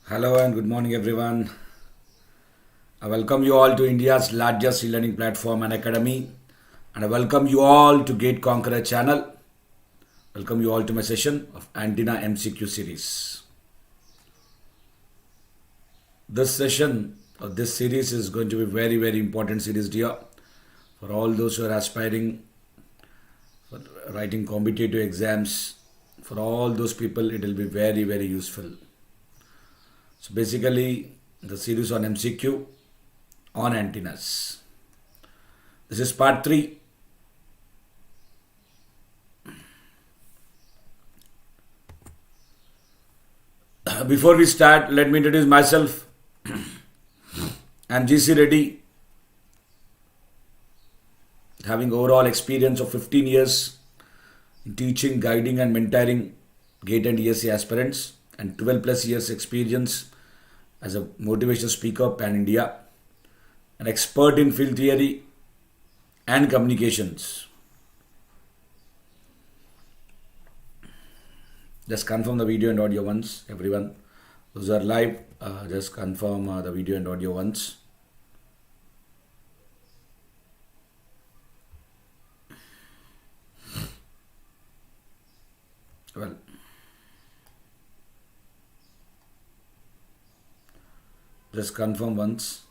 Hello and good morning everyone. I welcome you all to India's largest e-learning platform, Unacademy, and I welcome you all to Gate Conqueror channel. Welcome you all to my session of Antenna MCQ series. This session or this series is going to be very important series, dear, for all those who are aspiring for writing competitive exams. For all those people, it will be very useful. So basically, the series on MCQ on antennas. This is part 3. Before we start, let me introduce myself. I'm Chaitanya Reddy, having overall experience of 15 years in teaching, guiding and mentoring GATE and ESE aspirants, and 12 plus years experience as a motivational speaker pan India, an expert in field theory and communications. Just confirm the video and audio once, everyone. Those who are live, just confirm the video and audio once. Well, just confirm once.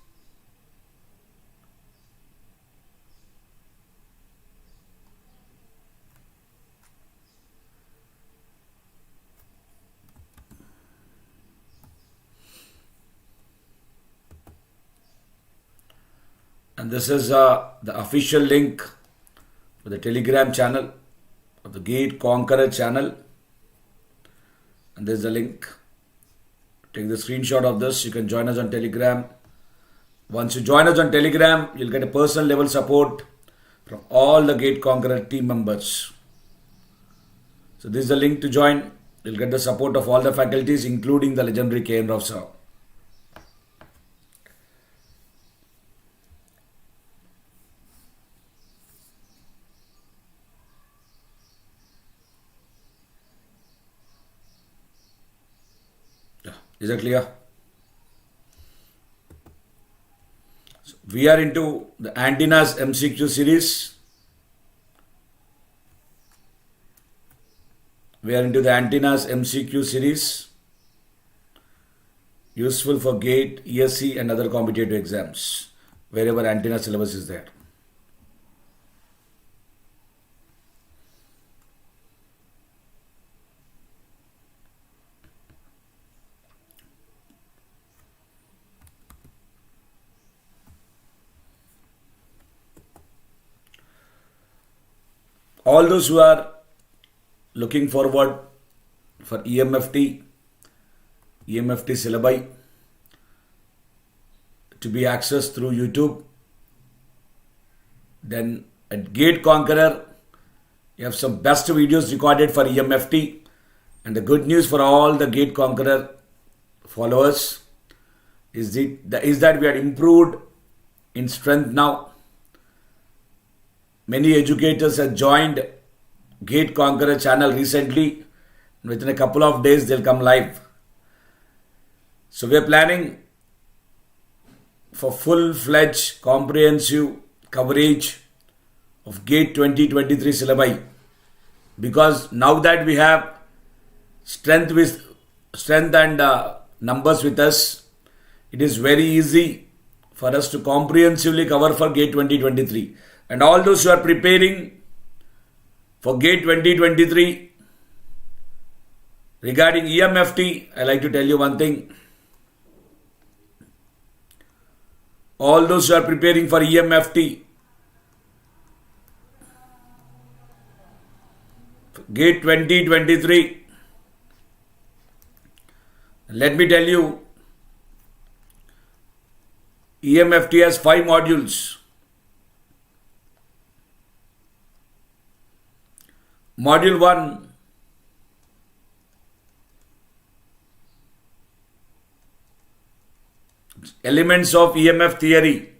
And this is the official link for the Telegram channel of the Gate Conqueror channel. And there's the link. Take the screenshot of this. You can join us on Telegram. Once you join us on Telegram, you'll get a personal level support from all the Gate Conqueror team members. So this is the link to join. You'll get the support of all the faculties, including the legendary K.N. Rao sir. Is that clear? So we are into the antennas MCQ series. We are into the antennas MCQ series, useful for GATE, ESE and other competitive exams, wherever antenna syllabus is there. All those who are looking forward for EMFT syllabi to be accessed through YouTube, then at Gate Conqueror, you have some best videos recorded for EMFT. And the good news for all the Gate Conqueror followers is that we are improved in strength now. Many educators have joined Gate Conqueror channel recently. Within a couple of days, they'll come live. So we are planning for full-fledged comprehensive coverage of GATE 2023 syllabi. Because now that we have strength and numbers with us, it is very easy for us to comprehensively cover for GATE 2023. And all those who are preparing for GATE 2023 regarding EMFT, I like to tell you one thing. All those who are preparing for EMFT, GATE 2023, let me tell you, EMFT has 5 modules. Module 1, elements of EMF theory.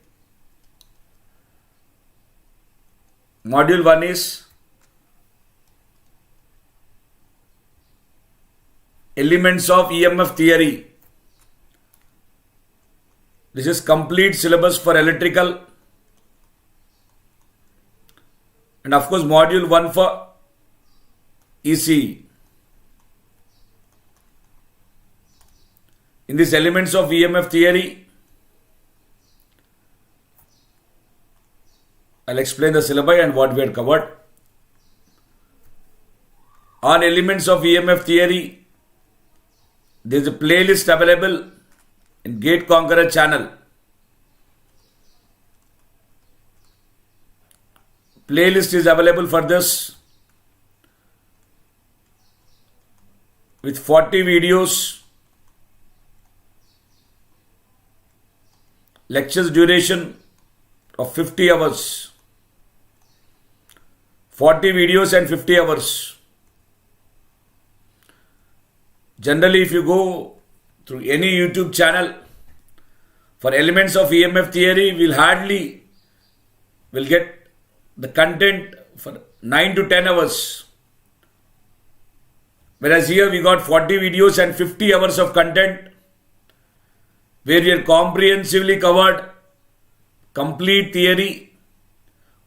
Module 1 is elements of EMF theory. This is complete syllabus for electrical. And of course, module 1 for ECE. In these elements of EMF theory, I'll explain the syllabi and what we had covered. On elements of EMF theory, there is a playlist available in Gate Conqueror channel. Playlist is available for this with 40 videos, lectures duration of 50 hours, 40 videos and 50 hours. Generally, if you go through any YouTube channel for elements of EMF theory, we'll get the content for 9 to 10 hours. Whereas here we got 40 videos and 50 hours of content where we are comprehensively covered complete theory,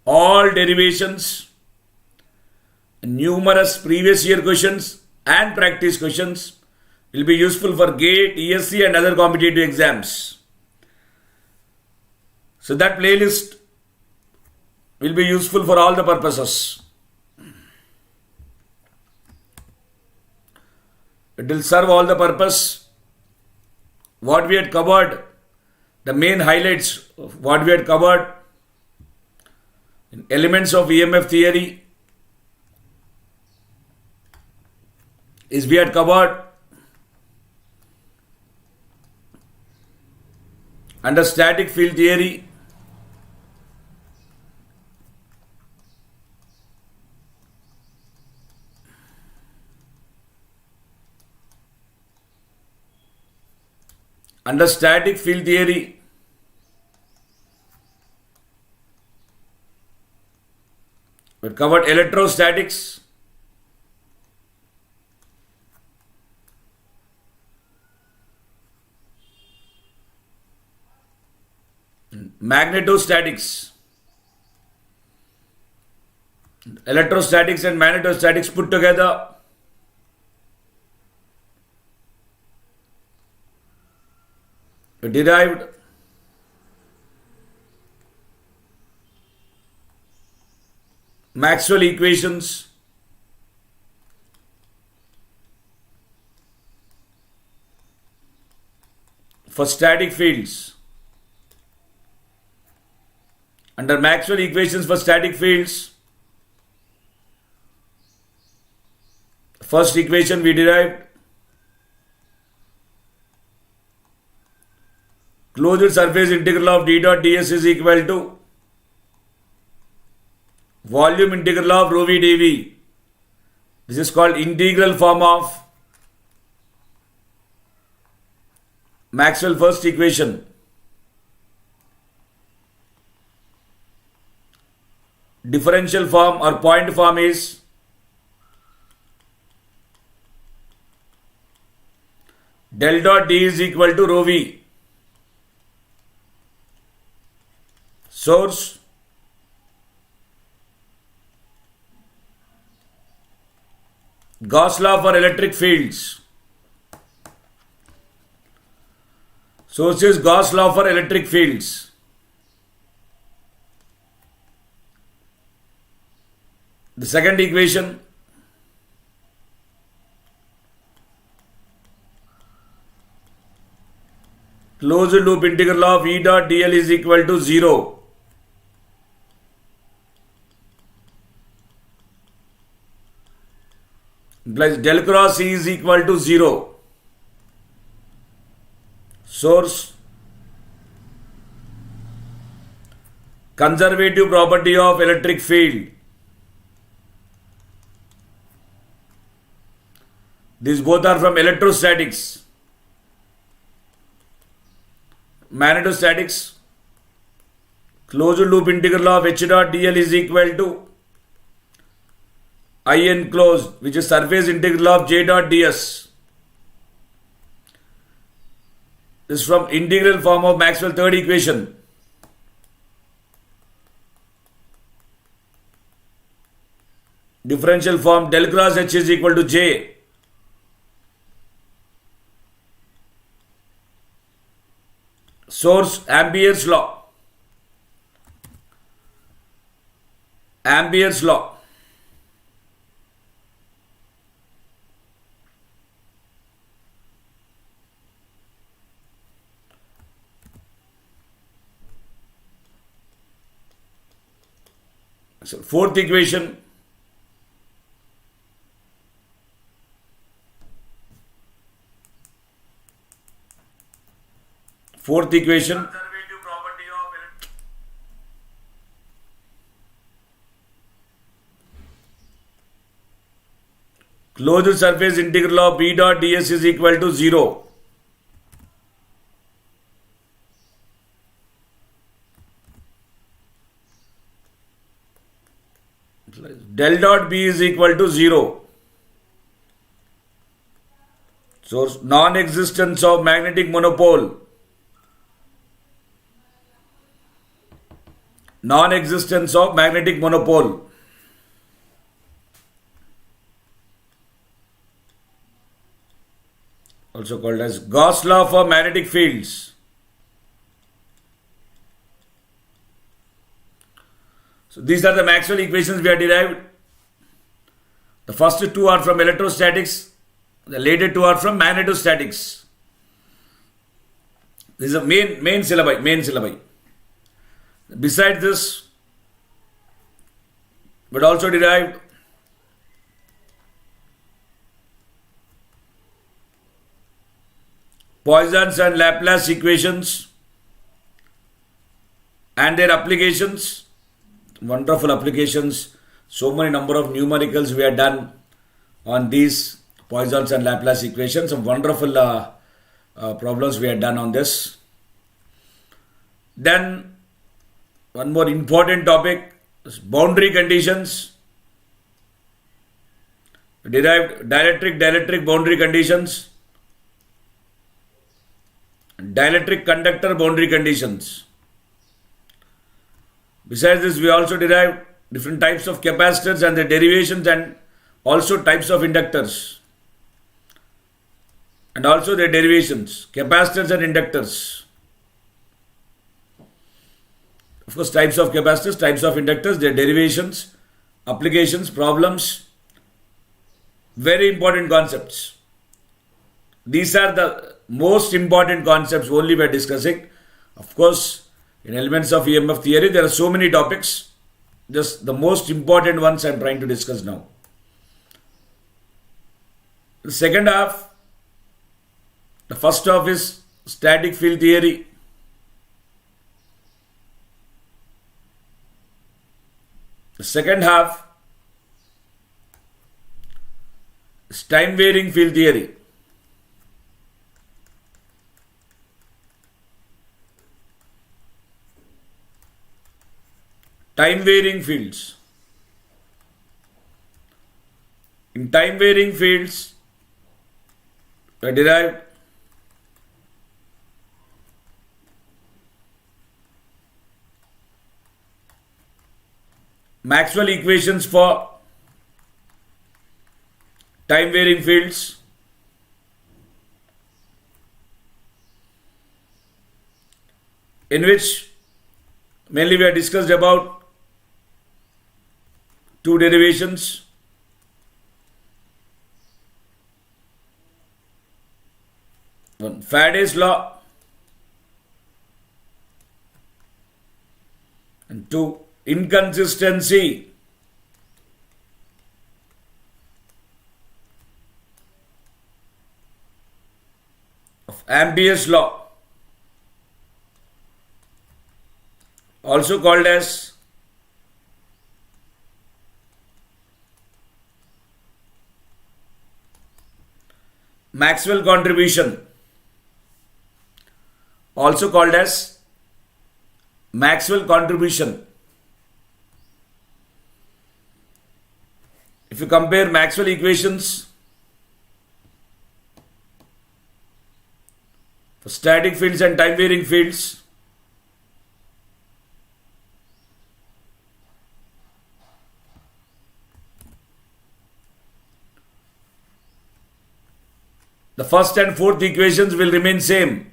all derivations, numerous previous year questions and practice questions will be useful for GATE, ESC and other competitive exams. So that playlist will be useful for all the purposes. It will serve all the purpose. What we had covered, the main highlights of what we had covered in elements of EMF theory is we had covered under static field theory, we covered electrostatics, magnetostatics, electrostatics and magnetostatics put together. We derived Maxwell equations for static fields. Under Maxwell equations for static fields, first equation we derived closed surface integral of d dot ds is equal to volume integral of rho v dv. This is called integral form of Maxwell first equation. Differential form or point form is del dot d is equal to rho v. Source Gauss law for electric fields. Source is Gauss law for electric fields. The second equation closed loop integral of E dot dl is equal to 0. Plus del cross E is equal to 0. Source conservative property of electric field. These both are from electrostatics. Magnetostatics, closed loop integral of H dot dl is equal to I enclosed, which is surface integral of J dot ds. This is from integral form of Maxwell third equation. Differential form del cross H is equal to J. Source Ampere's law. Ampere's law. So fourth equation. Fourth equation. Closed surface integral of B dot ds is equal to 0. Del dot B is equal to 0. So non-existence of magnetic monopole. Non-existence of magnetic monopole. Also called as Gauss law for magnetic fields. So these are the Maxwell equations we have derived. The first two are from electrostatics. The later two are from magnetostatics. This is a main syllabi. Besides this, but also derived Poisson's and Laplace equations and their applications. Wonderful applications. So many number of numericals we have done on these Poisson's and Laplace equations. Some wonderful problems we have done on this. Then one more important topic is boundary conditions. Derived dielectric boundary conditions. Dielectric conductor boundary conditions. Besides this, we also derived different types of capacitors and their derivations, and also types of inductors and also their derivations, capacitors and inductors. Of course, types of capacitors, types of inductors, their derivations, applications, problems, very important concepts. These are the most important concepts only we are discussing. Of course, in elements of EMF theory, there are so many topics. Just the most important ones I am trying to discuss now. The second half, the first half is static field theory. The second half is time varying field theory. Time varying fields. In time varying fields, we derived Maxwell equations for time varying fields. In which mainly we have discussed about two derivations. One, Faraday's law, and two, inconsistency of Ampere's law, also called as Maxwell contribution, also called as Maxwell contribution. If you compare Maxwell equations For static fields and time varying fields, the first and fourth equations will remain same.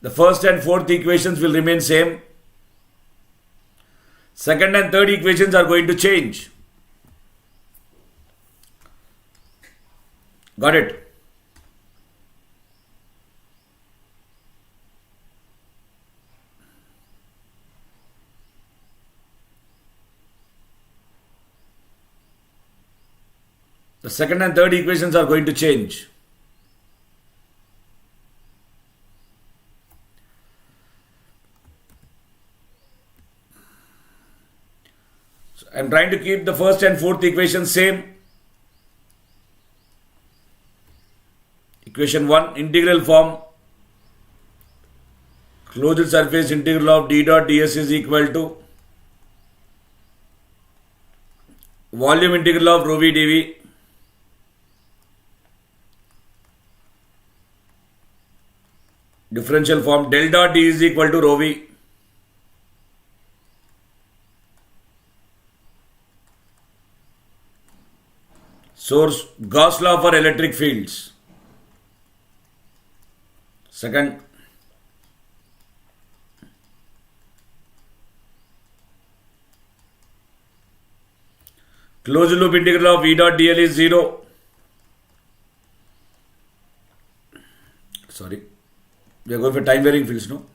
The first and fourth equations will remain same. Second and third equations are going to change. Got it? The second and third equations are going to change. So I am trying to keep the first and fourth equation same. Equation 1, integral form, closed surface integral of d dot ds is equal to volume integral of rho v dv differential form del dot d is equal to rho v source Gauss law for electric fields. Second, closed loop integral of E dot dl is 0. Sorry, we are going for time varying fields, no?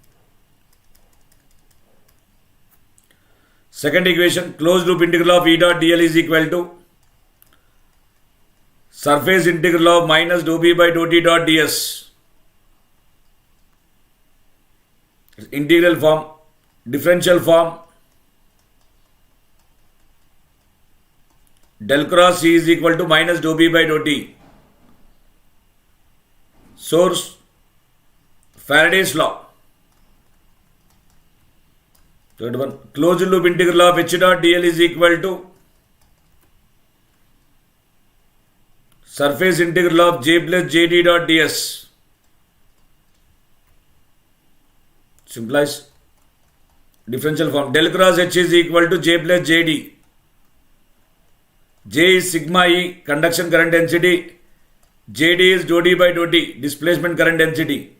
Second equation, closed loop integral of E dot dl is equal to surface integral of minus dou b by dou t dot ds. Integral form, differential form, del cross C is equal to minus dou b by dou t. Source, Faraday's law. Third one, closed loop integral of H dot dl is equal to surface integral of J plus JD dot ds. Simplifies differential form, del cross H is equal to J plus JD. J is sigma E, conduction current density. JD is dou D by dou T, displacement current density.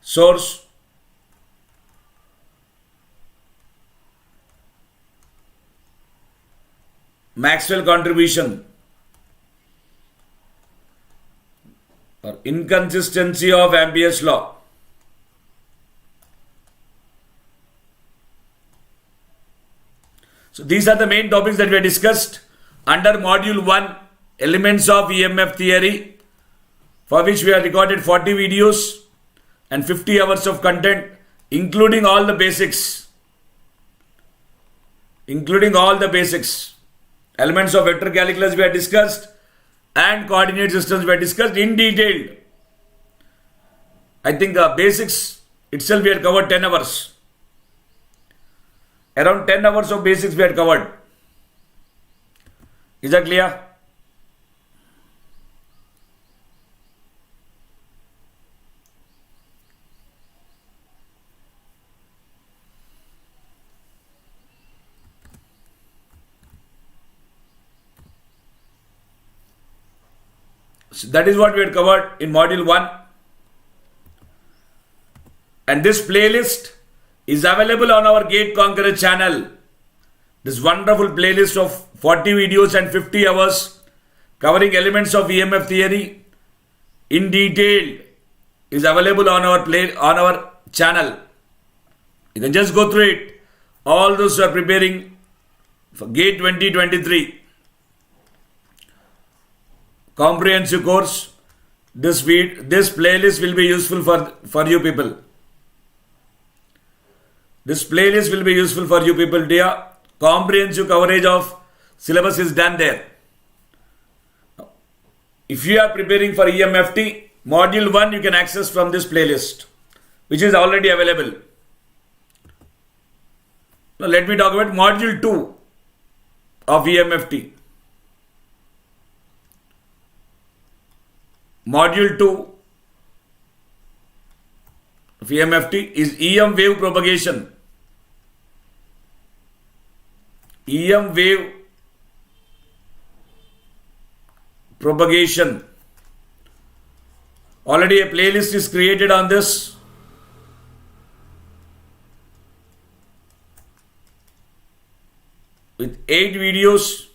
Source, Maxwell contribution or inconsistency of Ampere's law. So these are the main topics that we discussed under module 1, elements of EMF theory, for which we have recorded 40 videos and 50 hours of content, including all the basics. Elements of vector calculus we have discussed and coordinate systems we have discussed in detail. I think basics itself we had covered 10 hours. Around 10 hours of basics we had covered. Is that clear? So that is what we had covered in module 1. And this playlist is available on our Gate Conqueror channel. This wonderful playlist of 40 videos and 50 hours covering elements of EMF theory in detail is available on our channel. You can just go through it. All those who are preparing for Gate 2023 comprehensive course, this playlist will be useful for you people. This playlist will be useful for you people, dear. Comprehensive coverage of syllabus is done there. If you are preparing for EMFT, module 1 you can access from this playlist, which is already available. Now let me talk about module 2 of EMFT. Module 2 of EMFT is EM wave propagation. EM wave propagation. Already a playlist is created on this. With 8 videos.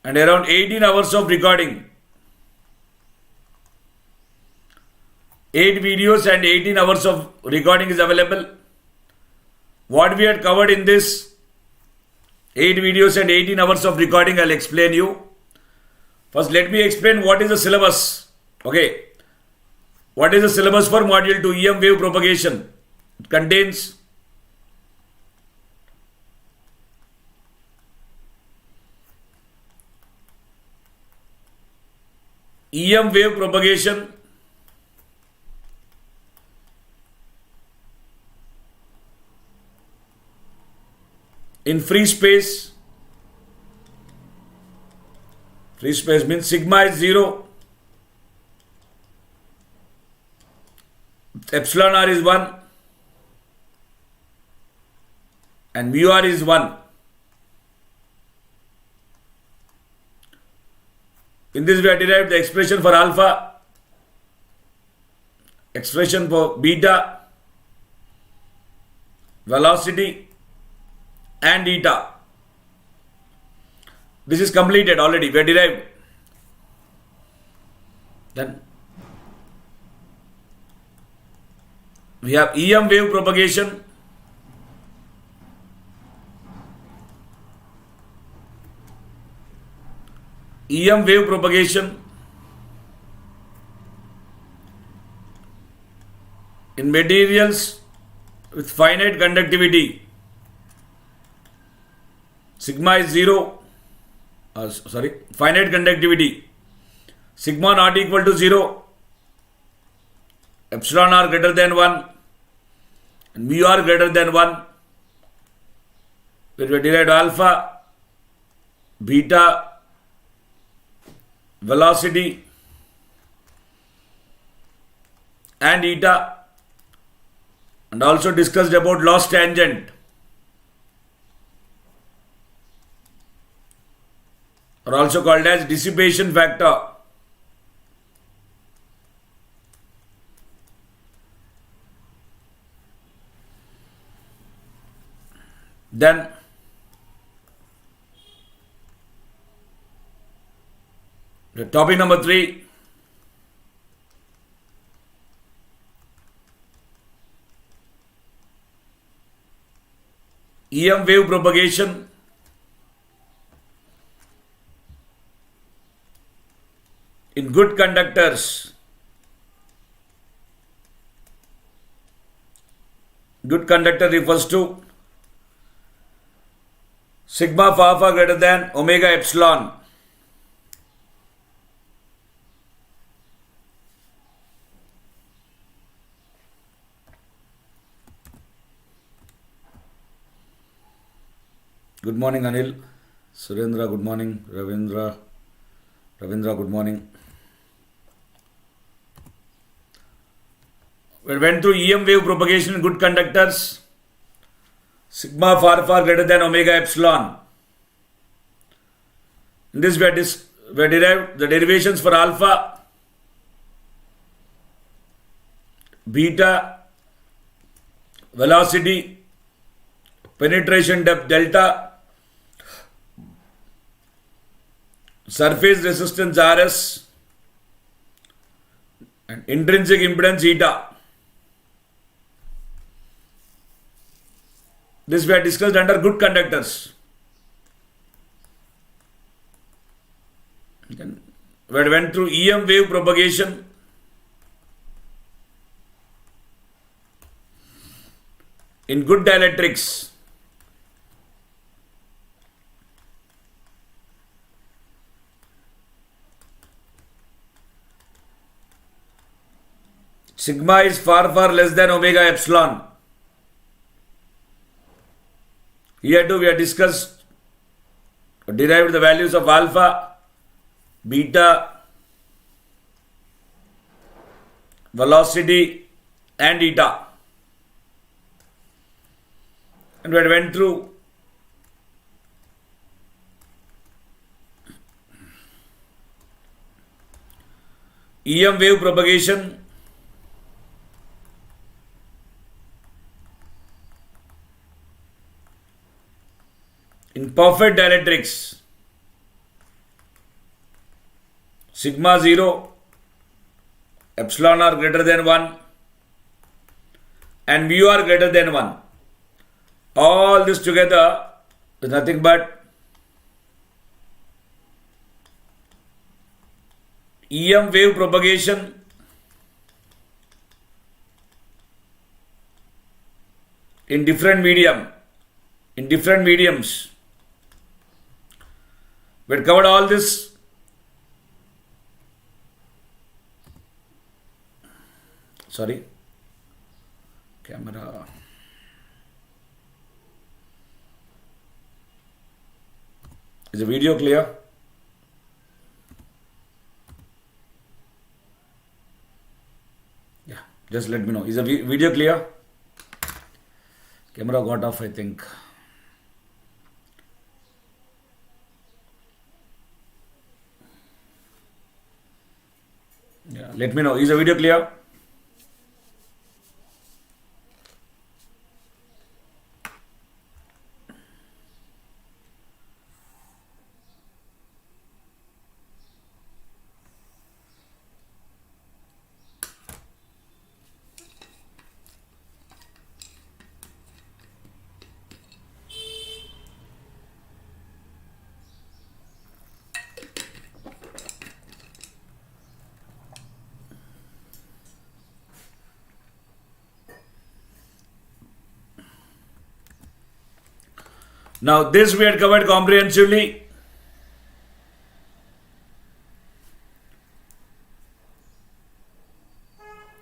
And around 18 hours of recording. 8 videos and 18 hours of recording is available. What we had covered in this 8 videos and 18 hours of recording, I'll explain you. First, let me explain what is the syllabus. Okay. What is the syllabus for module 2 EM wave propagation? It contains EM wave propagation, in free space. Free space means sigma is 0, epsilon r is 1, and mu r is 1. In this we have derived the expression for alpha, expression for beta, velocity and eta. This is completed already, we have derived. Then we have EM wave propagation. EM wave propagation in materials with finite conductivity. Sigma is 0. Finite conductivity. Sigma not equal to 0. Epsilon r greater than 1. And mu r greater than 1. Where we derived alpha, beta, velocity and eta, and also discussed about loss tangent, or also called as dissipation factor. Then the topic number 3, EM wave propagation in good conductors. Good conductor refers to sigma phi alpha greater than omega epsilon. Good morning, Anil. Surendra, good morning. Ravindra, good morning. We went through EM wave propagation in good conductors. Sigma phi alpha greater than omega epsilon. In this we have derived the derivations for alpha, beta, velocity, penetration depth delta, surface resistance Rs, and intrinsic impedance eta. This we have discussed under good conductors. Then we went through EM wave propagation in good dielectrics. Sigma is far less than omega epsilon. Here too we have discussed derived the values of alpha, beta, velocity and eta. And we went through EM wave propagation, in perfect dielectrics, sigma 0, epsilon r greater than 1 and mu r greater than 1. All this together is nothing but EM wave propagation in different mediums. We had covered all this. Sorry, camera. Is the video clear? Yeah, just let me know. Is the video clear? Camera got off, I think. Yeah, let me know. Is the video clear? Now this we had covered comprehensively.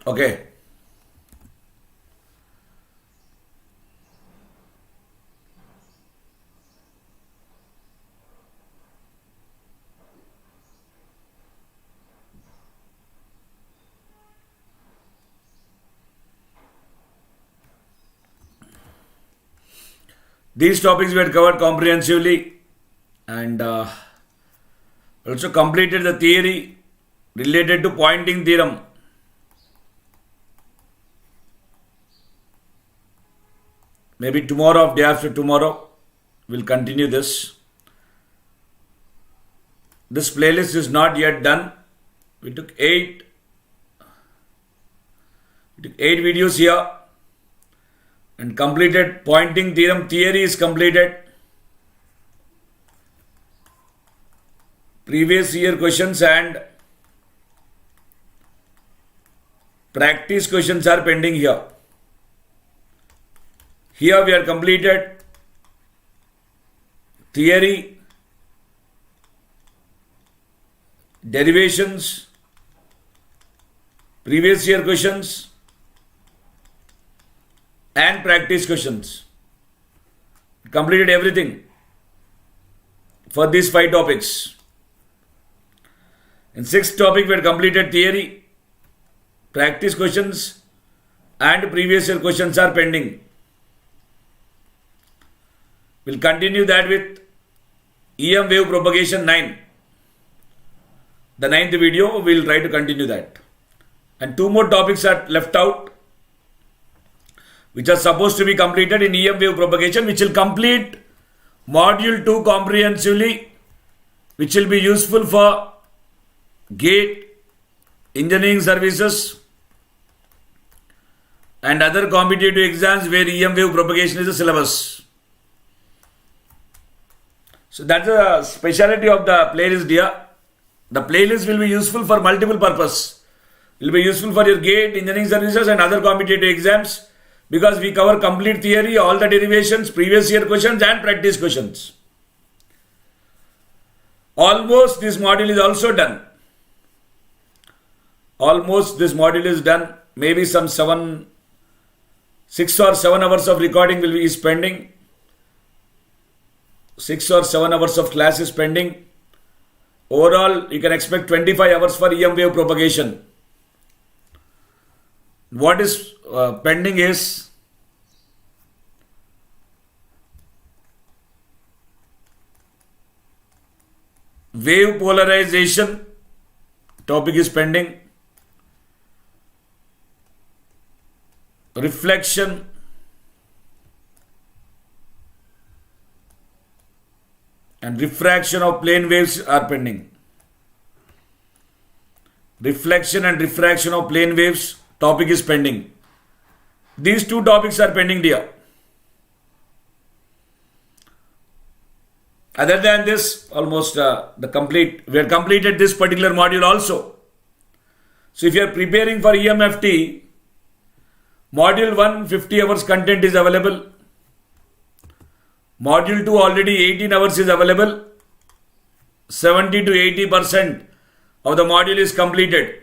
Okay. These topics we had covered comprehensively and also completed the theory related to pointing theorem. Maybe tomorrow or day after tomorrow we'll continue this. This playlist is not yet done. We took 8 videos here and completed pointing theorem. Theory is completed. Previous year questions and practice questions are pending here. Here we are completed theory, derivations, previous year questions and practice questions. Completed everything for these 5 topics. In 6th topic we had completed theory, practice questions and previous year questions are pending. We'll continue that with EM wave propagation 9. The 9th video we'll try to continue that. And 2 more topics are left out, which are supposed to be completed in EM wave propagation, which will complete module 2 comprehensively, which will be useful for GATE, engineering services and other competitive exams where EM wave propagation is the syllabus. So that's the speciality of the playlist here. The playlist will be useful for multiple purposes. It will be useful for your GATE, engineering services and other competitive exams, because we cover complete theory, all the derivations, previous year questions and practice questions. Almost this module is also done. Almost this module is done. Maybe some 6 or 7 hours of recording will be pending. 6 or 7 hours of class is pending. Overall, you can expect 25 hours for EM wave propagation. What is pending is wave polarization. Topic is pending. Reflection. And refraction of plane waves are pending. Reflection and refraction of plane waves topic is pending. These two topics are pending, dear. Other than this, almost we have completed this particular module also. So if you are preparing for EMFT, module 1 50 hours content is available. Module 2 already 18 hours is available. 70 to 80% of the module is completed.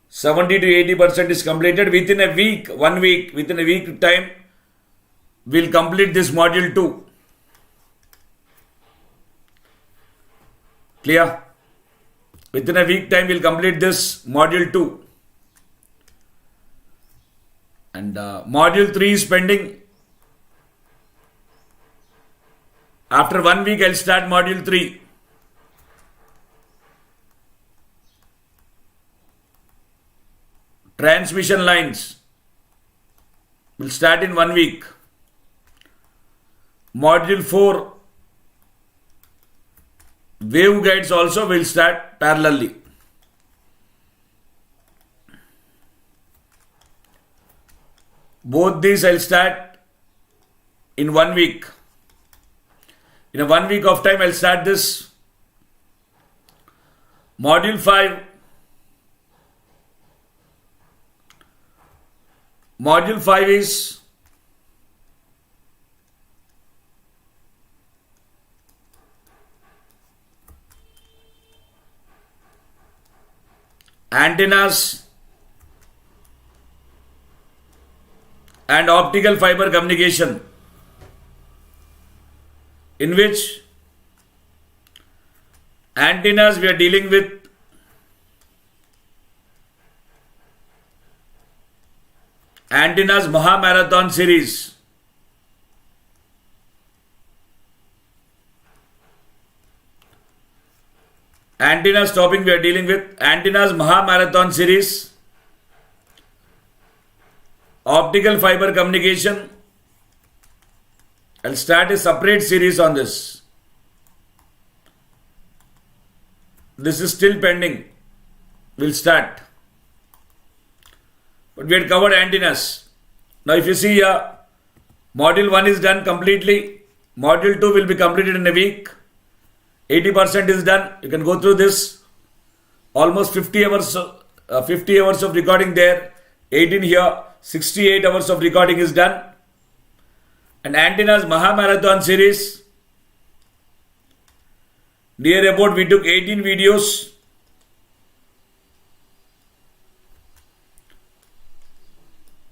70 to 80% is completed. Within a week, within a week time, we'll complete this module 2. Clear? Within a week time, we'll complete this module 2. And module 3 is pending. After 1 week, I'll start module 3. Transmission lines will start in 1 week. Module 4, waveguides also will start parallelly. Both these I'll start in 1 week. In a 1 week of time, I'll start this. Module 5. Module 5 is antennas and optical fiber communication, in which antennas we are dealing with antennas Mahamarathon series. Antennas topic we are dealing with antennas Mahamarathon series, optical fiber communication. I'll start a separate series on this. This is still pending. We'll start. But we had covered antennas. Now if you see here, module 1 is done completely. Module 2 will be completed in a week. 80% is done. You can go through this. Almost 50 hours of recording there. 18 here. 68 hours of recording is done. And antennas Mahamarathon series. Near about we took 18 videos.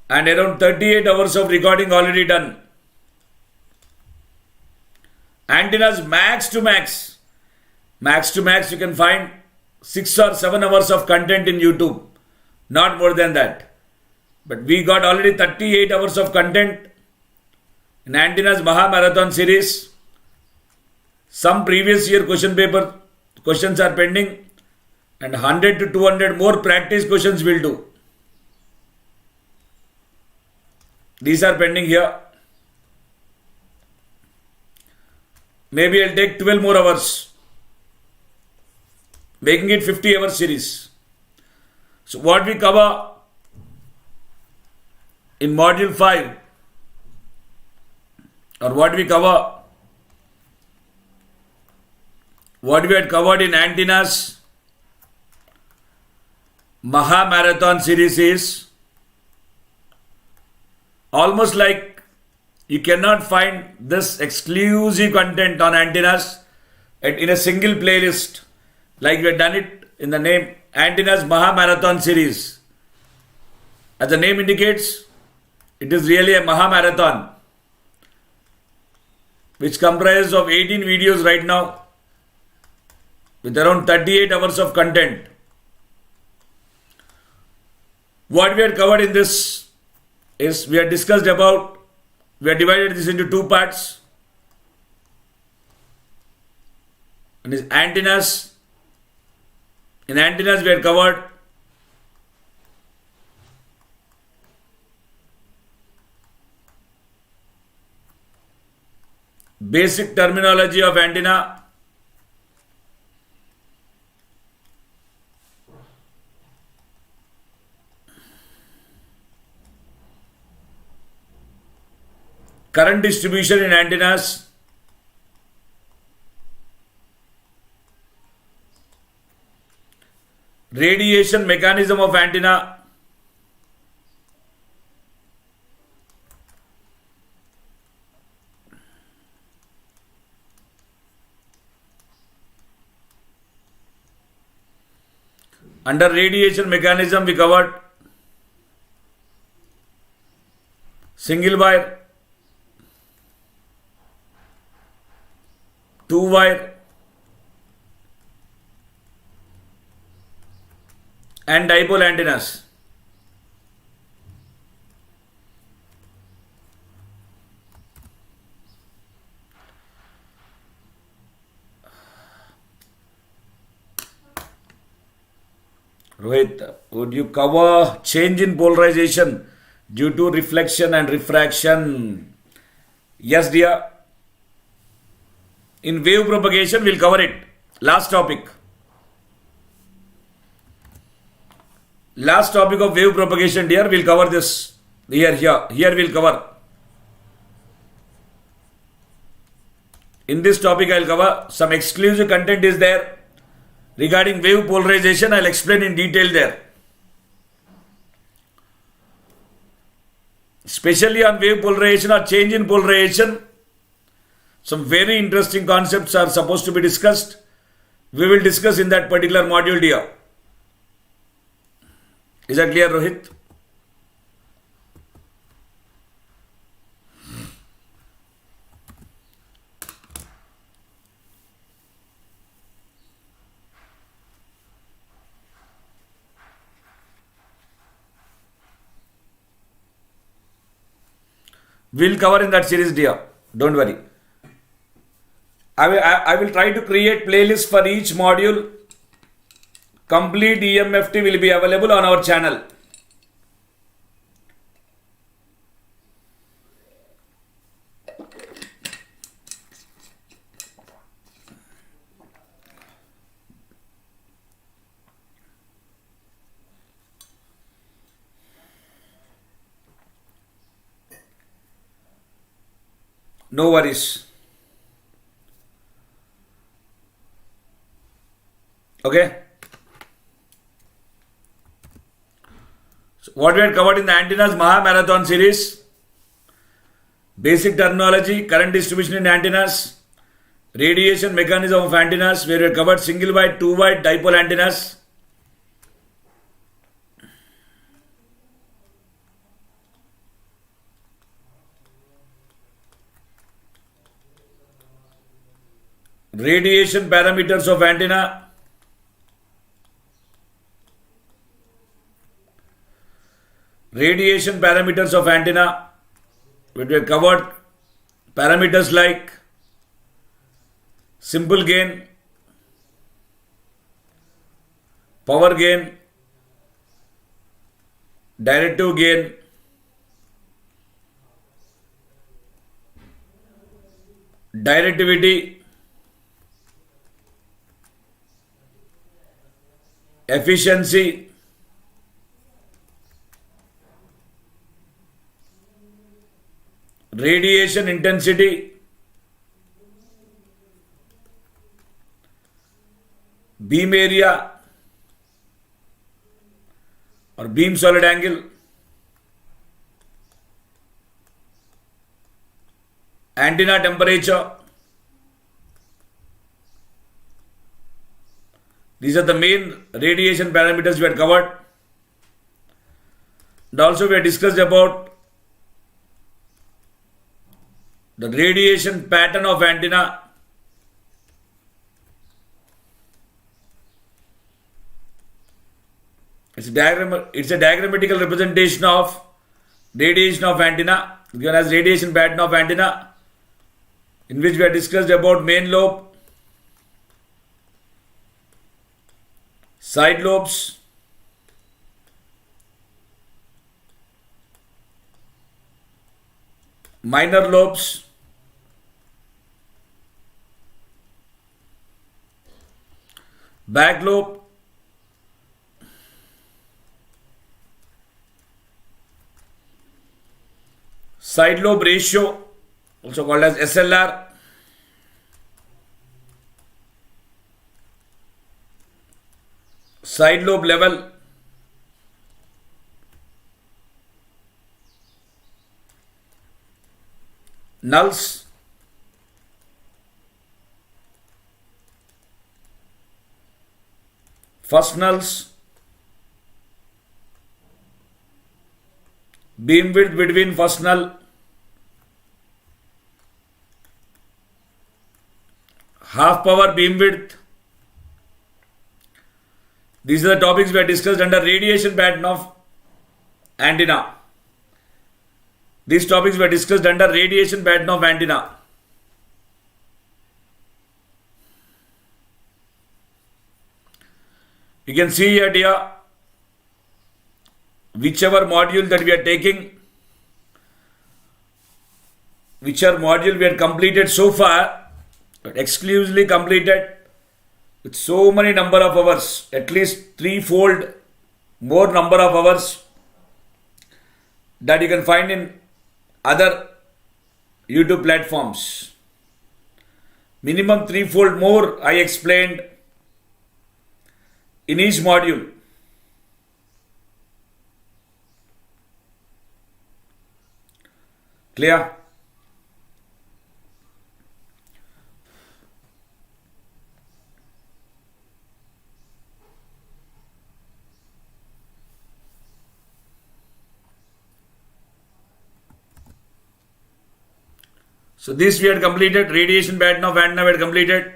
And around 38 hours of recording already done. Antennas max to max. Max to max you can find 6 or 7 hours of content in YouTube. Not more than that. But we got already 38 hours of content in antennas Mahamarathon series. Some previous year question paper questions are pending. And 100 to 200 more practice questions we'll do. These are pending here. Maybe I'll take 12 more hours, making it 50 hour series. So what we cover in module 5, or what we had covered in antennas Mahamarathon series is almost like you cannot find this exclusive content on antennas in a single playlist, like we have done it in the name Antennas Mahamarathon series. As the name indicates, it is really a Mahamarathon. which comprises of 18 videos right now with around 38 hours of content. What we had covered in this is we have divided this into two parts. One is antennas. In antennas we had covered basic terminology of antenna, current distribution in antennas, radiation mechanism of antenna, under radiation mechanism we covered single wire, two wire and dipole antennas. Rohit, would you cover change in polarization due to reflection and refraction? Yes, dear. In wave propagation, we'll cover it. Last topic. Last topic of wave propagation, dear. We'll cover this. Here we'll cover. In this topic, I'll cover some exclusive content is there. Regarding wave polarization, I'll explain in detail there. Especially on wave polarization or change in polarization, some very interesting concepts are supposed to be discussed. We will discuss in that particular module, dear. Is that clear, Rohit? We'll cover in that series, dear. Don't worry. I will try to create playlists for each module. Complete EMFT will be available on our channel. No worries. Okay. So what we had covered in the antennas Maha Marathon series, basic terminology, current distribution in antennas, radiation mechanism of antennas, where we had covered single wide, two wide, dipole antennas. Radiation parameters of antenna, radiation parameters of antenna, we have covered parameters like simple gain, power gain, directive gain, directivity, efficiency, radiation intensity, beam area or beam solid angle, antenna temperature. These are the main radiation parameters we had covered. And also we had discussed about the radiation pattern of antenna. It's a diagrammatical representation of radiation of antenna, given as radiation pattern of antenna, in which we have discussed about main lobe, side lobes, minor lobes, back lobe, side lobe ratio, also called as SLR, side lobe level, nulls, first nulls, beam width between first null, half power beam width. These are the topics we have discussed under radiation pattern of antenna. These topics were discussed under radiation pattern of antenna. You can see here, whichever module that we are taking, whichever module we had completed so far, exclusively completed with so many number of hours, at least threefold more number of hours that you can find in other YouTube platforms. Minimum threefold more I explained in each module. Clear? So this we had completed, radiation pattern of antenna we had completed.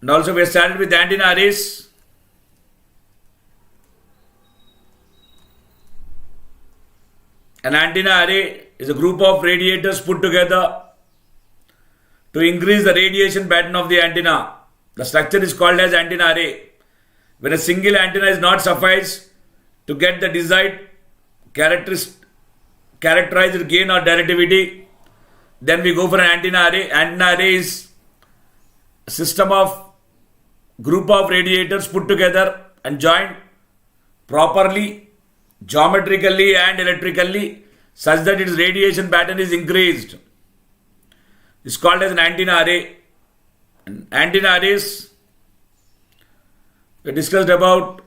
And also we have started with antenna arrays. An antenna array is a group of radiators put together to increase the radiation pattern of the antenna. The structure is called as antenna array. When a single antenna is not suffice to get the desired characterized gain or directivity, then we go for an antenna array. Antenna array is a system of group of radiators put together and joined properly, geometrically and electrically, such that its radiation pattern is increased. It's called as an antenna array. And antenna arrays, we discussed about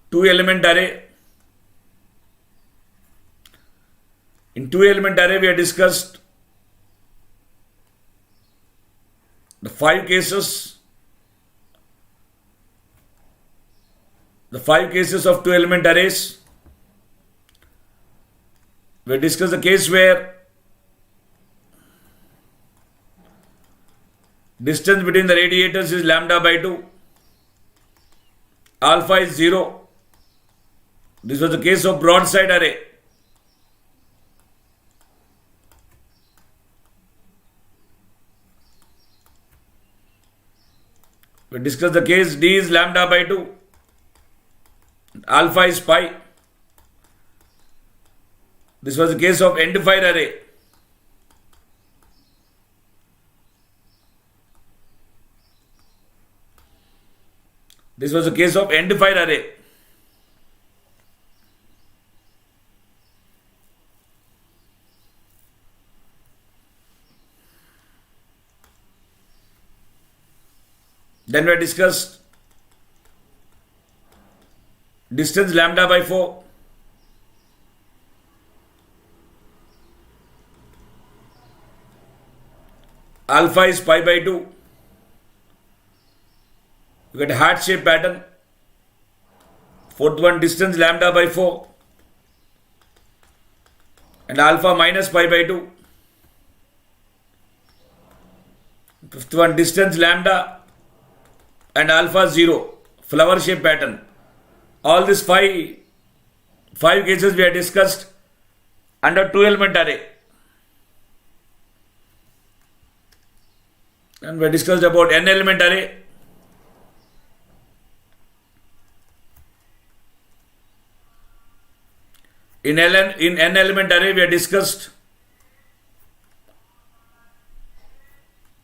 two-element array. In two-element array, we have discussed the five cases of two-element arrays. We discussed the case where distance between the radiators is lambda by 2, alpha is 0. This was the case of broadside array. We discussed the case D is lambda by 2, alpha is pi. This was the case of end fire array. This was the case of end fire array. Then we discussed distance lambda by 4. Alpha is pi by 2. You get a heart shape pattern. Fourth one, distance lambda by 4. And alpha minus pi by 2. Fifth one, distance lambda and alpha 0. Flower shape pattern. All these five cases we have discussed under 2-element array. And we discussed about n-element array. In n-element array we have discussed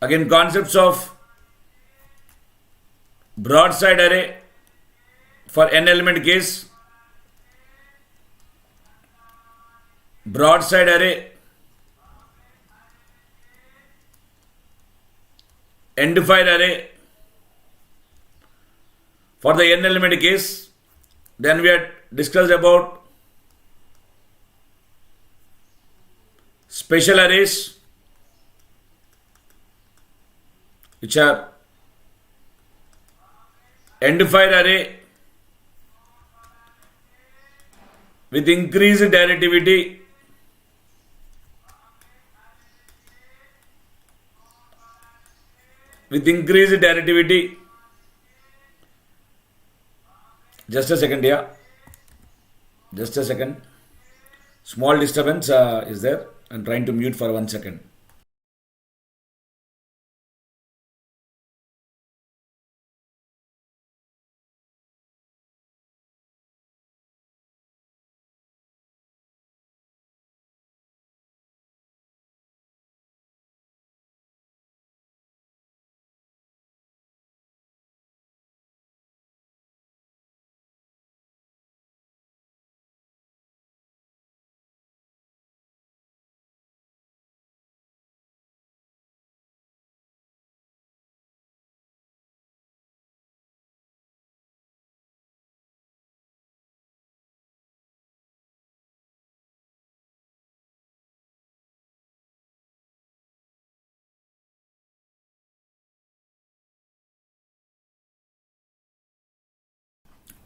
again concepts of broadside array for n-element case, broadside array, end-fire array for the n-element case. Then we had discussed about special arrays, which are end-fire array with increased directivity, Just a second here. Just a second. Small disturbance is there. I'm trying to mute for 1 second.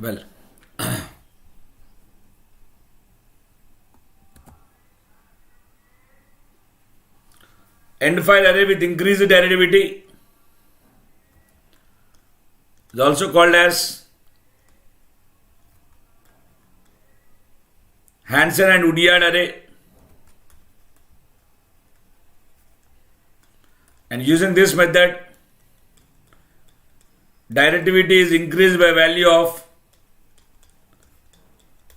Well, end-fire array with increased directivity is also called as Hansen and Woodyard array. And using this method, directivity is increased by value of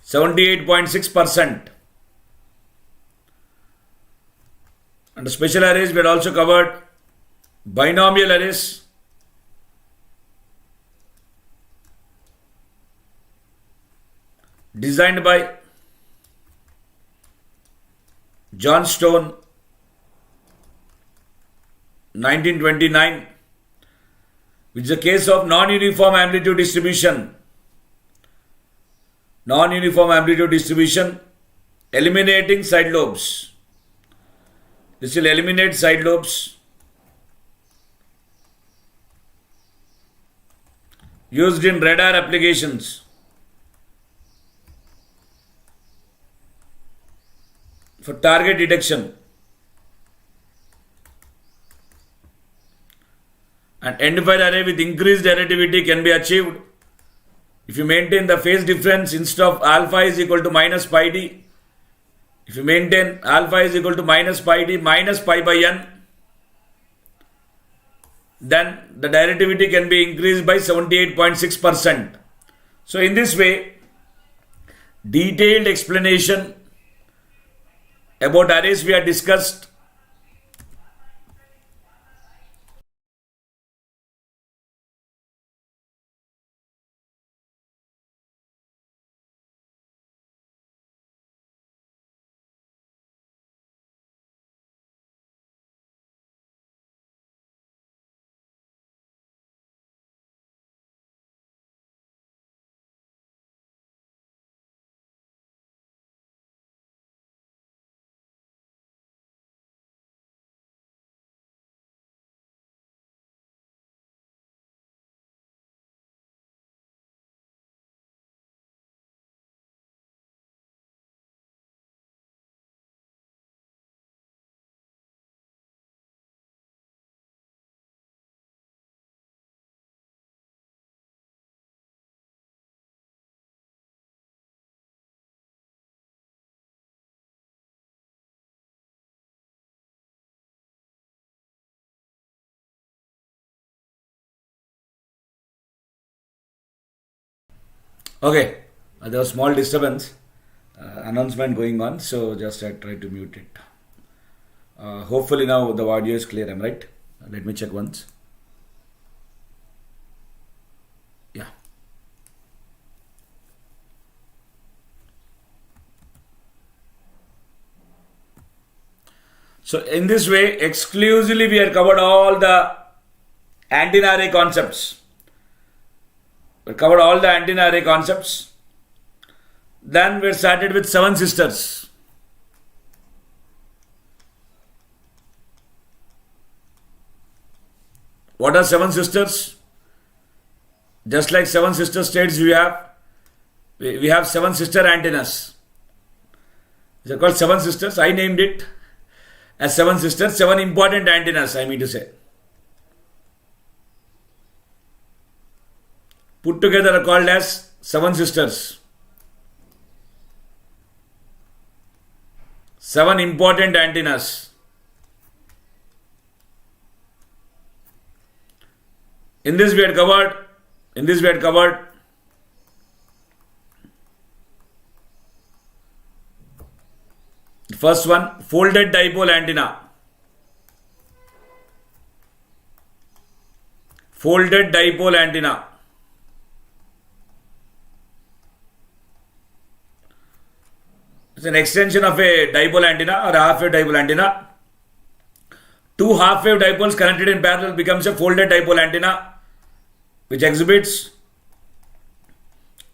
78.6%. Under special arrays, we had also covered binomial arrays, designed by John Stone, 1929, which is a case of non-uniform amplitude distribution. Non-uniform amplitude distribution, eliminating side lobes. This will eliminate side lobes. Used in radar applications. For target detection. An end-fire array with increased directivity can be achieved if you maintain the phase difference instead of alpha is equal to minus pi d. If you maintain alpha is equal to minus pi d minus pi by n, then the directivity can be increased by 78.6%. So in this way, detailed explanation about arrays we have discussed Okay, there was small disturbance, announcement going on, so just I try to mute it. Hopefully now the audio is clear, am I right? Let me check once. Yeah. So in this way, exclusively we have covered all the antenna array concepts. We covered all the antenna array concepts. Then we started with 7 sisters. What are 7 sisters? Just like 7 sister states we have 7 sister antennas. They're called 7 sisters. I named it as 7 sisters, 7 important antennas, I mean to say. Put together are called as 7 sisters. 7 important antennas. In this we had covered the first one, folded dipole antenna. Folded dipole antenna. It's an extension of a dipole antenna or a half-wave dipole antenna. 2 half-wave dipoles connected in parallel becomes a folded dipole antenna, which exhibits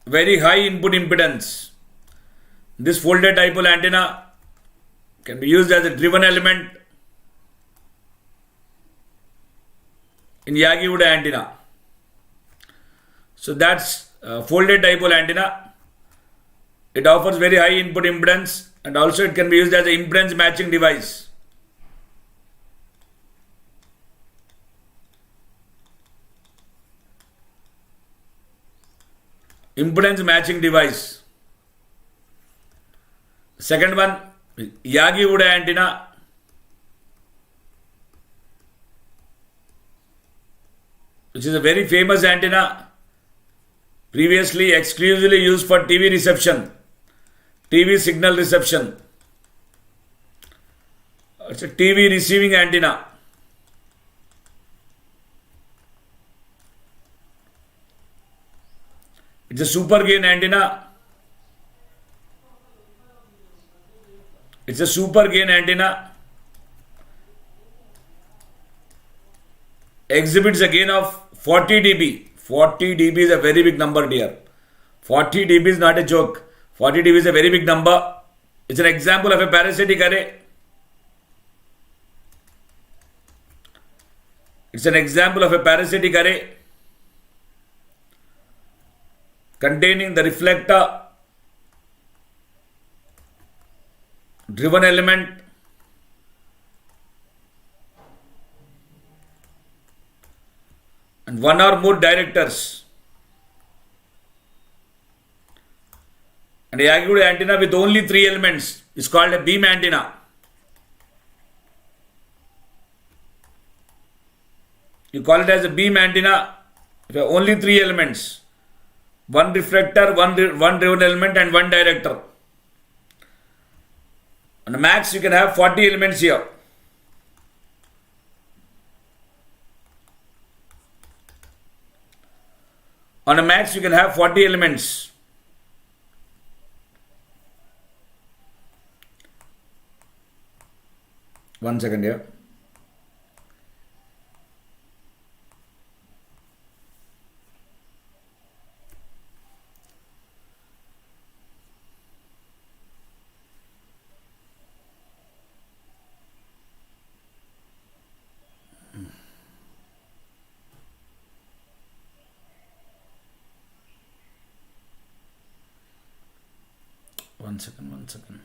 very high input impedance. This folded dipole antenna can be used as a driven element in Yagi-Uda antenna. So that's folded dipole antenna. It offers very high input impedance and also it can be used as an impedance matching device. Impedance matching device. Second one, Yagi-Uda antenna. Which is a very famous antenna, previously exclusively used for TV reception, TV signal reception. It's a TV receiving antenna. It's a super gain antenna. It's a super gain antenna. Exhibits a gain of 40 dB. 40 dB is a very big number, dear. 40 dB is not a joke. 40 dB is a very big number. It's an example of a parasitic array. It's an example of a parasitic array containing the reflector, driven element, and one or more directors. And a Yagi-Uda antenna with only 3 elements is called a beam antenna. You call it as a beam antenna if you have only 3 elements. 1 reflector, one driven element and 1 director. On the max you can have 40 elements here. On a max you can have 40 elements. One second here. One second.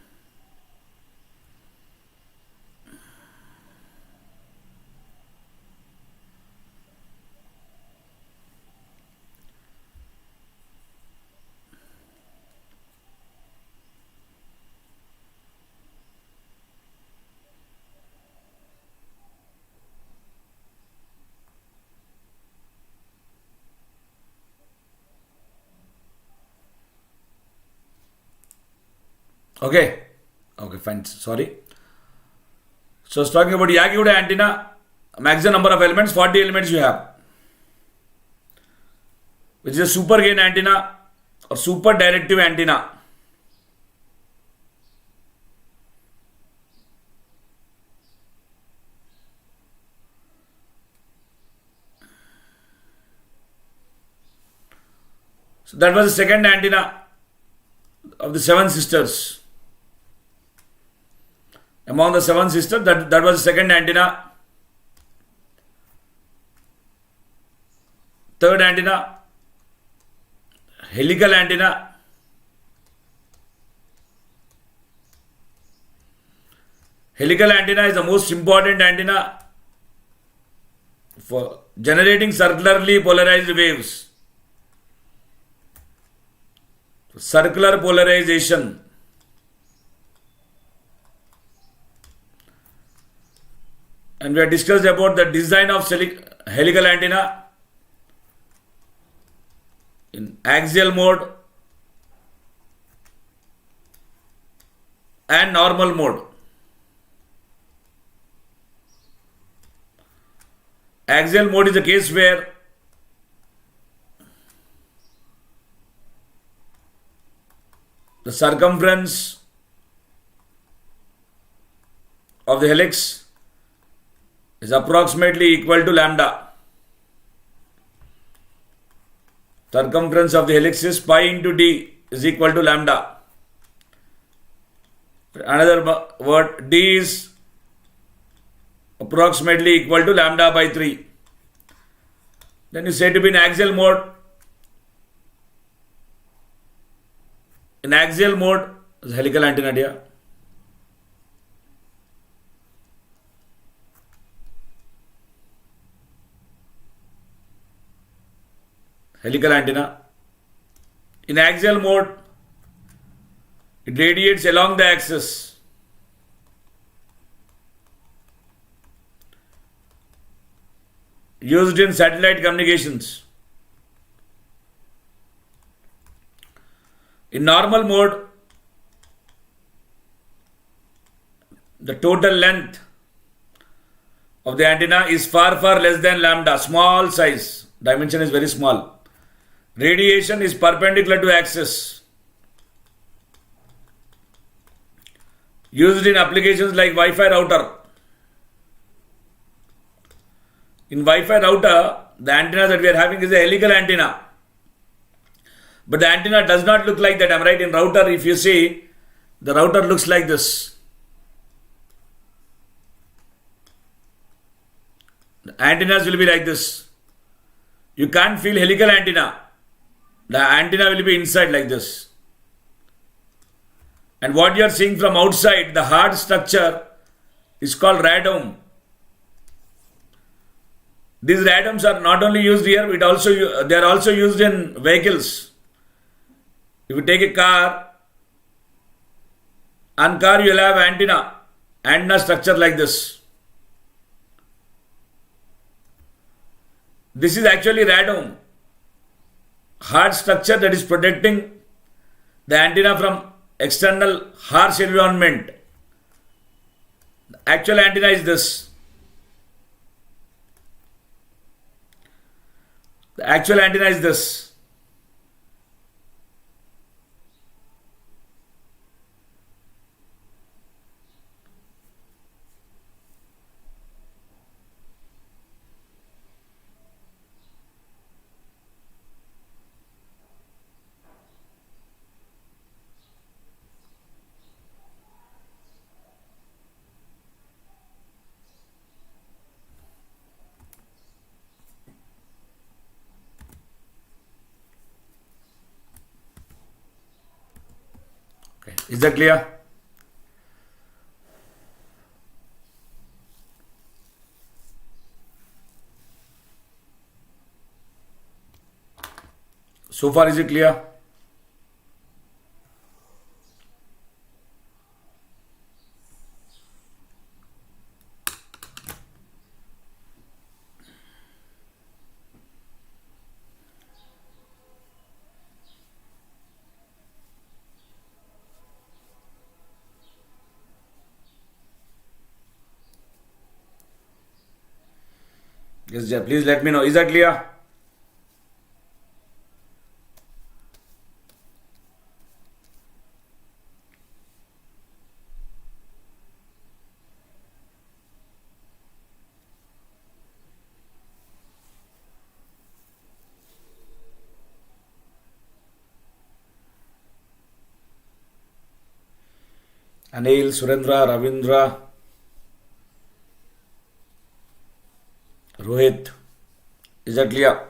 Okay. Okay, fine. Sorry. So it's talking about Yagiuda antenna. Maximum number of elements, 40 elements you have. Which is a super gain antenna or super directive antenna. So that was the second antenna of the seven sisters. Among the seven sisters, that was the second antenna. Third antenna, helical antenna. Helical antenna is the most important antenna for generating circularly polarized waves. Circular polarization. And we have discussed about the design of helical antenna in axial mode and normal mode. Axial mode is the case where the circumference of the helix is approximately equal to lambda. Circumference of the helix is pi into d is equal to lambda. Another word, d is approximately equal to lambda by 3. Then you say to be in axial mode. In axial mode, is helical antenna here. Helical antenna. In axial mode, it radiates along the axis. Used in satellite communications. In normal mode, the total length of the antenna is far less than lambda, small size, dimension is very small. Radiation is perpendicular to axis. Used in applications like Wi-Fi router. In Wi-Fi router, the antenna that we are having is a helical antenna. But the antenna does not look like that. I'm right. In router, if you see, the router looks like this. The antennas will be like this. You can't feel helical antenna. The antenna will be inside like this. And what you are seeing from outside, the hard structure is called radome. These radomes are not only used here, they are also used in vehicles. If you take a car, on car you will have antenna structure like this. This is actually radome, hard structure that is protecting the antenna from external harsh environment. The actual antenna is this. The actual antenna is this. Is that clear? So far, is it clear? Yes, Jay, please let me know. Is that clear? Anil, Surendra, Ravindra, Rohit. Is that clear?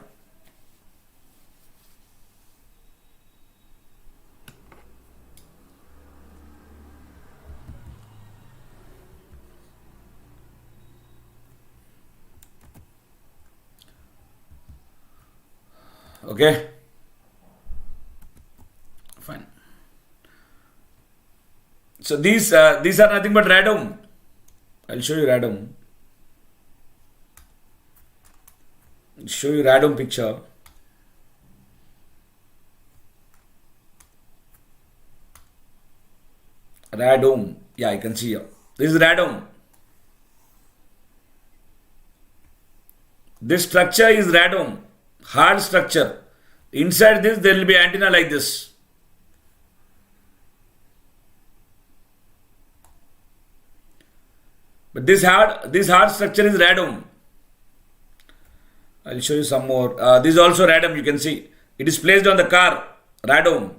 Okay. Fine. So these are nothing but radome. I'll show you radome. Show you radome picture. Radome. Yeah, I can see here. This is radome. This structure is radome. Hard structure. Inside this there will be antenna like this. But this hard structure is radome. I'll show you some more. This is also radome, you can see. It is placed on the car. Radome.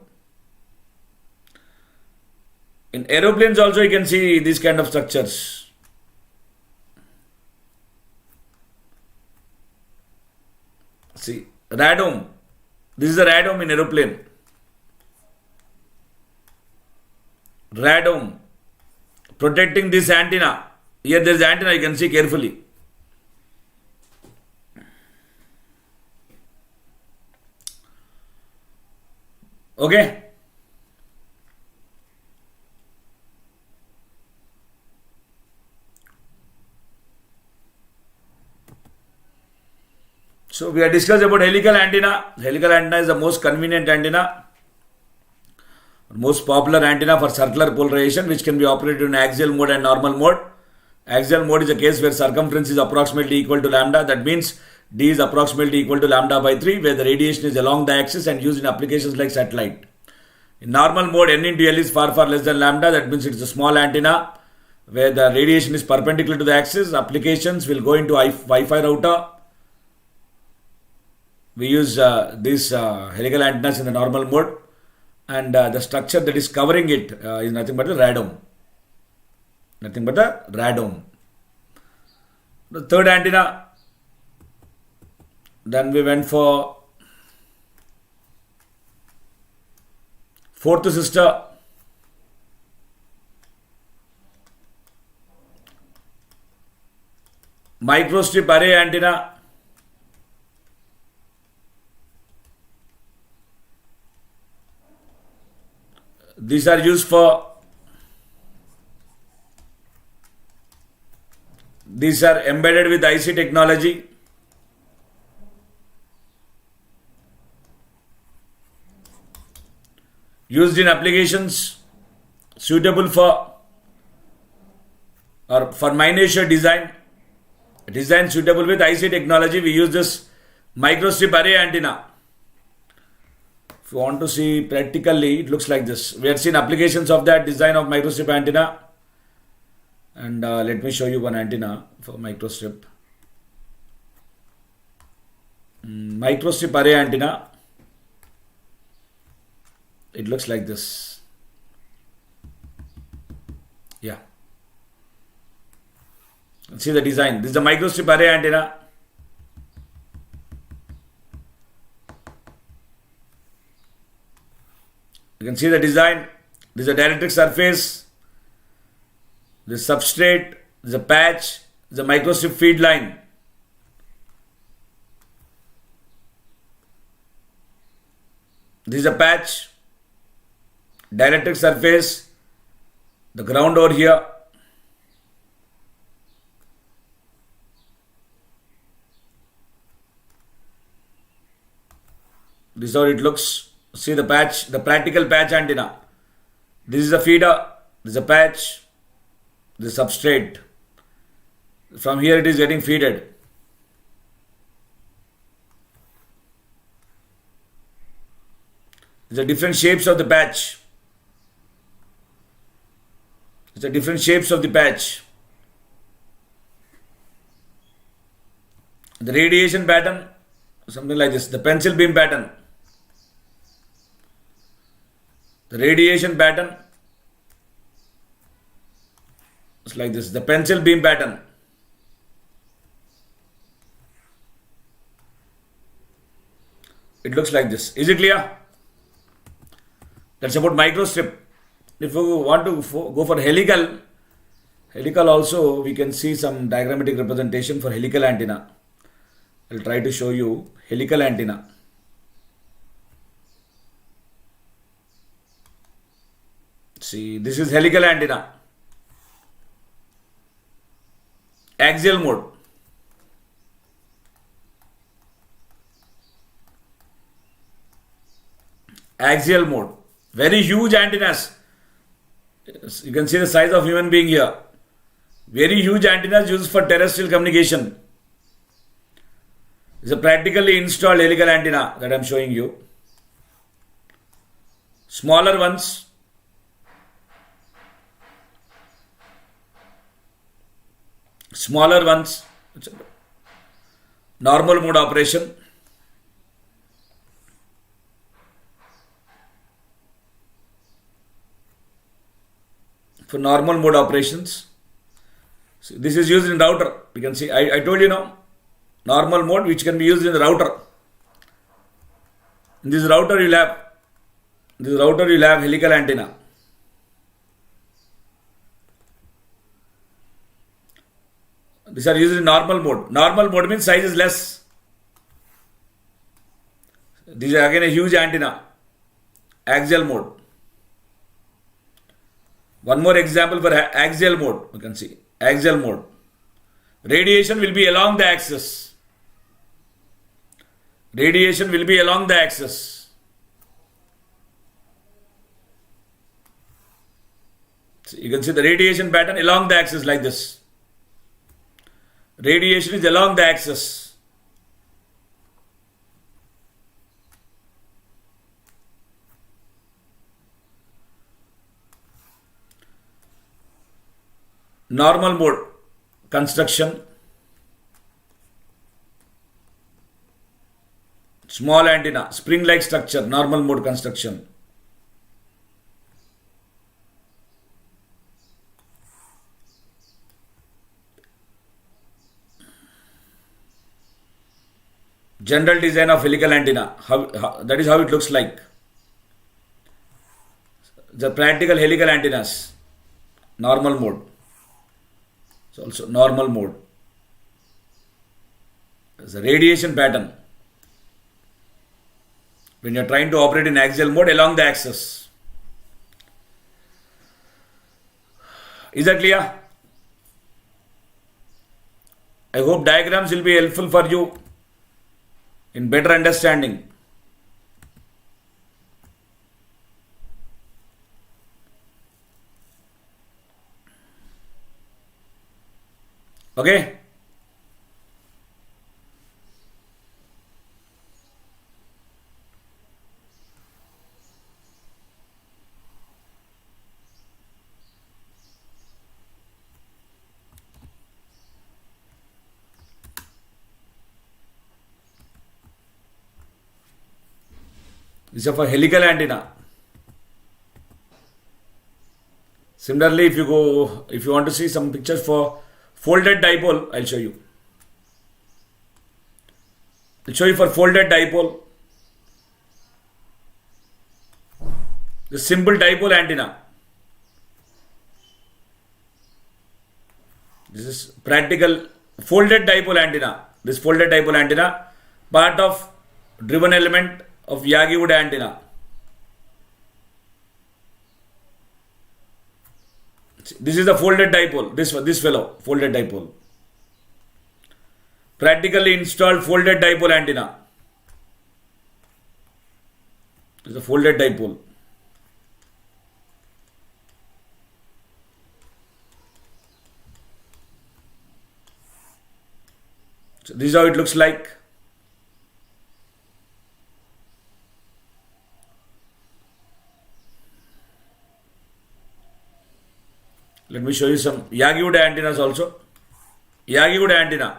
In aeroplanes also you can see these kind of structures. See, radome. This is a radome in aeroplane. Radome. Protecting this antenna. Here there is antenna, you can see carefully. Okay. So we have discussed about helical antenna. Helical antenna is the most convenient antenna, most popular antenna for circular polarization, which can be operated in axial mode and normal mode. Axial mode is a case where circumference is approximately equal to lambda. That means D is approximately equal to lambda by 3, where the radiation is along the axis and used in applications like satellite. In normal mode, N into L is far less than lambda. That means it is a small antenna where the radiation is perpendicular to the axis. Applications will go into Wi-Fi router. We use these helical antennas in the normal mode, and the structure that is covering it is nothing but the radome. Nothing but the radome. The third antenna. Then we went for fourth sister. Microstrip array antenna. These are used for, these are embedded with IC technology. Used in applications suitable for miniature design. Design suitable with IC technology. We use this microstrip array antenna. If you want to see practically, it looks like this. We have seen applications of that design of microstrip antenna. And let me show you one antenna for microstrip. Microstrip array antenna. It looks like this. Yeah. See the design. This is the microstrip array antenna. You can see the design. This is a dielectric surface. This substrate. This is a patch. This is a microstrip feed line. This is a patch. Dielectric surface. The ground over here. This is how it looks. See the patch, the practical patch antenna. This is a feeder. This is a patch. This is substrate. From here it is getting feeded. These are different shapes of the patch. These are different shapes of the patch. The radiation pattern, something like this. The pencil beam pattern. The radiation pattern is like this. The pencil beam pattern. It looks like this. Is it clear? That's about microstrip. If you want to go for helical also we can see some diagrammatic representation for helical antenna. I'll try to show you helical antenna. See, this is helical antenna. Axial mode. Axial mode. Very huge antennas. You can see the size of human being here. Very huge antennas used for terrestrial communication. It's a practically installed helical antenna that I am showing you. Smaller ones. Normal mode operation. For normal mode operations. So this is used in router. You can see, I told you now, normal mode which can be used in the router. In this router you will have helical antenna. These are used in normal mode. Normal mode means size is less. These are again a huge antenna. Axial mode. One more example for axial mode. You can see axial mode. Radiation will be along the axis. Radiation will be along the axis. So you can see the radiation pattern along the axis like this. Radiation is along the axis. Normal mode construction. Small antenna, spring-like structure, normal mode construction. General design of helical antenna. That is how it looks like. The practical helical antennas. Normal mode. It's also normal mode. There's a radiation pattern. When you are trying to operate in axial mode along the axis. Is that clear? I hope diagrams will be helpful for you in better understanding. Okay? This is for helical antenna. Similarly, if you want to see some pictures for folded dipole, I'll show you. I'll show you for folded dipole. The simple dipole antenna. This is practical folded dipole antenna. This folded dipole antenna, part of driven element of Yagi wood antenna. This is the folded dipole. This fellow, folded dipole. Practically installed folded dipole antenna. This is a folded dipole. So this is how it looks like. Let me show you some Yagi-Uda antennas also. Yagi-Uda antenna.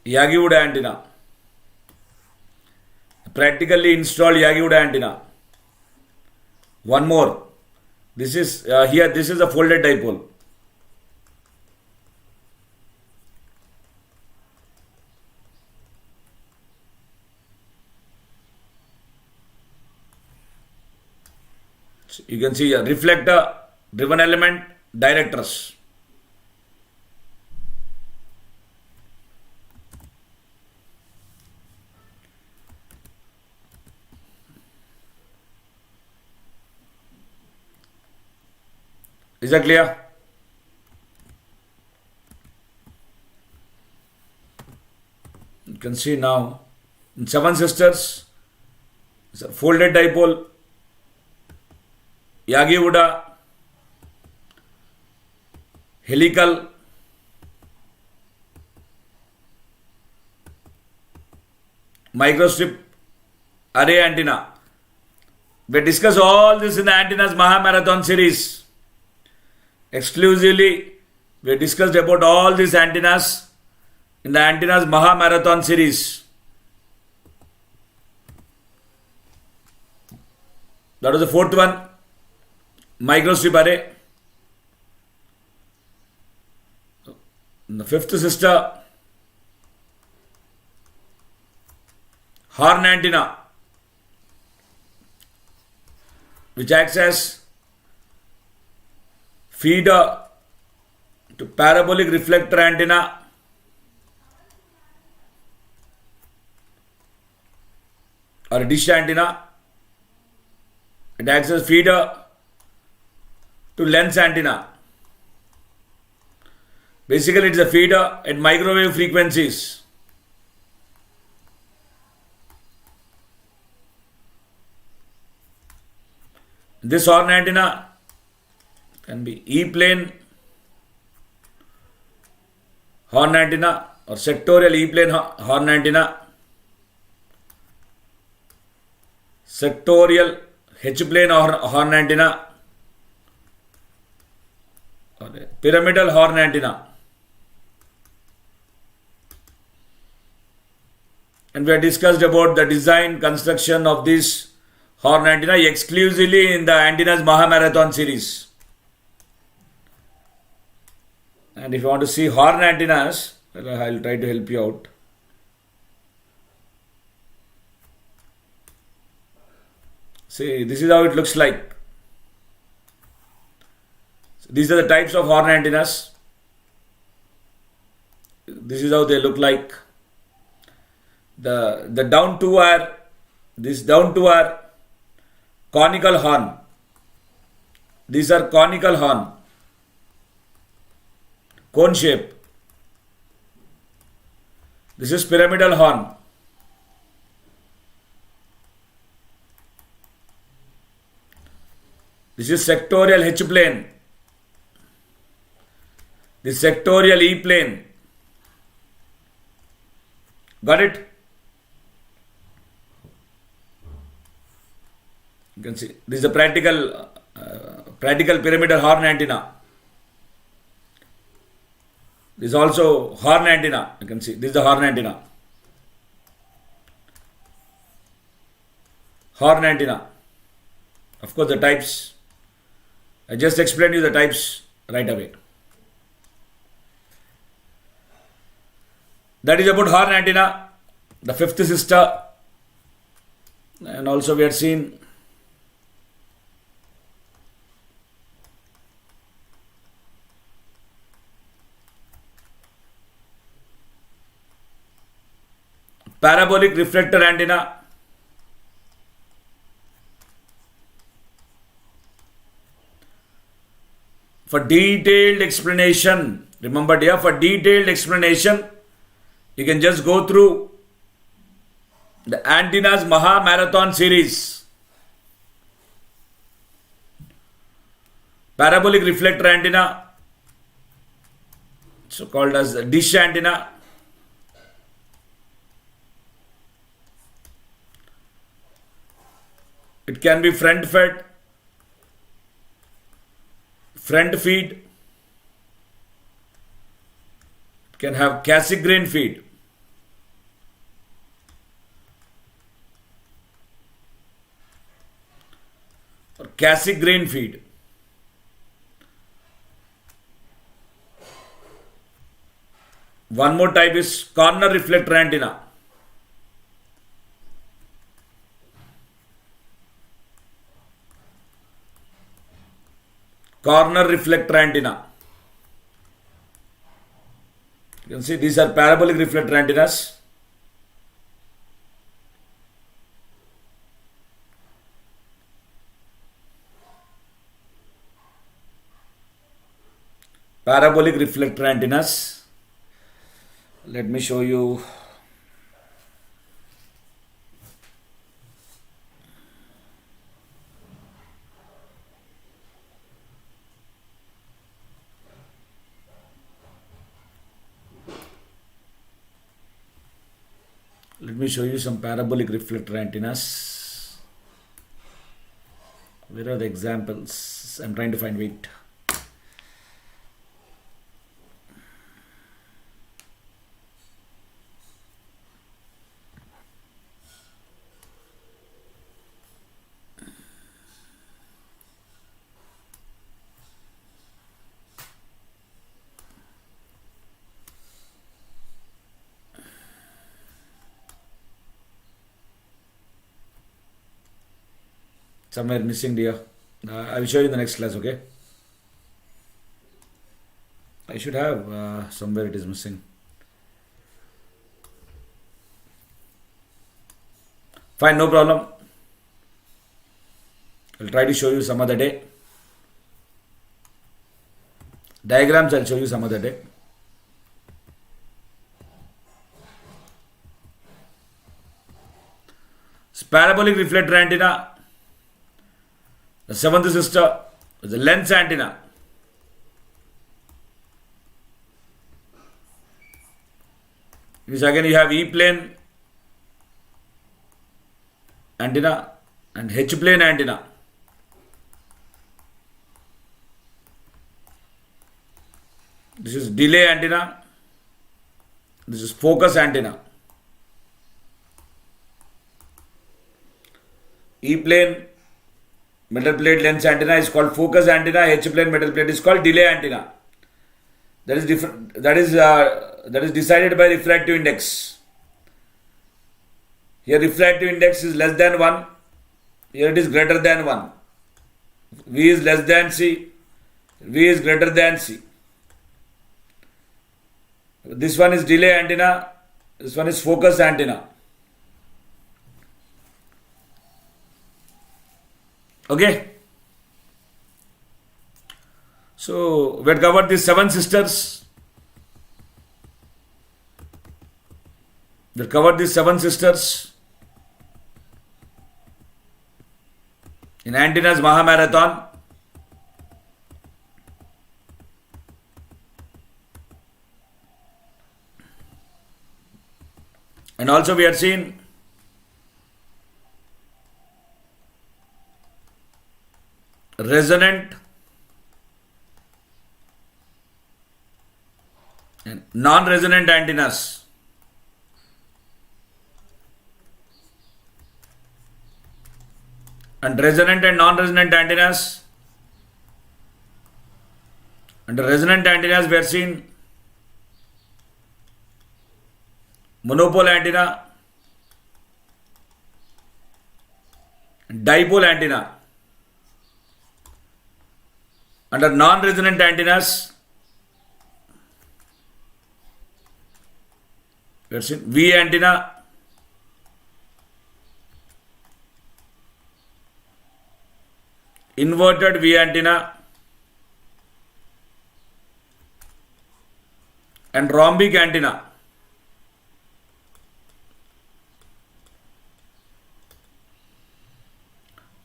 Yagi-Uda antenna. Practically installed Yagi-Uda antenna. One more. This is here. This is a folded dipole. So you can see a reflector, driven element, directors. Is that clear? You can see now in Seven Sisters, it's a folded dipole, Yagi-Uda, helical, microstrip array antenna. We discuss all this in the Antennas Mahamarathon series. Exclusively, we discussed about all these antennas in the Antennas Mahamarathon series. That was the fourth one, microstrip array. The fifth sister, horn antenna, which acts as feeder to parabolic reflector antenna, or a dish antenna. It acts as feeder to lens antenna. Basically, it is a feeder at microwave frequencies. This horn antenna can be E-plane horn antenna or sectorial E-plane horn antenna, sectorial H-plane horn antenna, or pyramidal horn antenna. And we have discussed about the design construction of this horn antenna exclusively in the Antennas Mahamarathon series. And if you want to see horn antennas, I'll try to help you out. See, this is how it looks like. These are the types of horn antennas. This is how they look like. The down two are conical horn. These are conical horn, cone shape. This is pyramidal horn. This is sectorial H plane. This sectorial E plane. Got it? You can see this is a practical pyramidal horn antenna. This is also horn antenna. You can see this is the horn antenna. Horn antenna. Of course, the types. I just explained you the types right away. That is about horn antenna, the fifth sister. And also we had seen parabolic reflector antenna. For detailed explanation, remember dear, for detailed explanation, you can just go through the Antennas Mahamarathon series. Parabolic reflector antenna, so called as dish antenna. It can be front fed, front feed, it can have Cassegrain feed. Or Cassegrain feed. One more type is corner reflector antenna. Corner reflector antenna. You can see these are parabolic reflector antennas. Parabolic reflector antennas. Let me show you. Let me show you some parabolic reflector antennas. Where are the examples? I'm trying to find it. Somewhere missing, dear. I will show you in the next class, okay? I should have somewhere it is missing. Fine, no problem. I'll try to show you some other day. Diagrams I'll show you some other day. Parabolic reflector antenna. The seventh sister is the lens antenna. This again you have E-plane antenna and H-plane antenna. This is delay antenna. This is focus antenna. E-plane metal plate lens antenna is called focus antenna. H-plane metal plate is called delay antenna. That is different. That is decided by refractive index. Here refractive index is less than 1. Here it is greater than 1. V is less than C. V is greater than C. This one is delay antenna. This one is focus antenna. Okay. So we had covered these 7 sisters. We had covered these 7 sisters in Antennas Mahamarathon. And also we had seen resonant and non-resonant antennas. And resonant and non-resonant antennas. Under resonant antennas we have seen monopole antenna and dipole antenna. Under non-resonant antennas, we have seen V antenna, inverted V antenna, and rhombic antenna.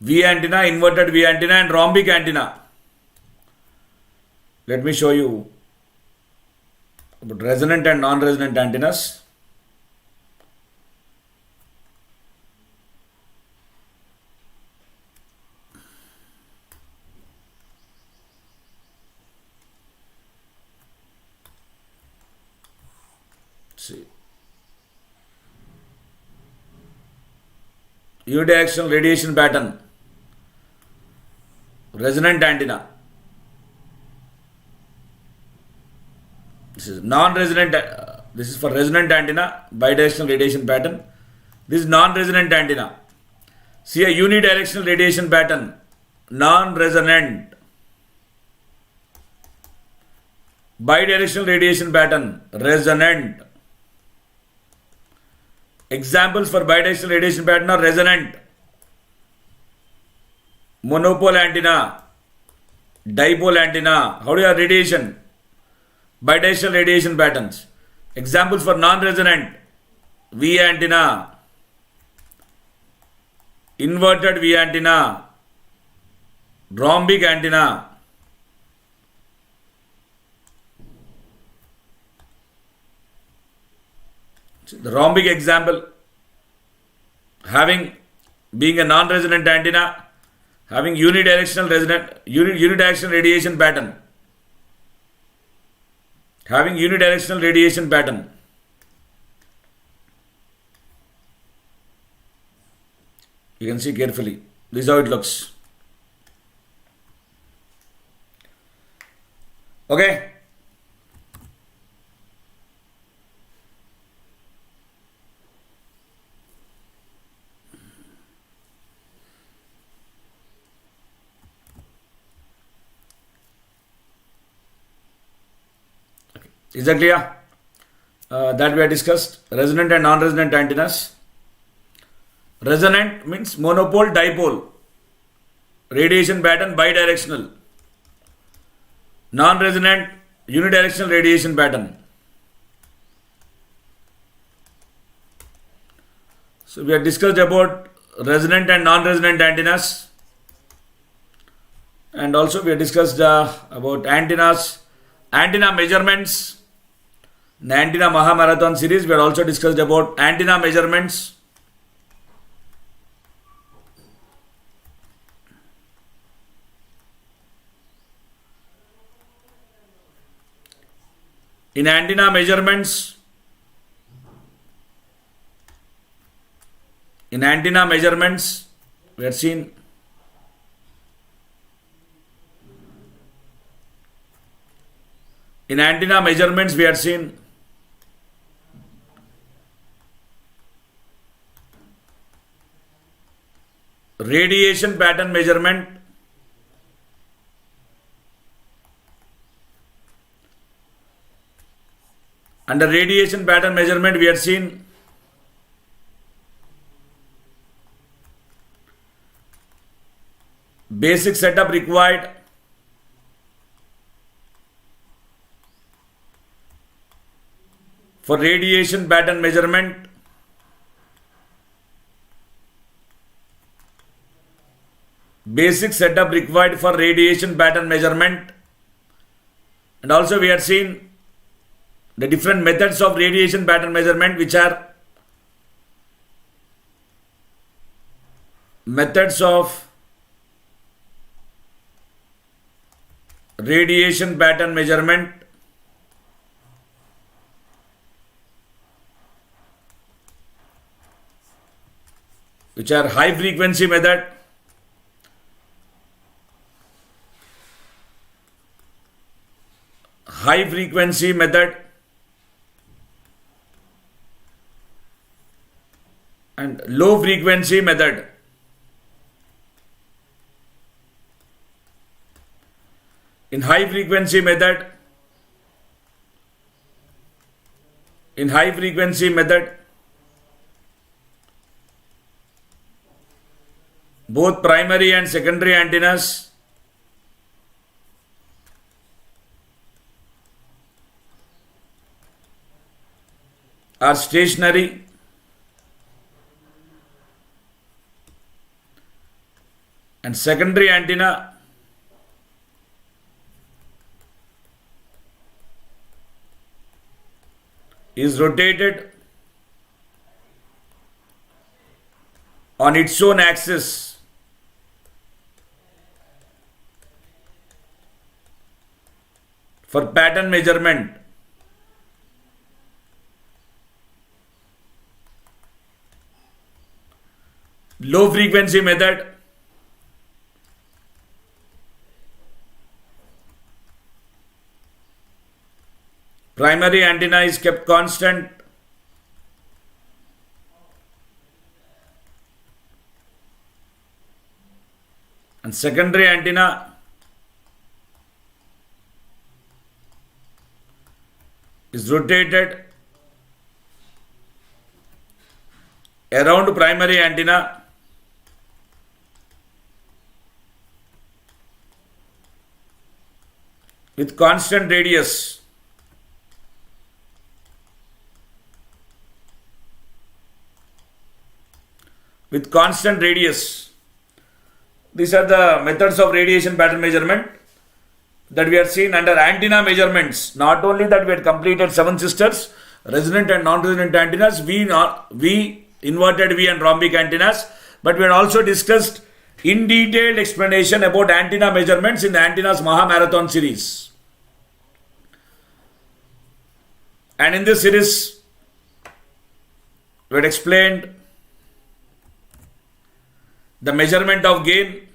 V antenna, inverted V antenna, and rhombic antenna. let me show you about resonant and non-resonant antennas. See, unidirectional radiation pattern, resonant antenna. This is non-resonant. This is for resonant antenna, bidirectional radiation pattern. This is non-resonant antenna. See a unidirectional radiation pattern, non-resonant. Bidirectional radiation pattern, resonant. Examples for bidirectional radiation pattern are resonant. Monopole antenna, dipole antenna. How do you have radiation? Bidirectional radiation patterns. Examples for non-resonant, V antenna, inverted V antenna, rhombic antenna. The rhombic example, being a non-resonant antenna, having unidirectional radiation pattern. Having unidirectional radiation pattern. You can see carefully. This is how it looks. Okay. Is that clear? That we have discussed resonant and non-resonant antennas. Resonant means monopole, dipole. Radiation pattern bidirectional. Non-resonant unidirectional radiation pattern. So we have discussed about resonant and non-resonant antennas. And also we have discussed about antennas, antenna measurements. In the Antenna Mahamarathon series, we have also discussed about antenna measurements. In antenna measurements, we have seen radiation pattern measurement, under radiation pattern measurement we have seen basic setup required for radiation pattern measurement. Basic setup required for radiation pattern measurement, and also we have seen the different methods of radiation pattern measurement, which are methods of radiation pattern measurement, which are high frequency method, and low frequency method. In high frequency method, both primary and secondary antennas are stationary, and secondary antenna is rotated on its own axis for pattern measurement. Low frequency method. Primary antenna is kept constant. And secondary antenna is rotated around primary antenna with constant radius. With constant radius. These are the methods of radiation pattern measurement that we have seen under antenna measurements. Not only that we had completed 7 sisters, resonant and non-resonant antennas, V, inverted V and rhombic antennas, but we had also discussed in detailed explanation about antenna measurements in the Antennas Maha Marathon series. And in this series, we had explained the measurement of gain.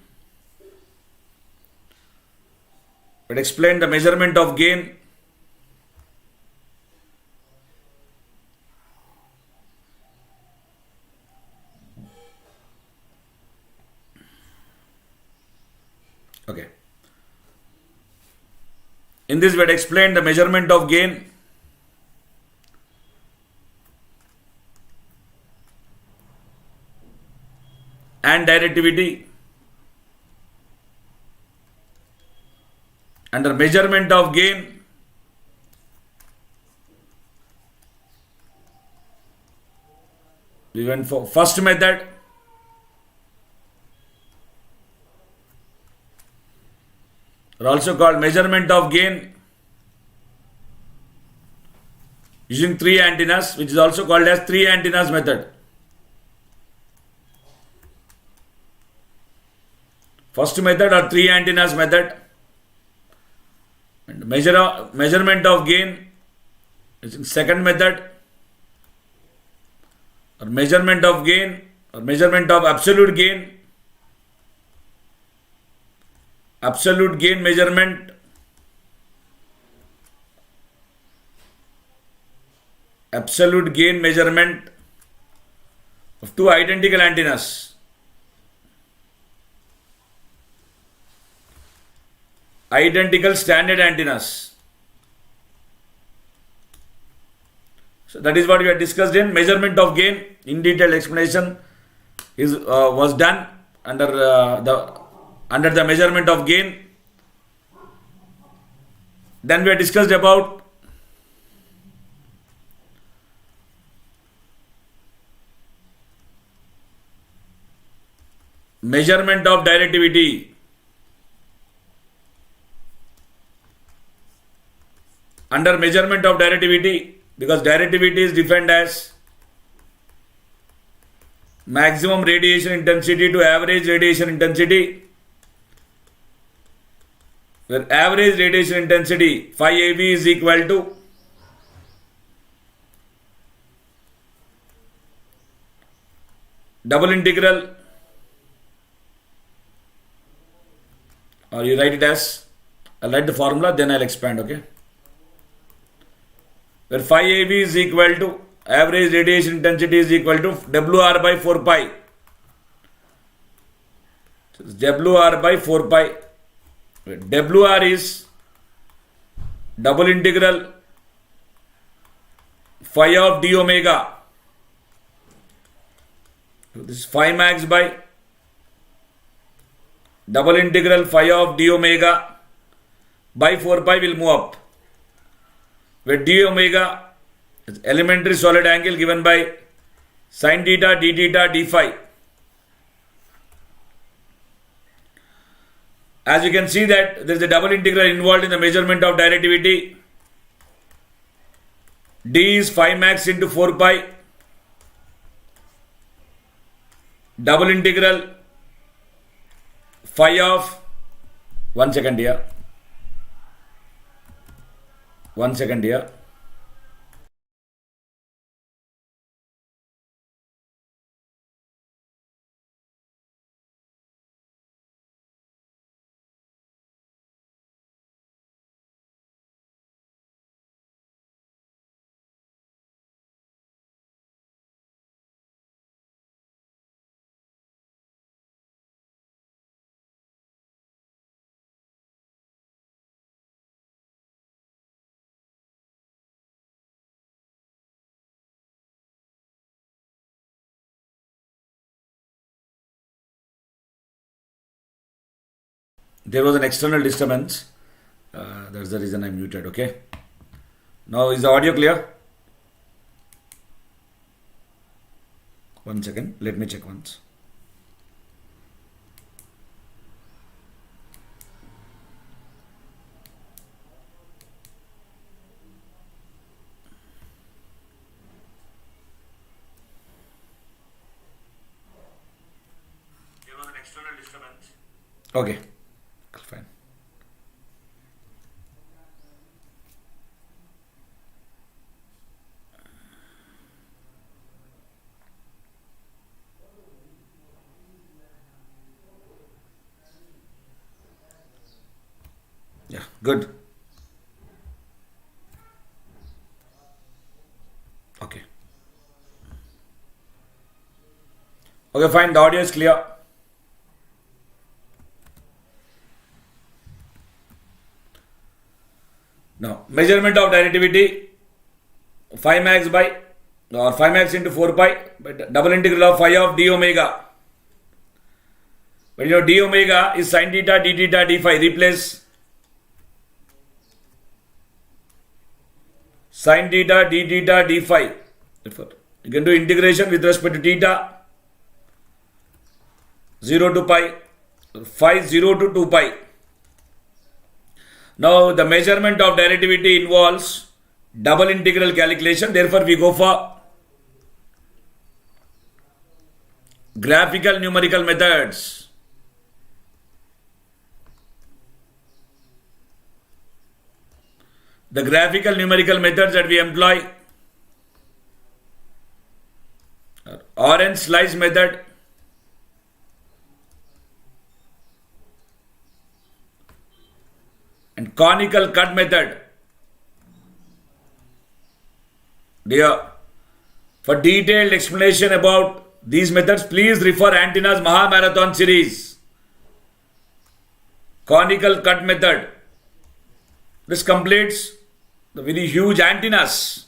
We had explained the measurement of gain. Okay. In this, we had explained the measurement of gain. And directivity. Under measurement of gain, we went for first method. Or also called measurement of gain using 3 antennas, which is also called as 3 antennas method. First method or 3 antennas method. And measurement of gain is in second method. Or measurement of gain or measurement of absolute gain. Absolute gain measurement. Absolute gain measurement of 2 identical antennas. Identical standard antennas. So that is what we have discussed in measurement of gain. In detailed explanation was done under the measurement of gain. Then we have discussed about measurement of directivity. Under measurement of directivity, because directivity is defined as maximum radiation intensity to average radiation intensity, where average radiation intensity phi AV is equal to double integral, or you write it as, I'll write the formula, then I'll expand, okay? Where phi AV is equal to average radiation intensity is equal to WR by 4 pi. So WR by 4 pi. WR is double integral phi of d omega. So this is phi max by double integral phi of d omega by 4 pi will move up, where d omega is elementary solid angle given by sin theta, d theta, d phi. As you can see that there is a double integral involved in the measurement of directivity. D is 5 max into 4 pi double integral phi of 1 second here. 1 second here. There was an external disturbance. That's the reason I muted. Okay. Now is the audio clear? 1 second. Let me check once. There was an external disturbance. Okay. Fine. Yeah, good. Okay. Okay, fine. The audio is clear. Now, measurement of directivity 5 max by or 5 max into 4 pi but double integral of phi of d omega. But you know d omega is sin theta d theta d phi. Replace sin theta d theta d phi. You can do integration with respect to theta 0 to pi, phi 0 to 2 pi. Now the measurement of directivity involves double integral calculation. Therefore, we go for graphical numerical methods. The graphical numerical methods that we employ are orange slice method, and conical cut method. Dear, for detailed explanation about these methods, please refer Antenna's Mahamarathon series. Conical cut method. This completes the very huge antennas.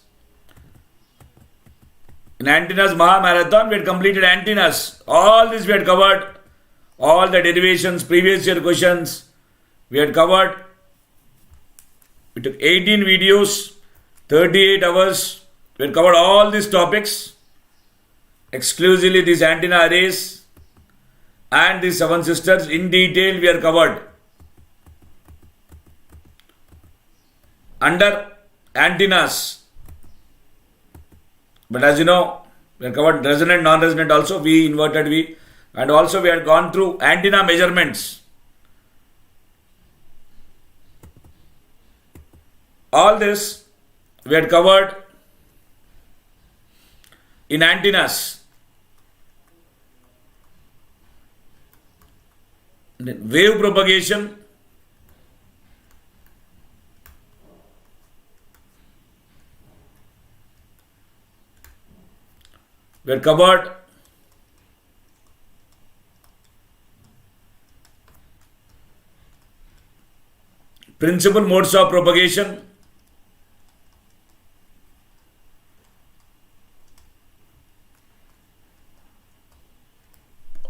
In Antenna's Mahamarathon, we had completed antennas. All this we had covered. All the derivations, previous year questions, we had covered. We took 18 videos, 38 hours. We had covered all these topics, exclusively these antenna arrays and these 7 sisters in detail we are covered. Under antennas. But as you know, we have covered resonant, non-resonant also, V, inverted V, and also we had gone through antenna measurements. All this we had covered in antennas. Then wave propagation, we had covered principal modes of propagation,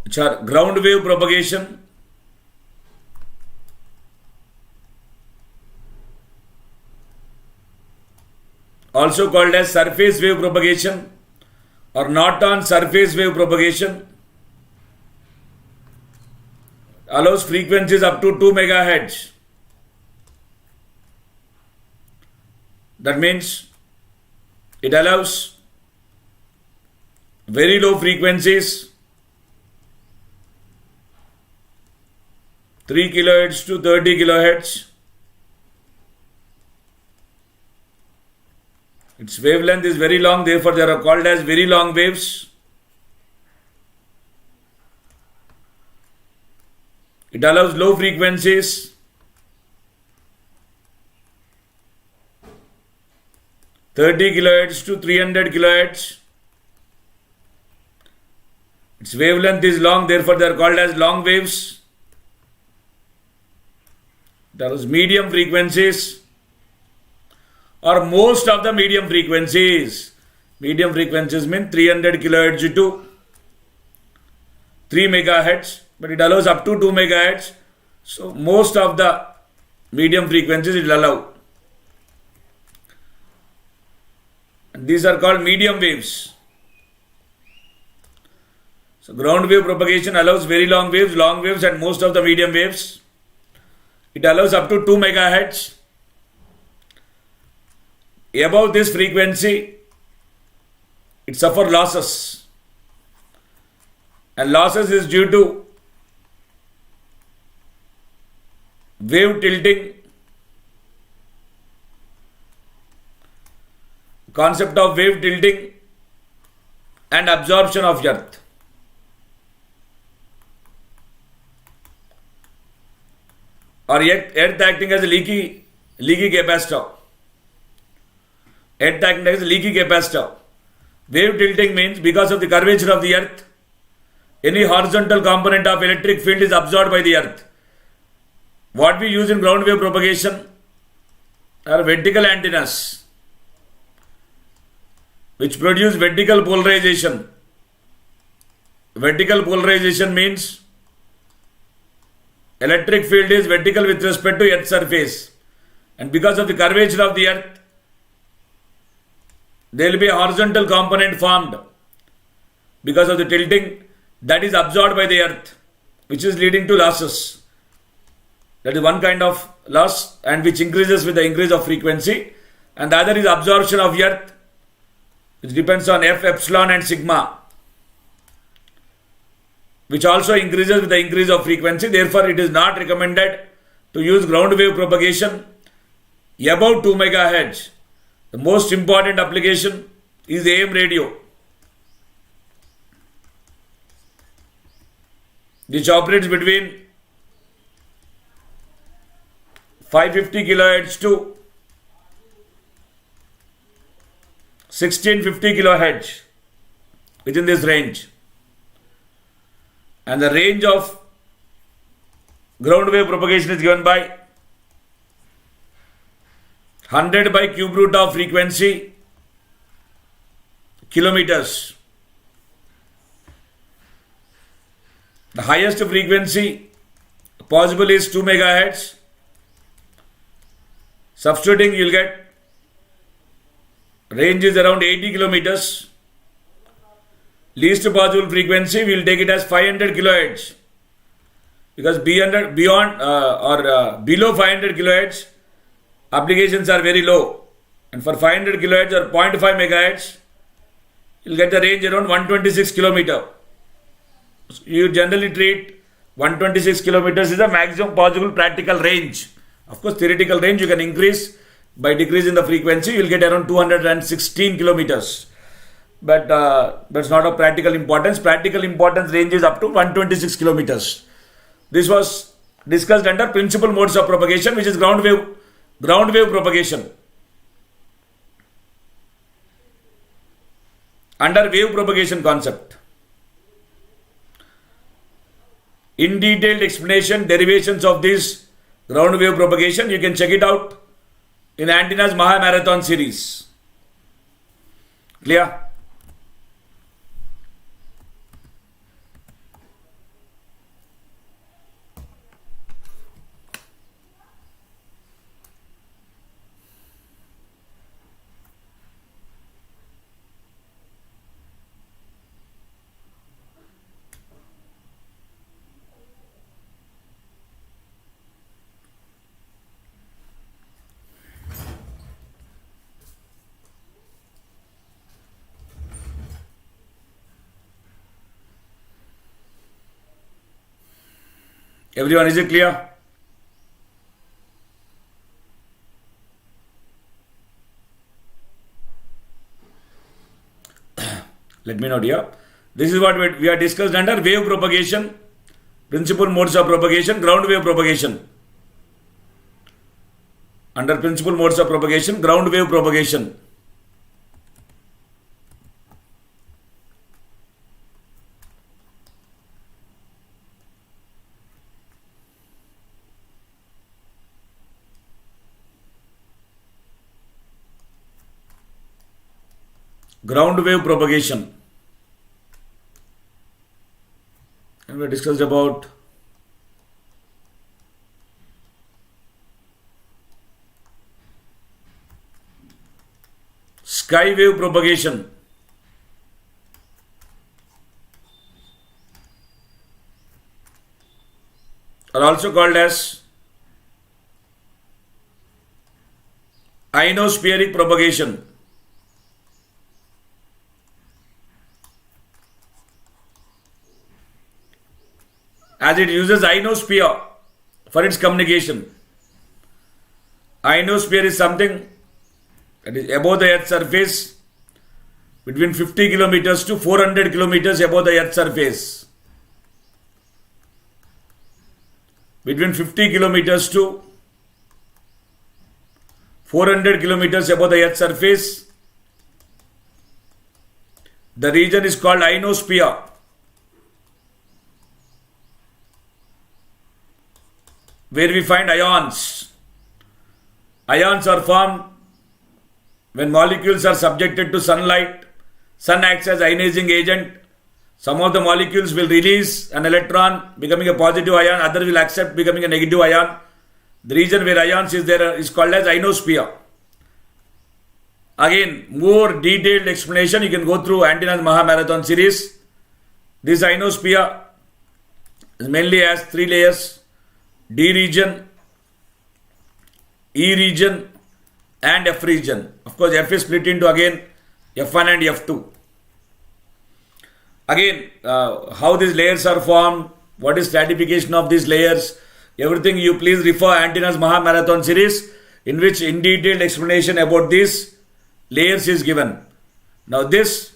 which are ground wave propagation, also called as surface wave propagation or Norton surface wave propagation, allows frequencies up to 2 megahertz. That means It allows very low frequencies, 3 kHz to 30 kHz. Its wavelength is very long, therefore they are called as very long waves. It allows low frequencies, 30 kHz to 300 kHz. Its wavelength is long, therefore they are called as long waves. It allows medium frequencies, or most of the medium frequencies. Medium frequencies mean 300 kHz to 3 MHz, but it allows up to 2 MHz. So most of the medium frequencies it will allow. And these are called medium waves. So ground wave propagation allows very long waves and most of the medium waves. It allows up to 2 MHz. Above this frequency, it suffers losses. And losses is due to wave tilting, concept of wave tilting and absorption of earth. Or earth acting as a leaky capacitor. Earth acting as a leaky capacitor. Wave tilting means because of the curvature of the earth, any horizontal component of electric field is absorbed by the earth. What we use in ground wave propagation are vertical antennas, which produce vertical polarization. Vertical polarization means electric field is vertical with respect to earth's surface, and because of the curvature of the earth, there will be a horizontal component formed because of the tilting that is absorbed by the earth, which is leading to losses. That is one kind of loss, and which increases with the increase of frequency, and the other is absorption of earth, which depends on F, epsilon and sigma, which also increases with the increase of frequency. Therefore, it is not recommended to use ground wave propagation above 2 MHz. The most important application is AM radio, which operates between 550 kHz to 1650 kHz, within this range. And the range of ground wave propagation is given by 100 by cube root of frequency kilometers. The highest frequency possible is 2 MHz. Substituting, you will get range is around 80 kilometers. Least possible frequency, we will take it as 500 kHz, because below 500 kHz applications are very low, and for 500 kHz or 0.5 MHz you will get the range around 126 km. You generally treat 126 kilometers is the maximum possible practical range. Of course, theoretical range you can increase by decreasing the frequency. You will get around 216 kilometers. But that's not of practical importance. Practical importance range is up to 126 kilometers. This was discussed under principal modes of propagation, which is ground wave propagation. Under wave propagation concept, in detailed explanation, derivations of this ground wave propagation, you can check it out in Antennas Maha Marathon series. Clear? Everyone, is it clear? Let me note here. This is what we are discussed under wave propagation, principal modes of propagation, ground wave propagation. Under principal modes of propagation, ground wave propagation. Ground wave propagation. And we discussed about sky wave propagation. Are also called as ionospheric propagation. As it uses ionosphere for its communication. Ionosphere is something that is above the Earth's surface, between 50 kilometers to 400 kilometers above the Earth's surface. Between 50 kilometers to 400 kilometers above the Earth's surface, the region is called ionosphere. Where we find ions. Ions are formed when molecules are subjected to sunlight. Sun acts as ionizing agent. Some of the molecules will release an electron becoming a positive ion, others will accept becoming a negative ion. The region where ions is there is called as ionosphere. Again, more detailed explanation you can go through Antenna's Mahamarathon series. This ionosphere is mainly has three layers: D region, E region and F region. Of course, F is split into again F1 and F2. Again, how these layers are formed, what is stratification of these layers, everything you please refer Antenna's Mahamarathon series, in which in detailed explanation about these layers is given. Now this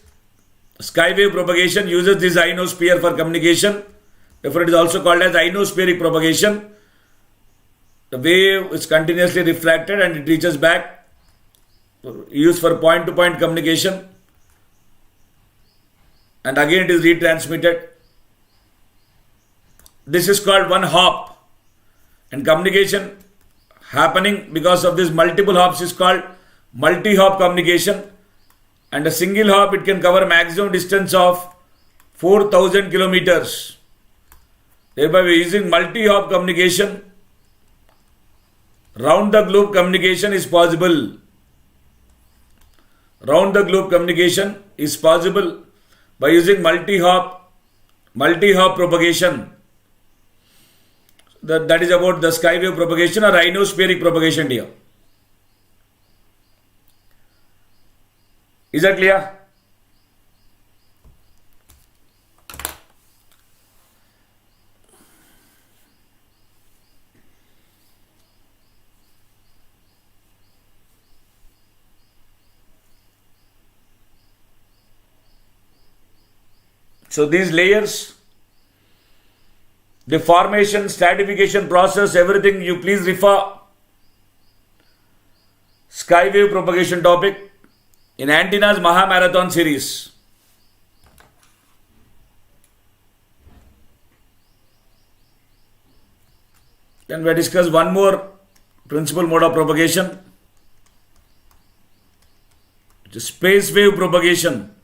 skywave propagation uses this ionosphere for communication. Therefore, it is also called as ionospheric propagation. The wave is continuously refracted and it reaches back, used for point-to-point communication, and again it is retransmitted. This is called one hop, and communication happening because of this multiple hops is called multi-hop communication, and a single hop it can cover maximum distance of 4,000 kilometers. Thereby, we are using multi-hop communication. Round the globe communication is possible. Round the globe communication is possible by using multi-hop propagation. That is about the skywave propagation or ionospheric propagation here. Is that clear? So these layers, the formation, stratification process, everything you please refer skywave propagation topic in Antenna's Mahamarathon series. Then we discuss one more principal mode of propagation, which is space wave propagation.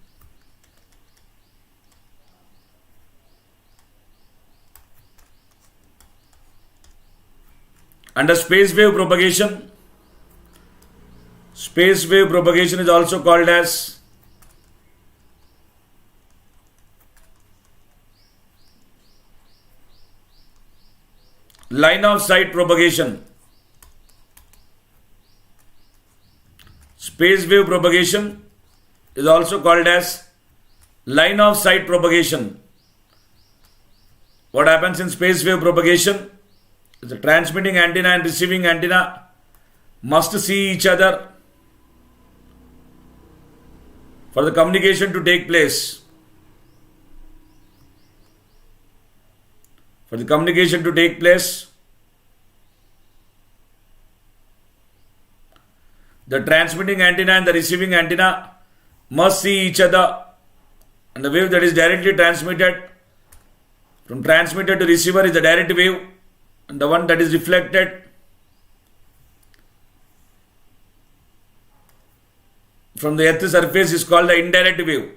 Under space wave propagation is also called as line of sight propagation. Space wave propagation is also called as line of sight propagation. what happens in space wave propagation? The transmitting antenna and receiving antenna must see each other for the communication to take place. For the communication to take place, the transmitting antenna and the receiving antenna must see each other, and the wave that is directly transmitted from transmitter to receiver is the direct wave, and the one that is reflected from the earth surface is called the indirect wave.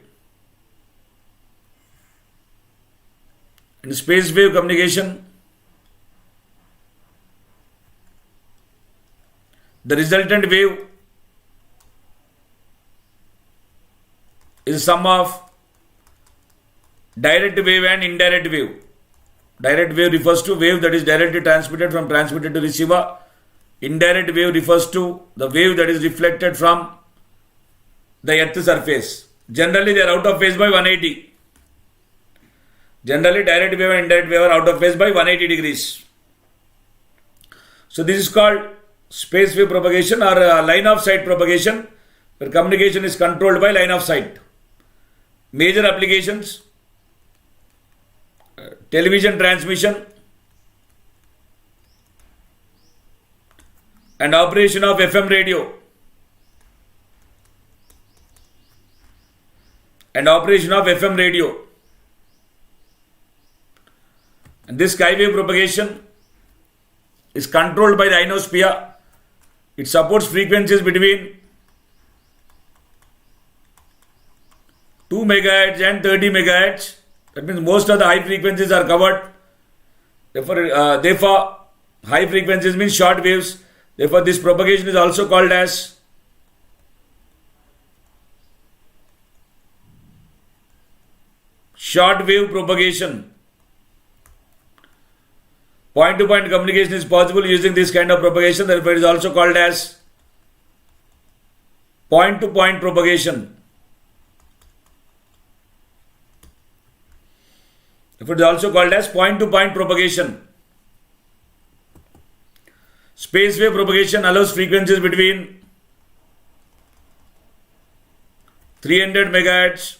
In space wave communication, the resultant wave is a sum of direct wave and indirect wave. Direct wave refers to wave that is directly transmitted from transmitter to receiver. Indirect wave refers to the wave that is reflected from the earth surface. Generally, they are out of phase by 180. Generally, direct wave and indirect wave are out of phase by 180 degrees. So, this is called space wave propagation or line of sight propagation, where communication is controlled by line of sight. Major applications: television transmission and operation of FM radio and this skywave propagation is controlled by the ionosphere. It supports frequencies between 2 MHz and 30 MHz. That means most of the high frequencies are covered. Therefore, high frequencies means short waves. Therefore, this propagation is also called as short wave propagation. Point-to-point communication is possible using this kind of propagation. Therefore, it is also called as point-to-point propagation. Therefore, it is also called as point-to-point propagation. Space wave propagation allows frequencies between 30 MHz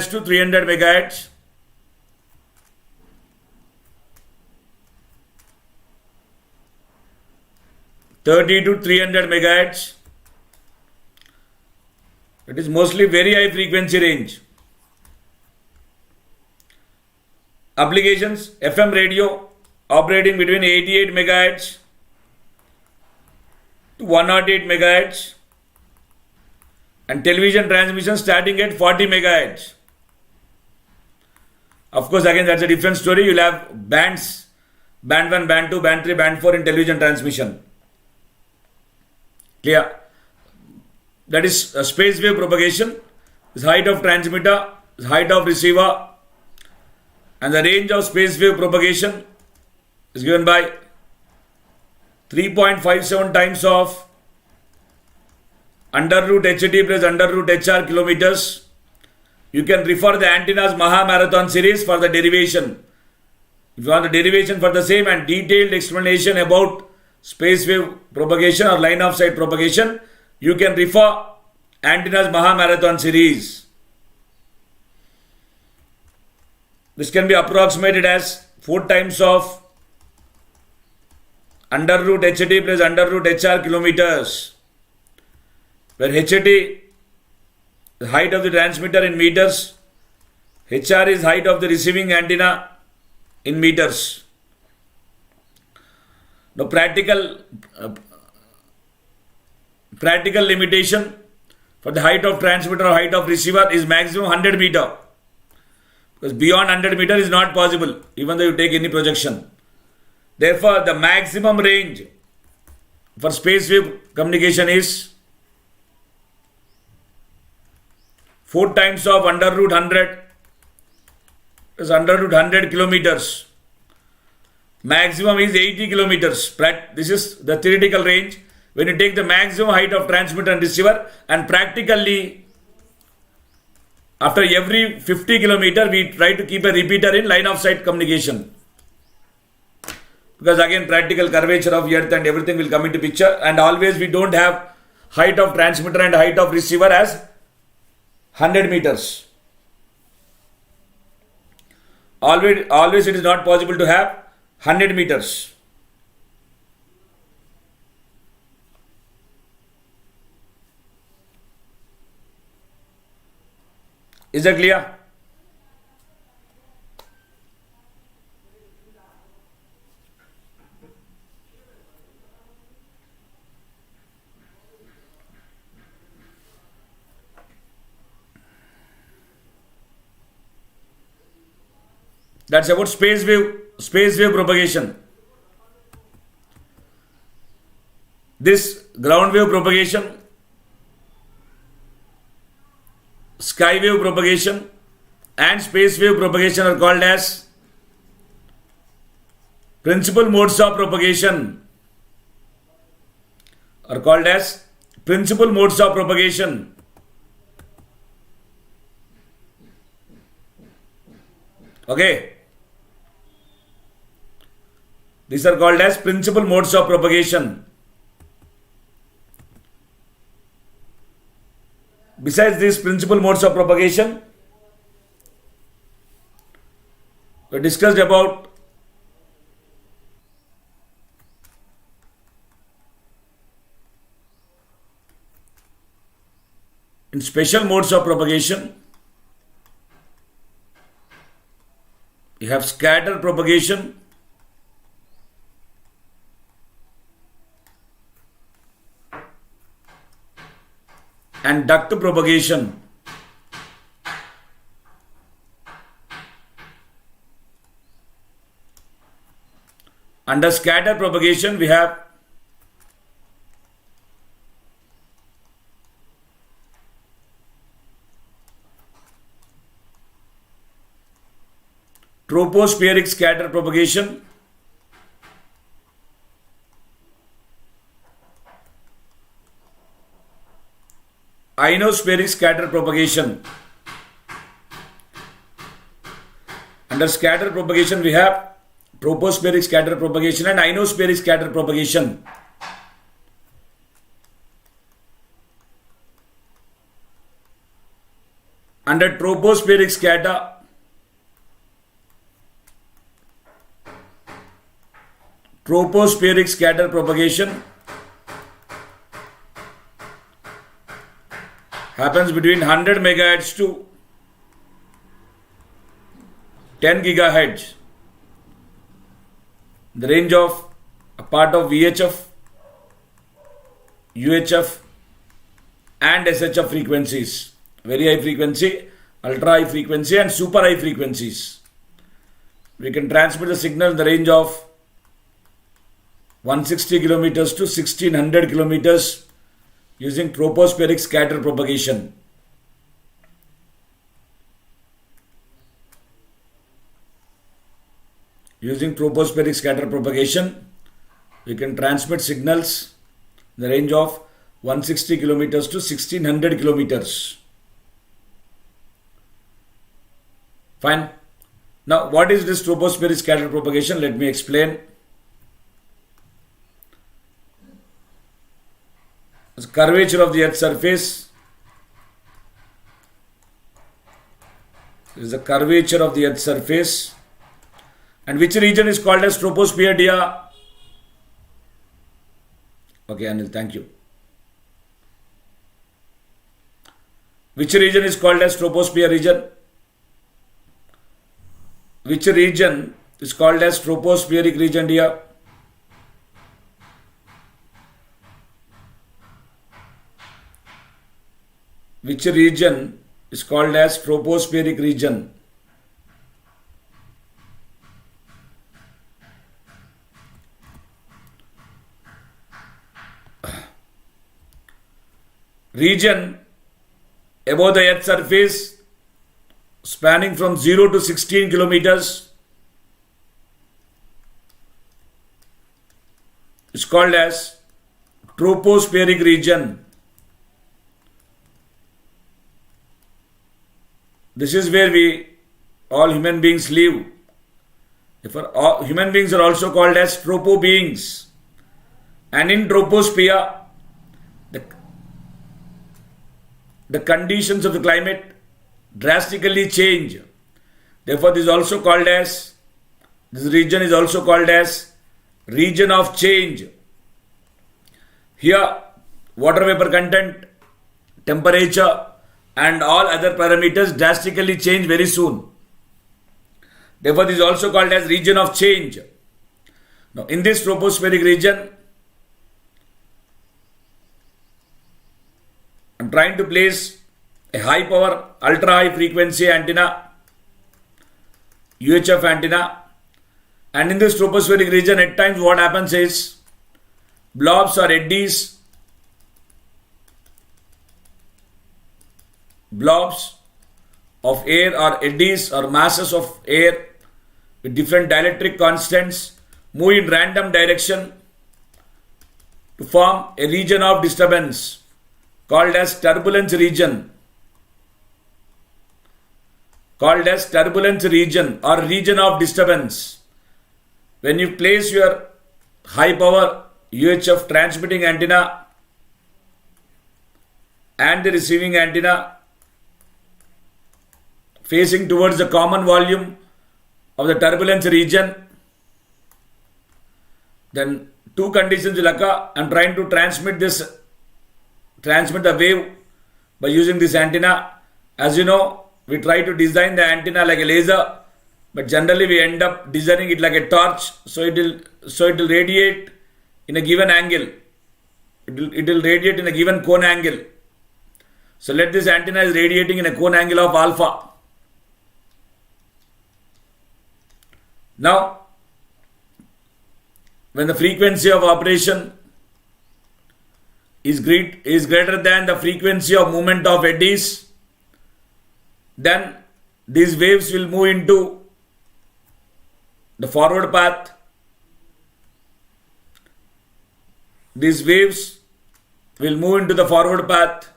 to 300 MHz. 30 to 300 MHz. It is mostly very high frequency range. Applications: FM radio operating between 88 MHz to 108 MHz, and television transmission starting at 40 MHz. Of course, again, that's a different story. You'll have bands: band 1, band 2, band 3, band 4 in television transmission. Clear? That is space wave propagation. Is height of transmitter, is height of receiver, and the range of space wave propagation is given by 3.57 times of under root HT plus under root HR kilometers. You can refer the antennas Mahamarathon series for the derivation. If you want the derivation for the same and detailed explanation about space wave propagation or line of sight propagation, you can refer antennas Mahamarathon series. This can be approximated as 4 times of under root HT plus under root HR kilometers, where HT is height of the transmitter in meters, HR is height of the receiving antenna in meters. Now, practical limitation for the height of transmitter or height of receiver is maximum 100 meter. Because beyond 100 meter is not possible, even though you take any projection. Therefore, the maximum range for space wave communication is 4 times of under root 100 is under root 100 kilometers. Maximum is 80 kilometers. This is the theoretical range. When you take the maximum height of transmitter and receiver, and practically After every 50 kilometer, we try to keep a repeater in line of sight communication. Because again, practical curvature of earth and everything will come into picture. And always we don't have height of transmitter and height of receiver as 100 meters. Always it is not possible to have 100 meters. Is that clear? That's about space wave propagation. This ground wave propagation, sky wave propagation and space wave propagation are called as principal modes of propagation. Okay. These are called as principal modes of propagation. Besides these principal modes of propagation, we discussed about in special modes of propagation, you have scatter propagation, and duct propagation. Under scatter propagation, we have tropospheric scatter propagation, ionospheric scatter propagation. Under scatter propagation, we have tropospheric scatter propagation and ionospheric scatter propagation. Under tropospheric scatter propagation happens between 100 megahertz to 10 gigahertz. The range of a part of VHF, UHF and SHF frequencies. Very high frequency, ultra high frequency and super high frequencies. We can transmit the signal in the range of 160 kilometers to 1600 kilometers using tropospheric scatter propagation. Using tropospheric scatter propagation, we can transmit signals in the range of 160 kilometers to 1600 kilometers. Fine. Now, what is this tropospheric scatter propagation? Let me explain. It's curvature of the Earth's surface. This is the curvature of the Earth's surface. And which region is called as troposphere, dear? Okay, Anil, thank you. Which region is called as troposphere region? Which region is called as tropospheric region, dear? Which region is called as tropospheric region? Region above the Earth's surface spanning from 0 to 16 kilometers is called as tropospheric region. this is where all human beings live. Therefore, all human beings are also called as tropo beings. And in troposphere, the conditions of the climate drastically change. Therefore, this region is also called as region of change. Here, water vapor content, temperature, and all other parameters drastically change very soon. Therefore, this is also called as region of change. Now, in this tropospheric region, I am trying to place a high power, ultra high frequency antenna, UHF antenna, and in this tropospheric region, at times what happens is blobs or eddies, blobs of air or eddies or masses of air with different dielectric constants move in random direction to form a region of disturbance called as turbulence region. Called as turbulence region or region of disturbance. When you place your high power UHF transmitting antenna and the receiving antenna facing towards the common volume of the turbulence region, then two conditions will occur. I am trying to transmit the wave by using this antenna. As you know, we try to design the antenna like a laser, but generally we end up designing it like a torch, so it will radiate in a given angle. It will radiate in a given cone angle. So let this antenna is radiating in a cone angle of alpha. Now, when the frequency of operation is greater than the frequency of movement of eddies, then these waves will move into the forward path. These waves will move into the forward path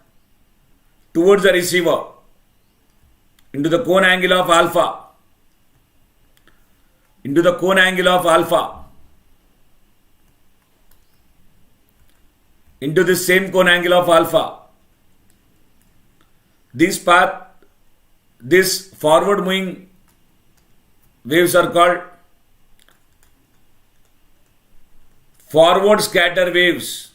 towards the receiver into the cone angle of alpha. Into the cone angle of alpha. Into this same cone angle of alpha. This forward moving waves are called forward scatter waves.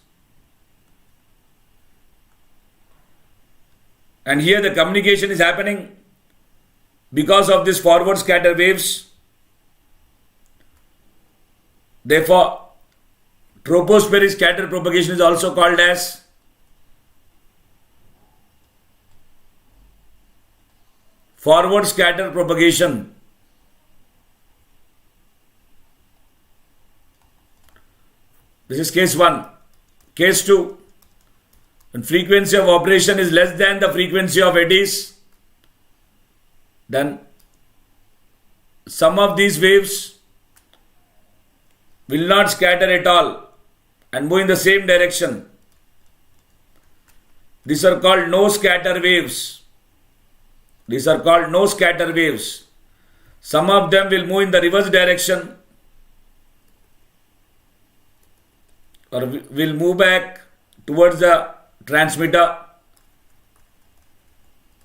And here the communication is happening because of this forward scatter waves. Therefore, tropospheric scatter propagation is also called as forward scatter propagation. This is case 1. Case 2. When frequency of operation is less than the frequency of eddies, then some of these waves will not scatter at all and move in the same direction. These are called no scatter waves. These are called no scatter waves. Some of them will move in the reverse direction or will move back towards the transmitter.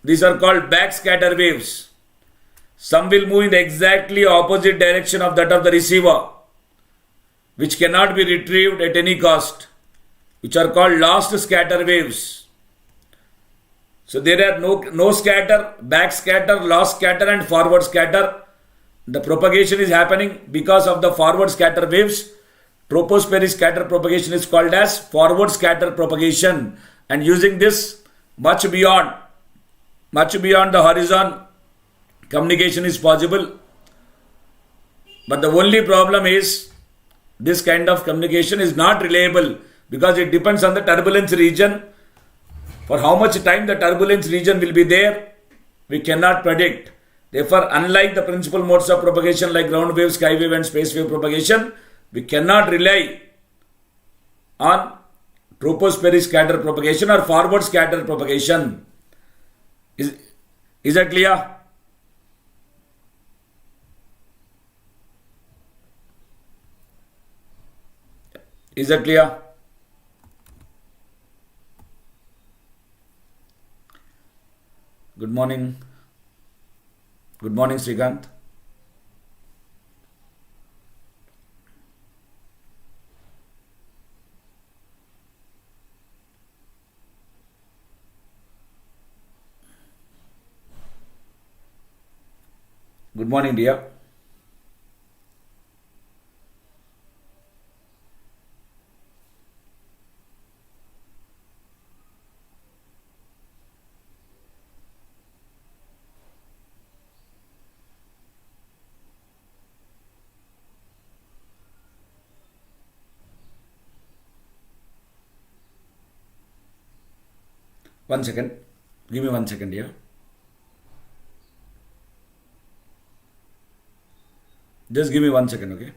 These are called backscatter waves. Some will move in the exactly opposite direction of that of the receiver, which cannot be retrieved at any cost, which are called lost scatter waves. So there are no scatter, backscatter, lost scatter and forward scatter. The propagation is happening because of the forward scatter waves. Tropospheric scatter propagation is called as forward scatter propagation, and using this much beyond the horizon, communication is possible. But the only problem is this kind of communication is not reliable because it depends on the turbulence region. For how much time the turbulence region will be there, we cannot predict. Therefore, unlike the principal modes of propagation like ground wave, sky wave and space wave propagation, we cannot rely on tropospheric scatter propagation or forward scatter propagation. Is that clear? Is that clear? Good morning. Good morning, Srikanth. Good morning, dear. One second. Give me 1 second here. Just give me 1 second, okay?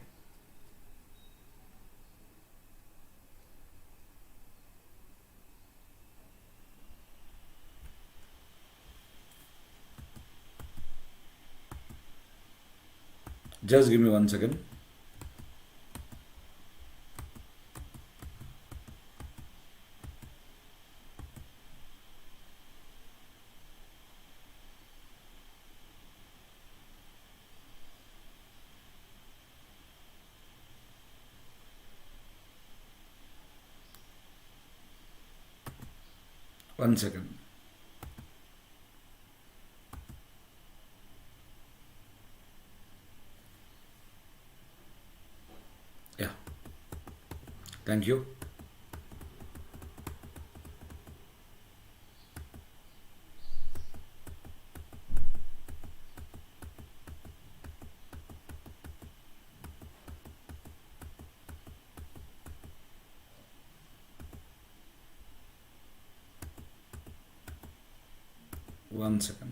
Just give me 1 second. One second. Yeah. Thank you. One second.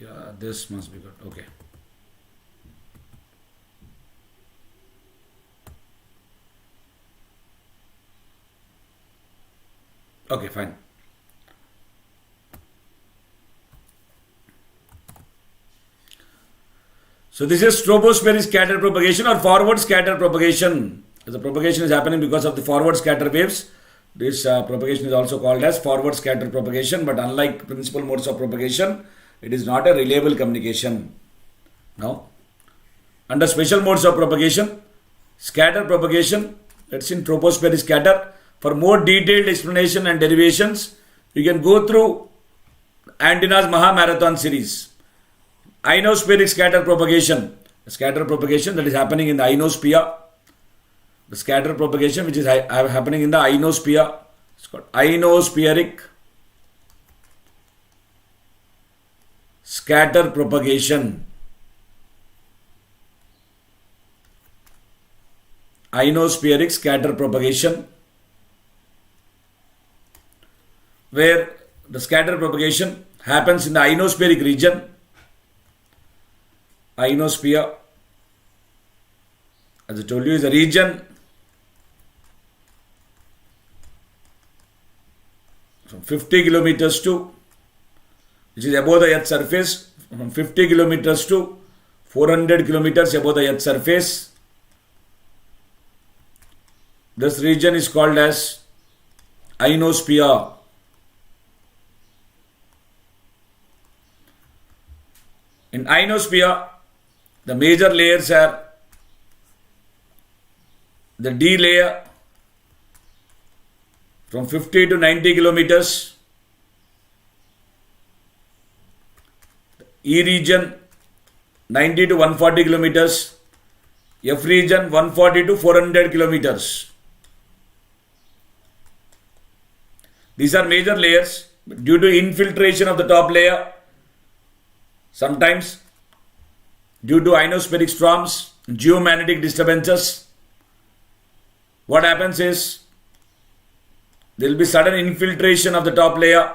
Yeah, this must be good. Okay. Okay, fine. So this is tropospheric scatter propagation or forward scatter propagation. The propagation is happening because of the forward scatter waves. This propagation is also called as forward scatter propagation, but unlike principal modes of propagation, it is not a reliable communication. Now, under special modes of propagation, scatter propagation, that's in tropospheric scatter. For more detailed explanation and derivations, you can go through Antenna's Mahamarathon series. Ionospheric scatter propagation. The scatter propagation that is happening in the ionosphere. The scatter propagation which is happening in the ionosphere. It's called ionospheric scatter propagation. Ionospheric scatter propagation, where the scatter propagation happens in the ionospheric region. Ionosphere, as I told you, is a region from 50 kilometers to, which is above the Earth's surface, from 50 kilometers to 400 kilometers above the Earth's surface. This region is called as ionosphere. In ionosphere, the major layers are the D layer from 50 to 90 kilometers, E region 90 to 140 kilometers, F region 140 to 400 kilometers. These are major layers. Due to infiltration of the top layer, sometimes due to ionospheric storms, geomagnetic disturbances, what happens is there will be sudden infiltration of the top layer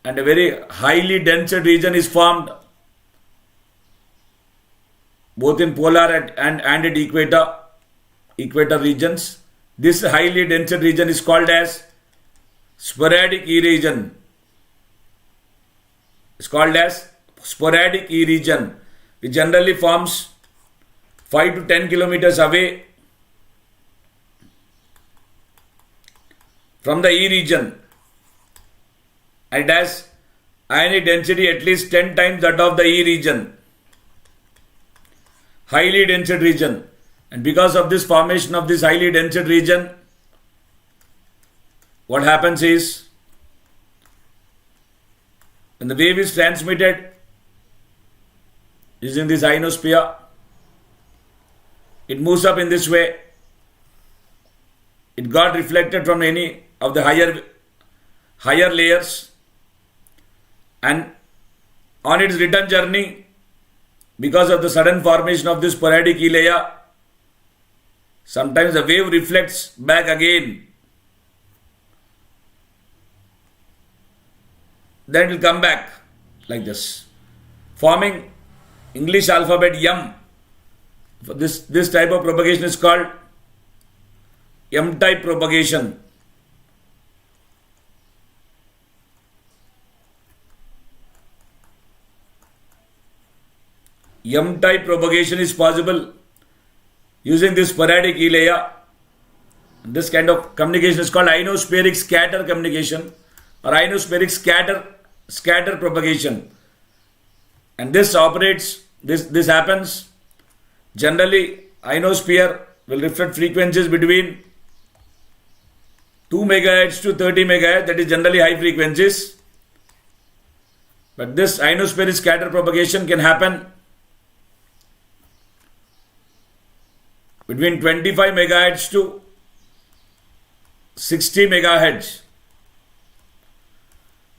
and a very highly dense region is formed both in polar and at equator regions. This highly dense region is called as sporadic E region. It's called as sporadic E region, which generally forms 5 to 10 kilometers away from the E region. It has ionic density at least 10 times that of the E region. Highly dense region. And because of this formation of this highly dense region, what happens is, when the wave is transmitted using this ionosphere, it moves up in this way. It got reflected from any of the higher layers, and on its return journey, because of the sudden formation of this sporadic E layer, sometimes the wave reflects back again. Then it will come back like this, forming English alphabet M. This type of propagation is called M-type propagation. M-type propagation is possible using this sporadic E layer. This kind of communication is called ionospheric scatter communication or ionospheric scatter propagation. And this operates, this happens, generally ionosphere will reflect frequencies between 2 MHz to 30 MHz, that is generally high frequencies. But this ionospheric scatter propagation can happen between 25 MHz to 60 MHz.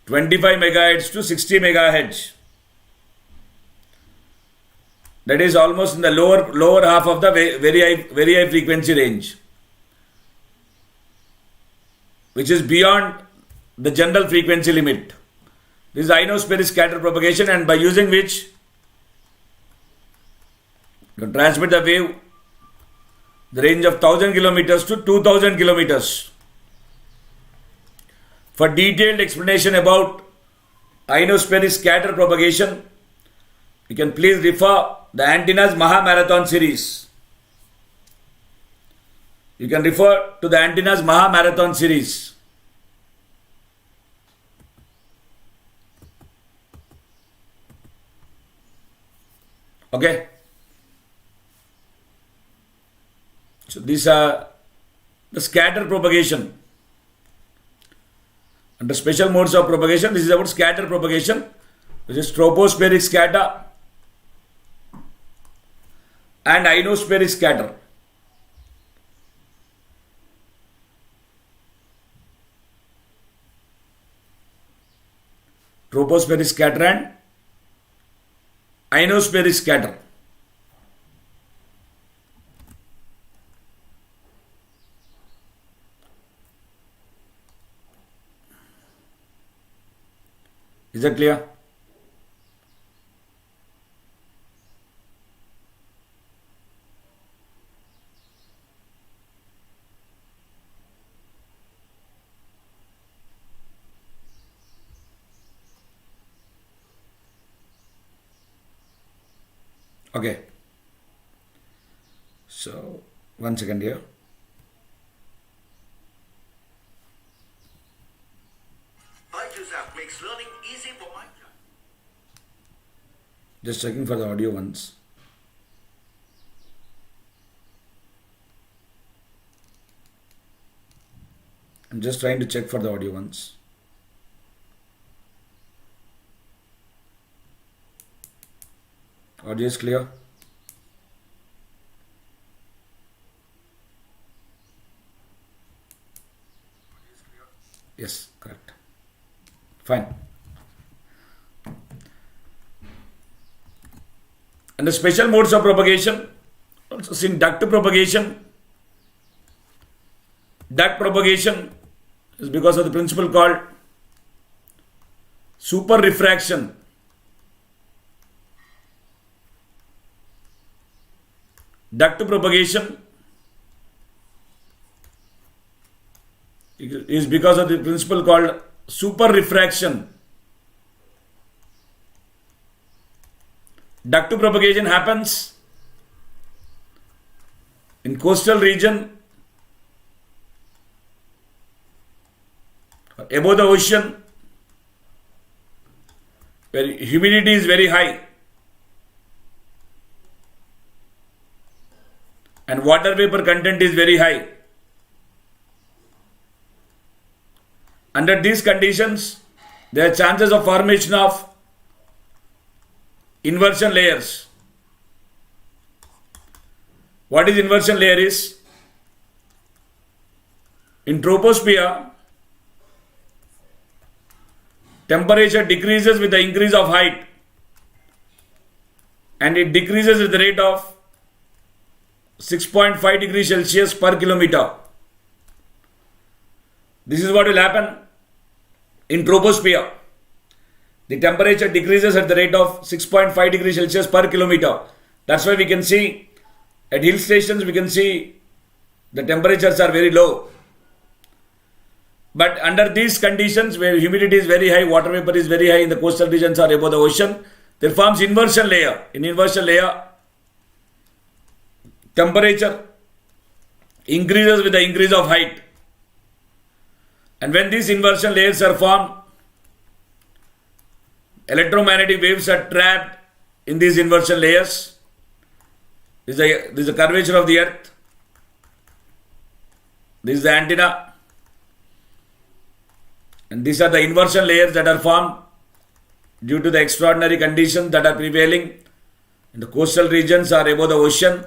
25 MHz to 60 MHz. That is almost in the lower half of the very high frequency range, which is beyond the general frequency limit. This is ionospheric scatter propagation, and by using which you can transmit the wave the range of 1000 kilometers to 2000 kilometers. For detailed explanation about ionospheric scatter propagation, you can please refer the antennas Mahamarathon series. You can refer to the antennas Mahamarathon series. Okay. So these are the scatter propagation. Under special modes of propagation, this is about scatter propagation, which is tropospheric scatter and ionospheric scatter. Tropospheric scatter and ionospheric scatter. Is that clear? Okay. So, 1 second here. Makes learning easy for my child. Just checking for the audio once. I'm just trying to check for the audio once. Audio is clear? Yes, correct. Fine. And the special modes of propagation, also seen duct propagation. Duct propagation is because of the principle called super refraction. Duct propagation is because of the principle called super refraction. Duct propagation happens in coastal region, above the ocean, where humidity is very high and water vapor content is very high. Under these conditions, there are chances of formation of inversion layers. What is inversion layer is, in troposphere, temperature decreases with the increase of height and it decreases at the rate of 6.5 degrees Celsius per kilometer. This is what will happen in troposphere. The temperature decreases at the rate of 6.5 degrees Celsius per kilometer. That's why we can see at hill stations, we can see the temperatures are very low. But under these conditions where humidity is very high, water vapor is very high in the coastal regions or above the ocean, there forms inversion layer. In inversion layer, temperature increases with the increase of height. And when these inversion layers are formed, electromagnetic waves are trapped in these inversion layers. This is the curvature of the earth. This is the antenna. And these are the inversion layers that are formed due to the extraordinary conditions that are prevailing in the coastal regions or above the ocean.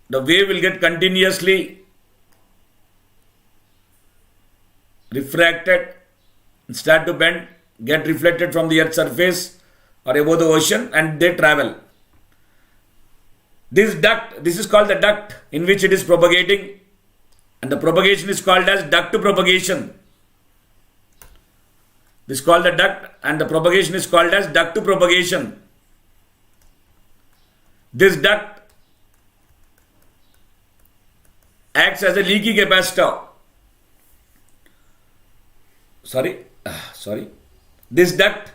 The wave will get continuously refracted, start to bend, get reflected from the earth's surface or above the ocean, and they travel. This is called the duct in which it is propagating, and the propagation is called as duct propagation. This is called the duct and the propagation is called as duct propagation. This duct acts as a leaky capacitor. This duct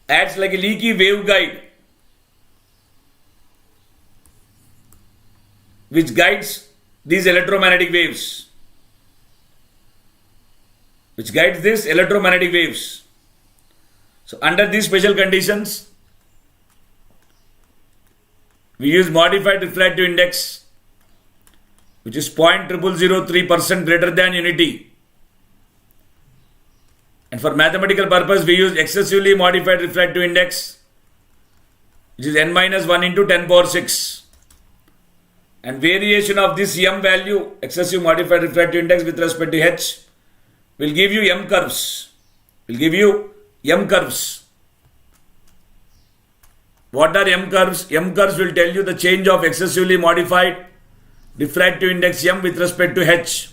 acts like a leaky waveguide which guides these electromagnetic waves. So under these special conditions, we use modified refractive index, which is 0.0003% greater than unity. And for mathematical purpose, we use excessively modified refractive index, which is n-1 into 10 power 6. And variation of this m value, excessive modified refractive index with respect to h, will give you m curves. What are m curves? M curves will tell you the change of excessively modified refractive index m with respect to h.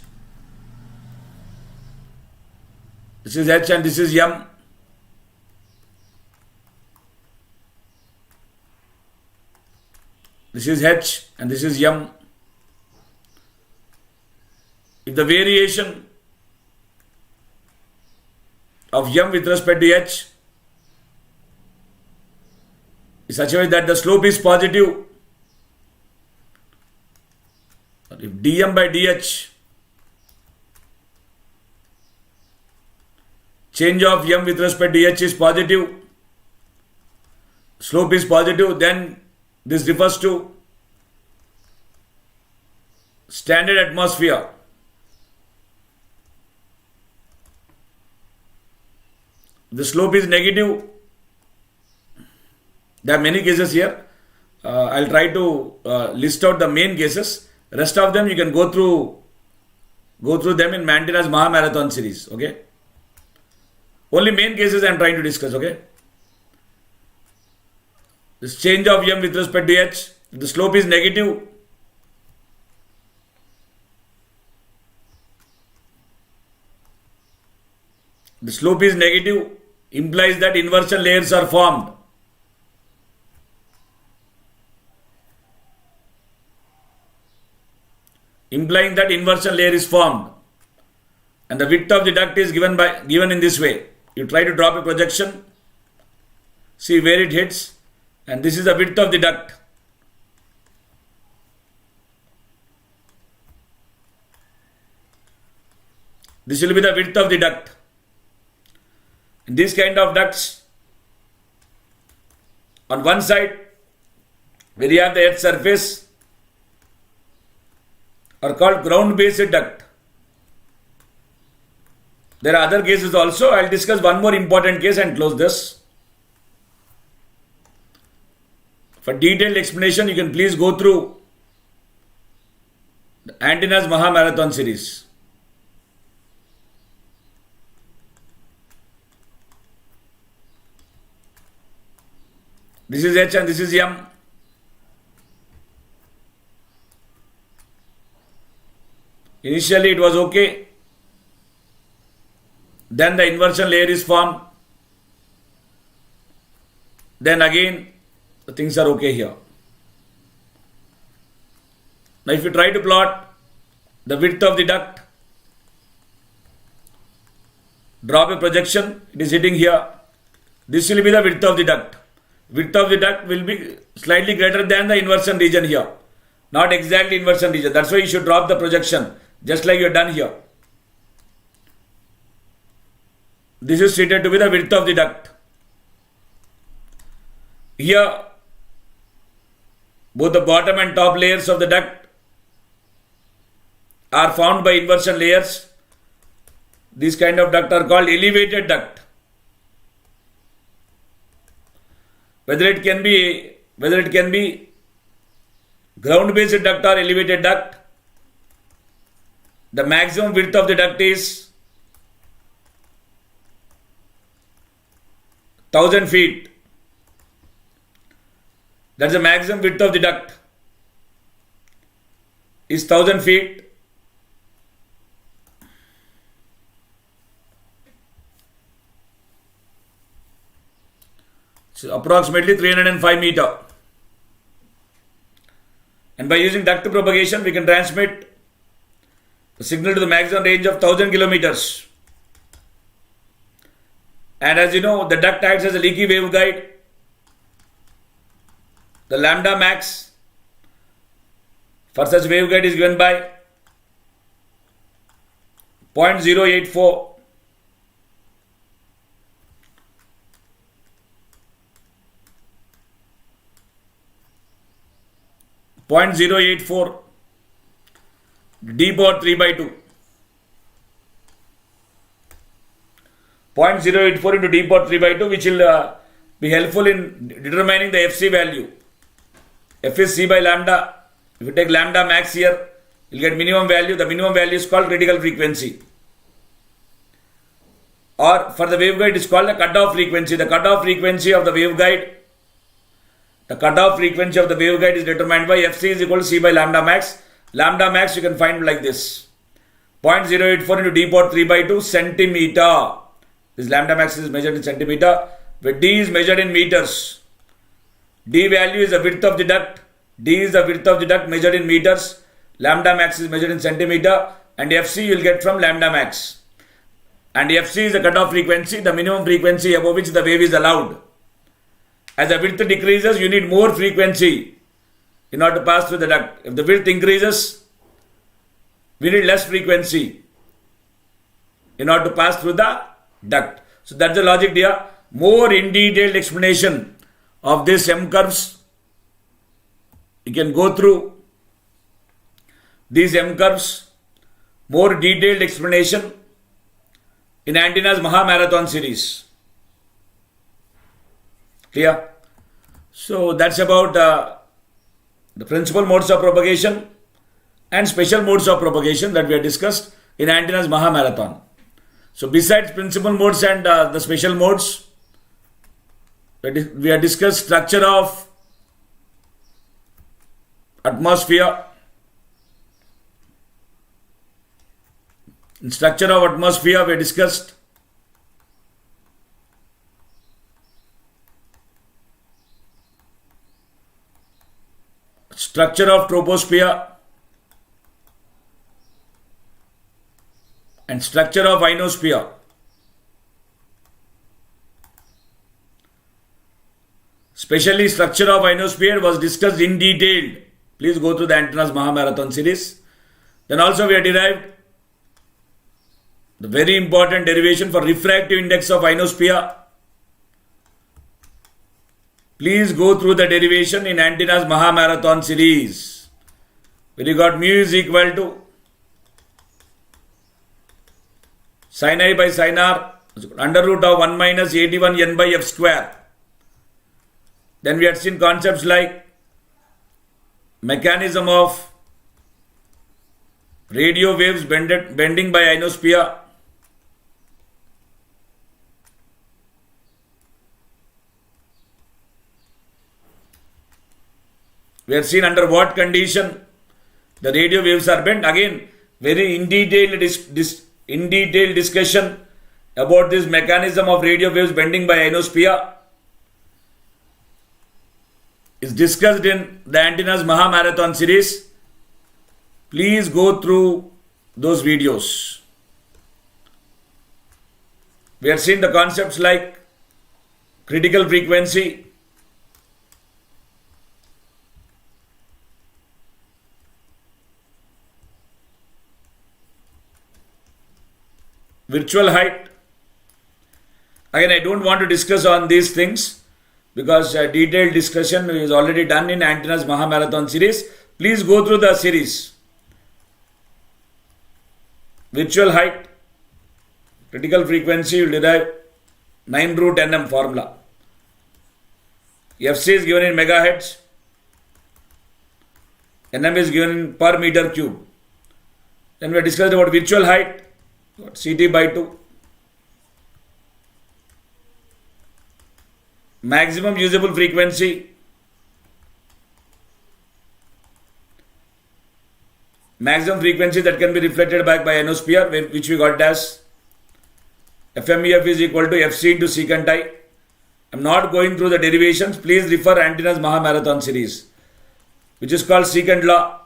This is h and this is m. This is h and this is m. If the variation of m with respect to h is such a way that the slope is positive, if dm by dh, change of m with respect to h is positive, slope is positive, then this refers to standard atmosphere. The slope is negative. There are many cases here. I'll try to list out the main cases. Rest of them you can go through them in Mantina's Maha Marathon series. Okay. Only main cases I am trying to discuss. Okay. This change of m with respect to h, if the slope is negative, implies that inversion layers are formed. implying that inversion layer is formed. And the width of the duct is given in this way. You try to drop a projection, see where it hits, and this is the width of the duct. This will be the width of the duct. And these kind of ducts, on one side, where you have the earth surface, are called ground-based duct. There are other cases also. I will discuss one more important case and close this. For detailed explanation, you can please go through the Antennas Mahamarathon series. This is H and this is M. Initially it was okay. Then the inversion layer is formed. Then again the things are okay here. Now if you try to plot the width of the duct, drop a projection, it is hitting here. This will be the width of the duct. Width of the duct will be slightly greater than the inversion region here. Not exactly inversion region. That's why you should drop the projection, just like you have done here. This is stated to be the width of the duct. Here, both the bottom and top layers of the duct are formed by inversion layers. These kind of duct are called elevated duct. Whether it can be ground-based duct or elevated duct, the maximum width of the duct is 1000 feet. That's the maximum width of the duct is 1000 feet. So approximately 305 meter. And by using duct propagation, we can transmit the signal to the maximum range of 1000 kilometers. And as you know, the duct acts as a leaky waveguide. The lambda max for such waveguide is given by 0.084. 0.084 d power 3 by 2. 0.084 into d power 3 by 2, which will be helpful in determining the FC value. F is C by lambda. If you take lambda max here, you will get minimum value. The minimum value is called critical frequency. Or for the waveguide, it is called the cutoff frequency. The cutoff frequency of the waveguide is determined by Fc is equal to C by lambda max. Lambda max you can find like this. 0.084 into d power 3 by 2 centimeter. This lambda max is measured in centimeter, where d is measured in meters. D value is the width of the duct. D is the width of the duct measured in meters. Lambda max is measured in centimeter. And Fc you will get from lambda max. And Fc is the cutoff frequency, the minimum frequency above which the wave is allowed. As the width decreases, you need more frequency in order to pass through the duct. If the width increases, we need less frequency in order to pass through the duct. So that's the logic here. More in detailed explanation of these M curves. You can go through these M curves. More detailed explanation in Antennas Mahamarathon series. Clear? So that's about the principal modes of propagation and special modes of propagation that we have discussed in Antennas Mahamarathon. So besides principal modes and the special modes, we have discussed structure of atmosphere. In structure of atmosphere, we discussed structure of troposphere, and structure of ionosphere. Especially structure of ionosphere was discussed in detail. Please go through the Antennas Mahamarathon series. Then also we have derived the very important derivation for refractive index of ionosphere. Please go through the derivation in Antennas Mahamarathon series. Where you got mu is equal to sin I by sin r under root of 1 minus 81 n by f square. Then we had seen concepts like mechanism of radio waves bending by ionosphere. We have seen under what condition the radio waves are bent. Again, very in detailed discussion about this mechanism of radio waves bending by ionosphere is discussed in the Antennas Mahamarathon series. Please go through those videos. We have seen the concepts like critical frequency, virtual height. Again, I don't want to discuss on these things because detailed discussion is already done in Antennas Mahamarathon series. Please go through the series. Virtual height, critical frequency, you will derive 9 root nm formula. Fc is given in megahertz, nm is given in per meter cube. Then we have discussed about virtual height, Ct by 2. Maximum usable frequency, maximum frequency that can be reflected back by ionosphere, which we got as FMEF is equal to Fc into secant I. I am not going through the derivations. Please refer Antennas Mahamarathon series, which is called secant law.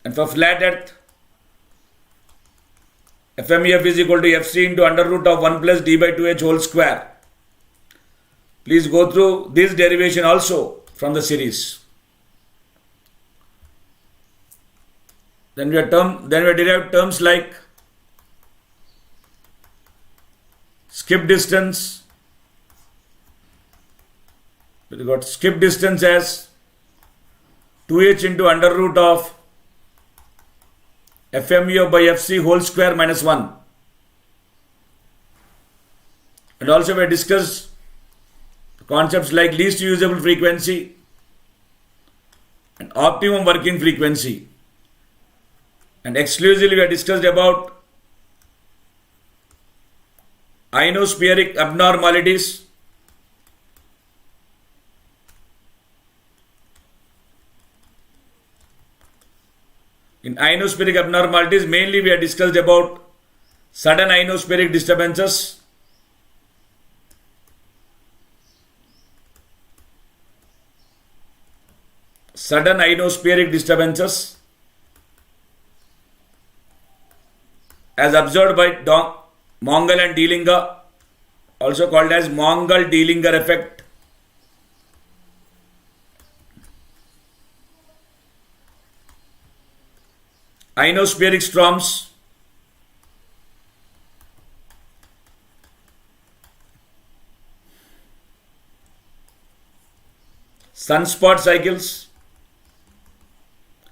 And for flat earth, FMEF is equal to Fc into under root of 1 plus d by 2h whole square. Please go through this derivation also from the series. Then we derived terms like skip distance. We got skip distance as 2h into under root of FMU by Fc whole square minus 1. And also we discussed concepts like least usable frequency and optimum working frequency. And exclusively we have discussed about ionospheric abnormalities, in ionospheric abnormalities mainly we have discussed about sudden ionospheric disturbances, as observed by Mongol and Delinger, also called as Mongol-Delinger effect. Ionospheric storms, sunspot cycles.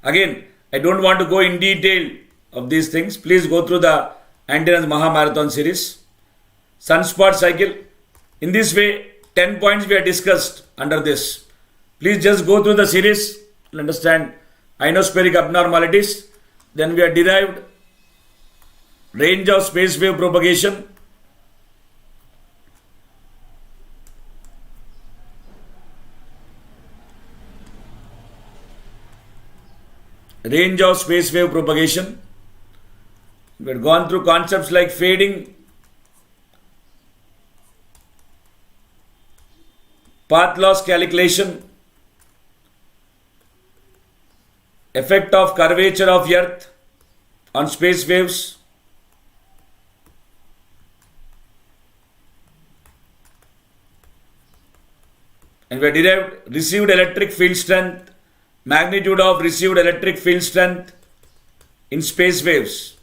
Again, I don't want to go in detail of these things. Please go through the Antennas Mahamarathon series. Sunspot cycle. In this way, 10 points we have discussed under this. Please just go through the series. You'll understand ionospheric abnormalities. Then we have derived range of space wave propagation. Range of space wave propagation. We have gone through concepts like fading, path loss calculation, effect of curvature of Earth on space waves, And we have derived received electric field strength, magnitude of received electric field strength in space waves,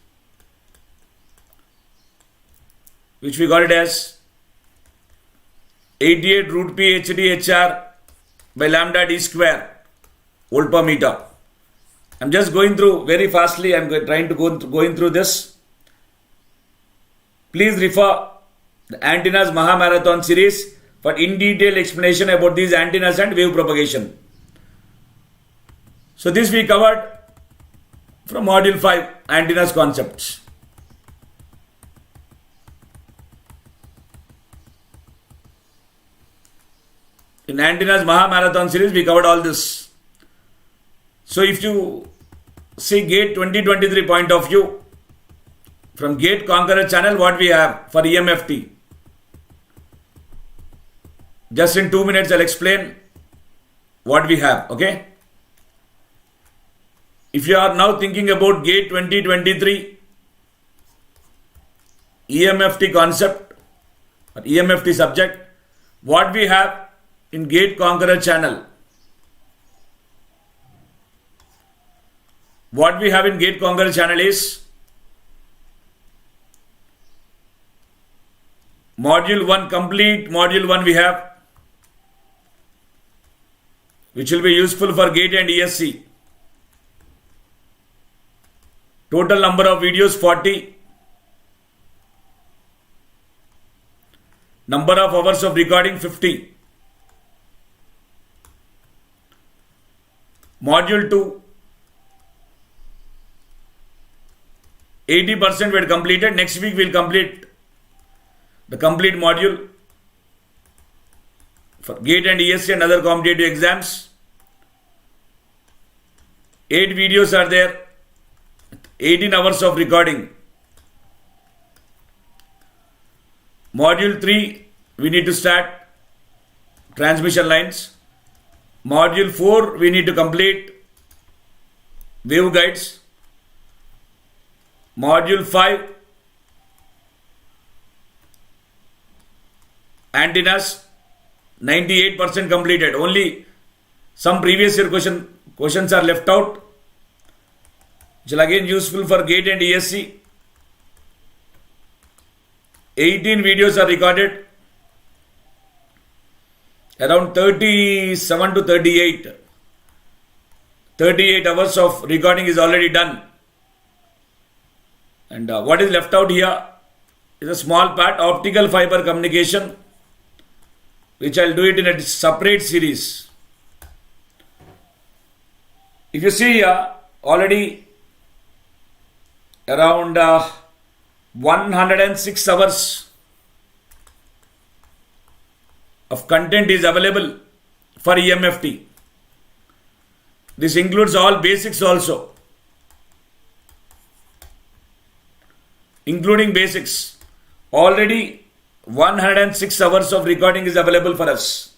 which we got it as 88 root p HD HR by lambda d square volt per meter. I'm just going through very fastly. I'm trying to going through this. Please refer the antennas Mahamarathon series for in detail explanation about these antennas and wave propagation. So this we covered from module 5, antennas concepts. In antennas Mahamarathon series we covered all this. So if you see GATE 2023 point of view, from GATE Conqueror channel, what we have for EMFT. Just in 2 minutes I'll explain what we have, okay? If you are now thinking about GATE 2023 EMFT concept or EMFT subject, what we have in GATE Conqueror channel. What we have in GATE Conqueror channel is Module 1, complete Module 1 we have, which will be useful for GATE and ESC. Total number of videos 40. Number of hours of recording 50. Module 2, 80% we had completed. Next week we will complete the complete module for GATE and ESC and other competitive exams. 8 videos are there, 18 hours of recording. Module 3, we need to start transmission lines. Module 4, we need to complete wave guides. Module 5, antennas, 98% completed. Only some previous year questions are left out, which will again useful for GATE and ESC. 18 videos are recorded, around 37 to 38. 38 hours of recording is already done. And what is left out here is a small part, optical fiber communication, which I'll do it in a separate series. If you see here, already around 106 hours of content is available for EMFT. This includes all basics also, including basics. Already 106 hours of recording is available for us.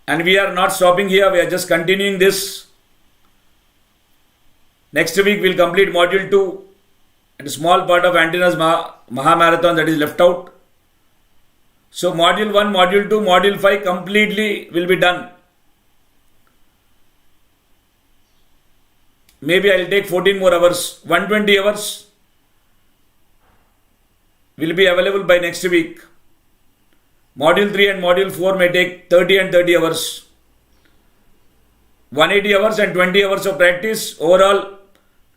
And we are not stopping here, we are just continuing this. Next week we will complete module 2 and a small part of antennas Mahamarathon that is left out. So module 1, module 2, module 5 completely will be done. Maybe I will take 14 more hours, 120 hours will be available by next week. Module 3 and module 4 may take 30 and 30 hours. 180 hours and 20 hours of practice. Overall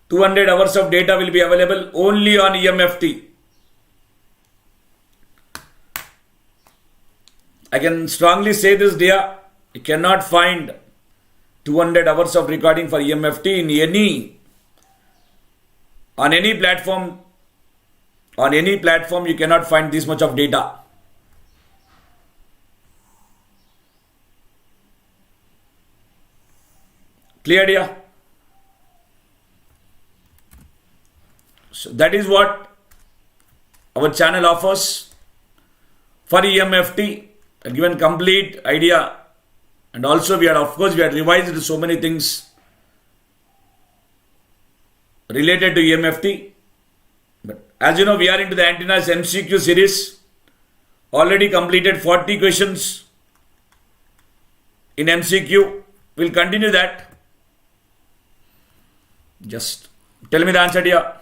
200 hours of data will be available only on EMFT. I can strongly say this, dear, you cannot find 200 hours of recording for EMFT in on any platform. On any platform you cannot find this much of data. Clear, dear? So that is what our channel offers for EMFT, a given complete idea. And also we are revised so many things related to EMFT. But as you know, we are into the antennas MCQ series. Already completed 40 questions in MCQ. We'll continue that. Just tell me the answer, dear.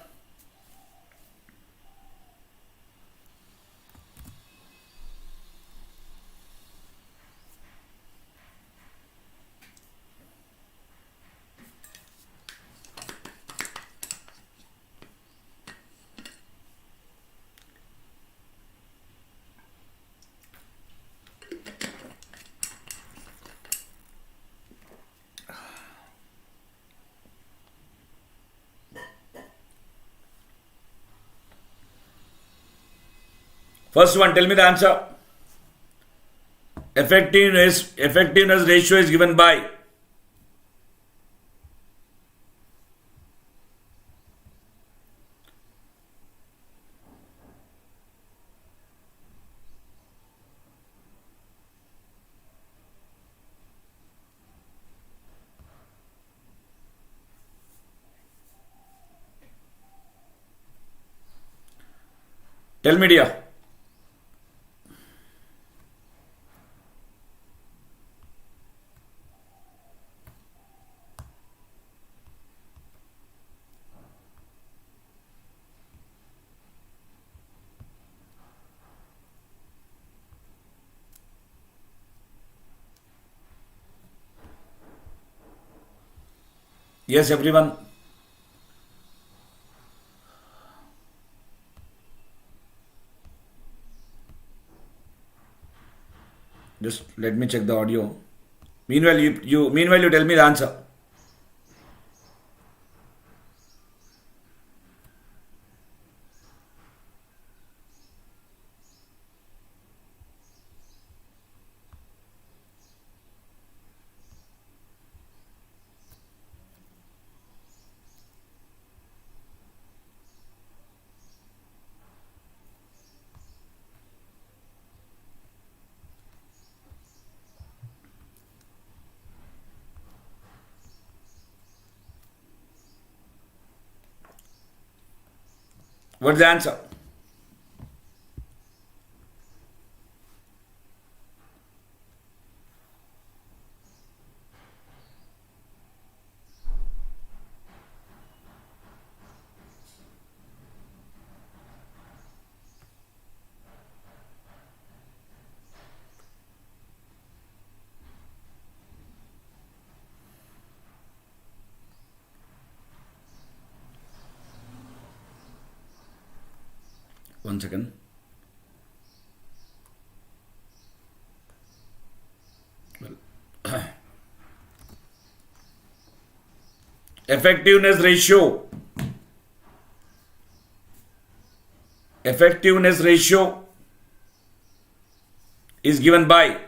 First one, tell me the answer. Effectiveness ratio is given by tell me, dear. Yes, everyone. Just let me check the audio. Meanwhile, you tell me the answer. What's the answer? One second. Well, effectiveness ratio is given by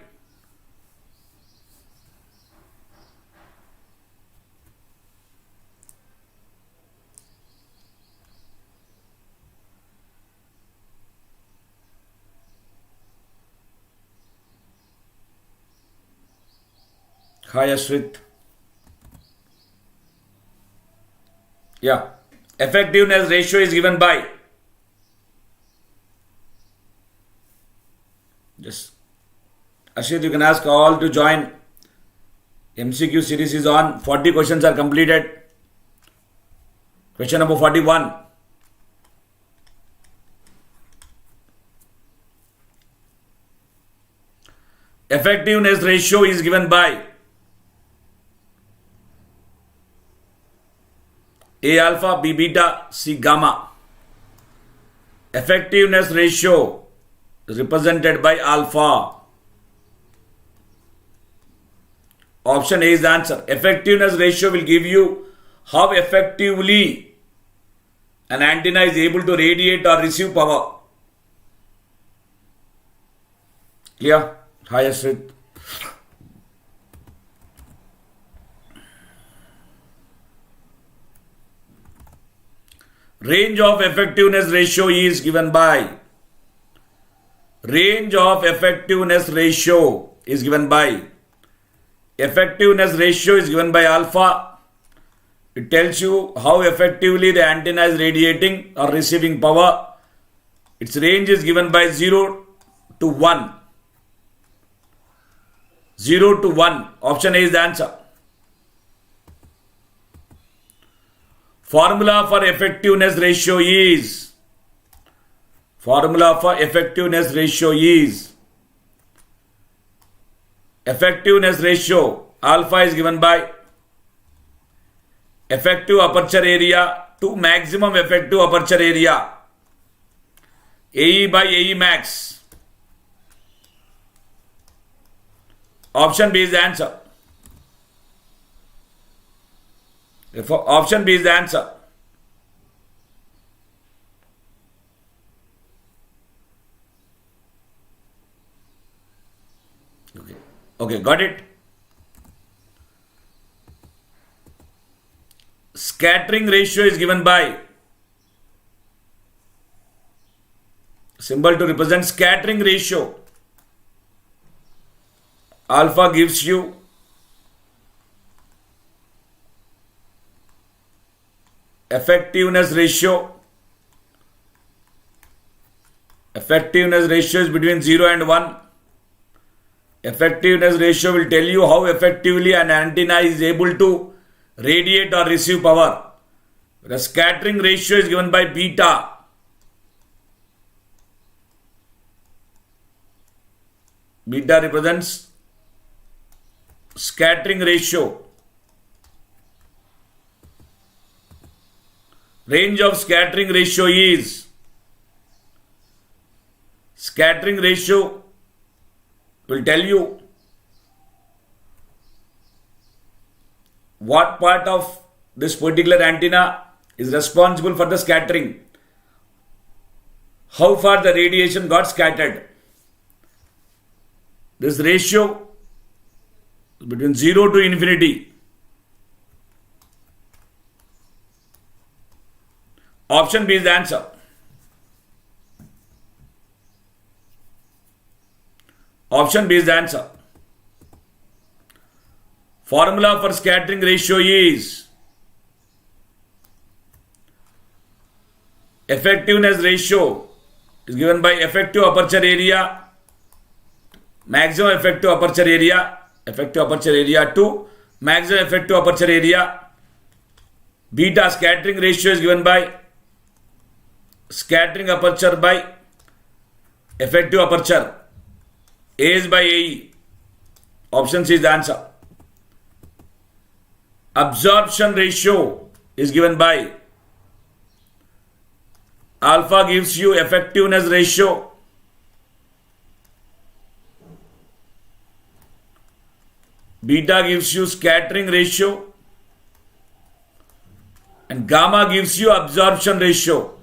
Hi Ashrit. Yeah. Effectiveness ratio is given by. Just Ashrit, you can ask all to join. MCQ series is on. 40 questions are completed. Question number 41. Effectiveness ratio is given by A alpha, B beta, C gamma. Effectiveness ratio is represented by alpha. Option A is the answer. Effectiveness ratio will give you how effectively an antenna is able to radiate or receive power. Clear? Hi Ashrit. Range of effectiveness ratio is given by. Effectiveness ratio is given by alpha. It tells you how effectively the antenna is radiating or receiving power. Its range is given by 0 to 1. 0 to 1. Option A is the answer. Formula for effectiveness ratio is effectiveness ratio alpha is given by effective aperture area to maximum effective aperture area, AE by AE max. Option B is the answer. Option B is the answer. Okay, got it? Scattering ratio is given by symbol to represent scattering ratio. Alpha gives you effectiveness ratio. Effectiveness ratio is between 0 and 1. Effectiveness ratio will tell you how effectively an antenna is able to radiate or receive power. The scattering ratio is given by beta. Beta represents scattering ratio. Range of scattering ratio is will tell you what part of this particular antenna is responsible for the scattering, how far the radiation got scattered. This ratio is between 0 to infinity. Option B is the answer. Option B is the answer. Formula for scattering ratio is effectiveness ratio is given by effective aperture area, maximum effective aperture area to maximum effective aperture area. Beta scattering ratio is given by scattering aperture by effective aperture. A is by AE. Option C is the answer. Absorption ratio is given by alpha gives you effectiveness ratio. Beta gives you scattering ratio. And gamma gives you absorption ratio.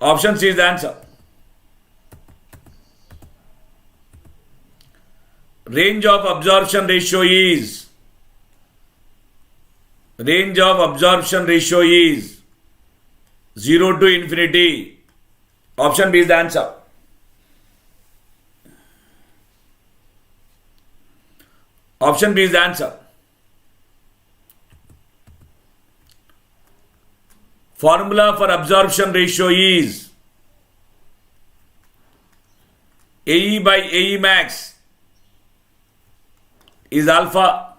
Option C is the answer. Range of absorption ratio is 0 to infinity. Option B is the answer. Option B is the answer. Formula for absorption ratio is AE by AE max is alpha.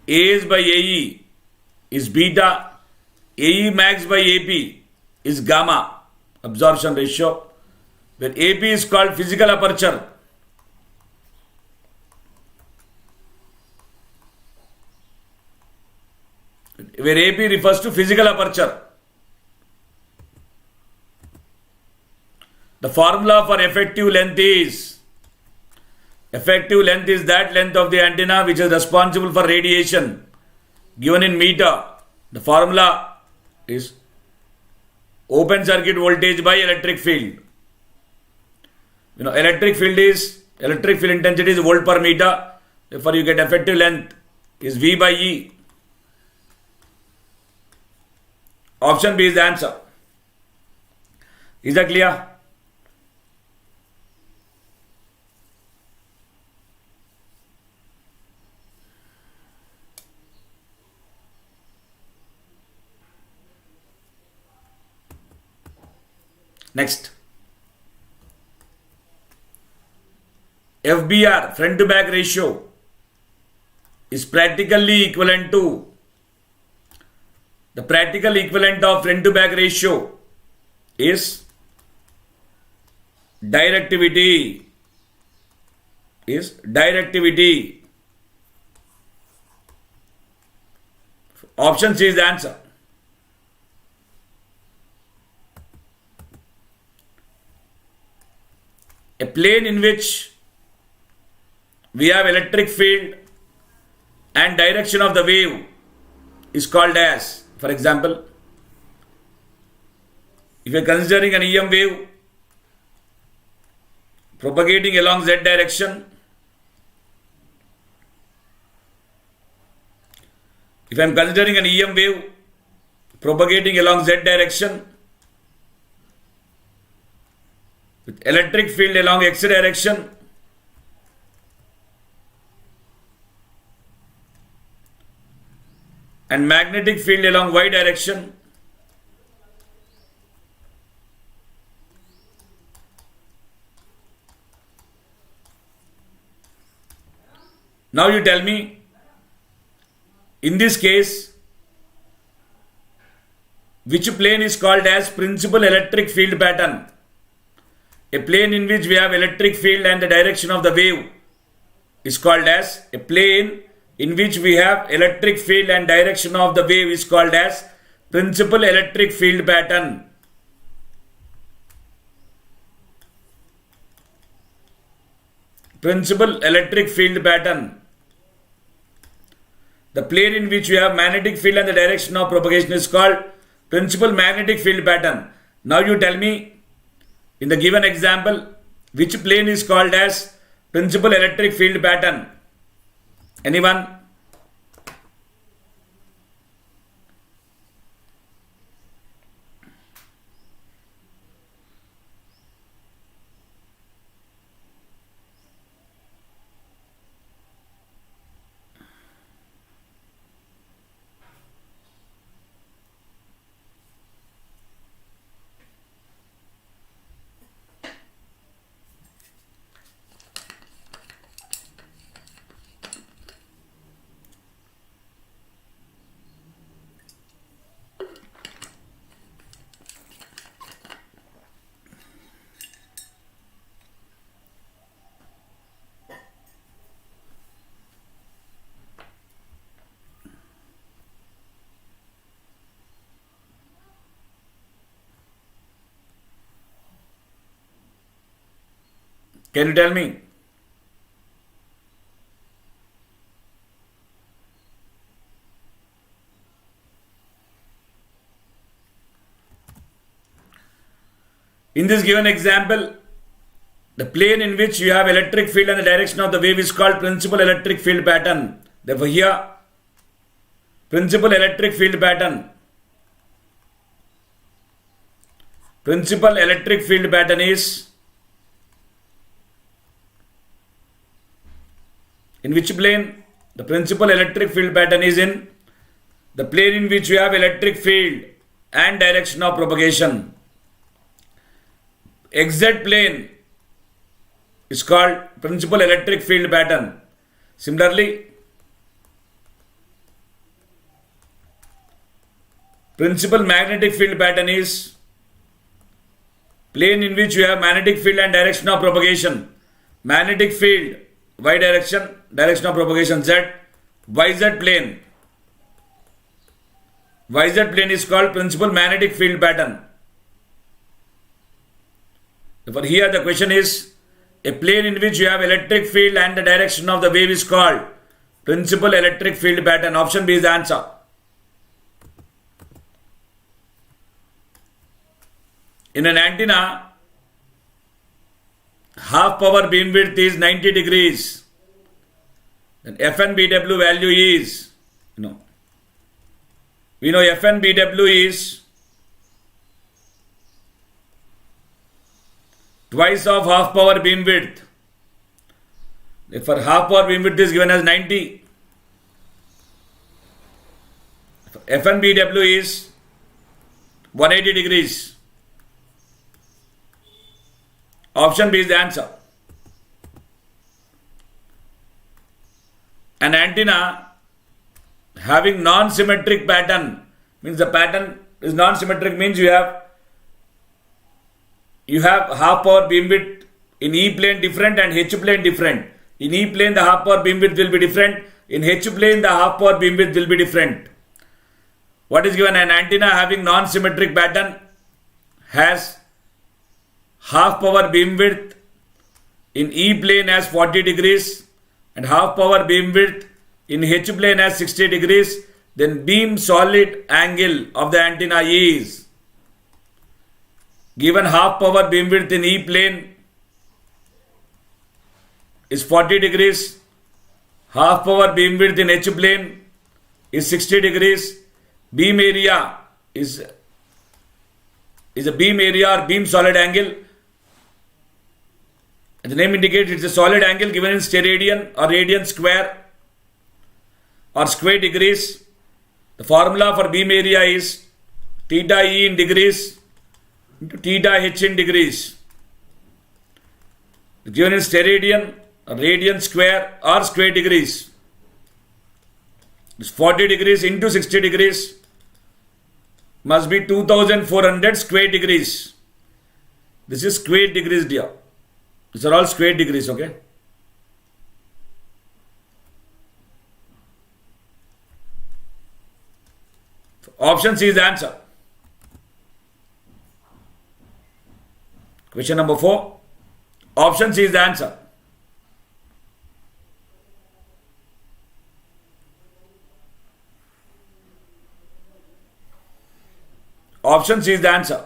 A is by AE is beta. AE max by AP is gamma. Absorption ratio, where AP is called physical aperture. Where AP refers to physical aperture. The formula for effective length is that length of the antenna which is responsible for radiation given in meter. The formula is open circuit voltage by electric field. Electric field intensity is volt per meter. Therefore, you get effective length is V by E. Option B is the answer. Is that clear? Next. FBR, front to back ratio, is practically equivalent to the practical equivalent of front to back ratio is directivity. Option C is the answer. A plane in which we have electric field and direction of the wave is called as, for example, if you are considering an EM wave propagating along Z direction, if I am considering an EM wave propagating along Z direction with electric field along X direction, and magnetic field along Y direction, now you tell me, in this case, which plane is called as principal electric field pattern? A plane in which we have electric field and the direction of the wave is called as a plane in which we have electric field and direction of the wave is called as principal electric field pattern. Principal electric field pattern. The plane in which we have magnetic field and the direction of propagation is called principal magnetic field pattern. Now you tell me, in the given example, which plane is called as principal electric field pattern? Anyone? Can you tell me? In this given example, the plane in which you have electric field and the direction of the wave is called principal electric field pattern. Therefore, here, principal electric field pattern. Principal electric field pattern is in which plane? The principal electric field pattern is in the plane in which you have electric field and direction of propagation. XZ plane is called principal electric field pattern. Similarly, principal magnetic field pattern is plane in which you have magnetic field and direction of propagation. Magnetic field Y direction, direction of propagation Z, YZ plane. YZ plane is called principal magnetic field pattern. Therefore, here the question is, a plane in which you have electric field and the direction of the wave is called principal electric field pattern. Option B is the answer. In an antenna, half power beam width is 90 degrees. Then FNBW value is, we know FNBW is twice of half power beam width. Therefore, half power beam width is given as 90. FNBW is 180 degrees. Option B is the answer. An antenna having non-symmetric pattern means the pattern is non-symmetric means you have half power beamwidth in E plane different and H plane different. In E plane the half power beamwidth will be different. In H plane the half power beamwidth will be different. What is given? An antenna having non-symmetric pattern has half power beamwidth in E plane as 40 degrees and half power beamwidth in H plane as 60 degrees. Then beam solid angle of the antenna is given half power beamwidth in E plane is 40 degrees, half power beamwidth in H plane is 60 degrees, beam area is a beam area or beam solid angle. The name indicates it's a solid angle given in steradian or radian square or square degrees. The formula for beam area is theta E in degrees into theta H in degrees. Given in steradian, radian square or square degrees. It's 40 degrees into 60 degrees must be 2400 square degrees. This is square degrees, dear. These are all square degrees, okay? Option C is the answer. Question number 4. Option C is the answer. Option C is the answer.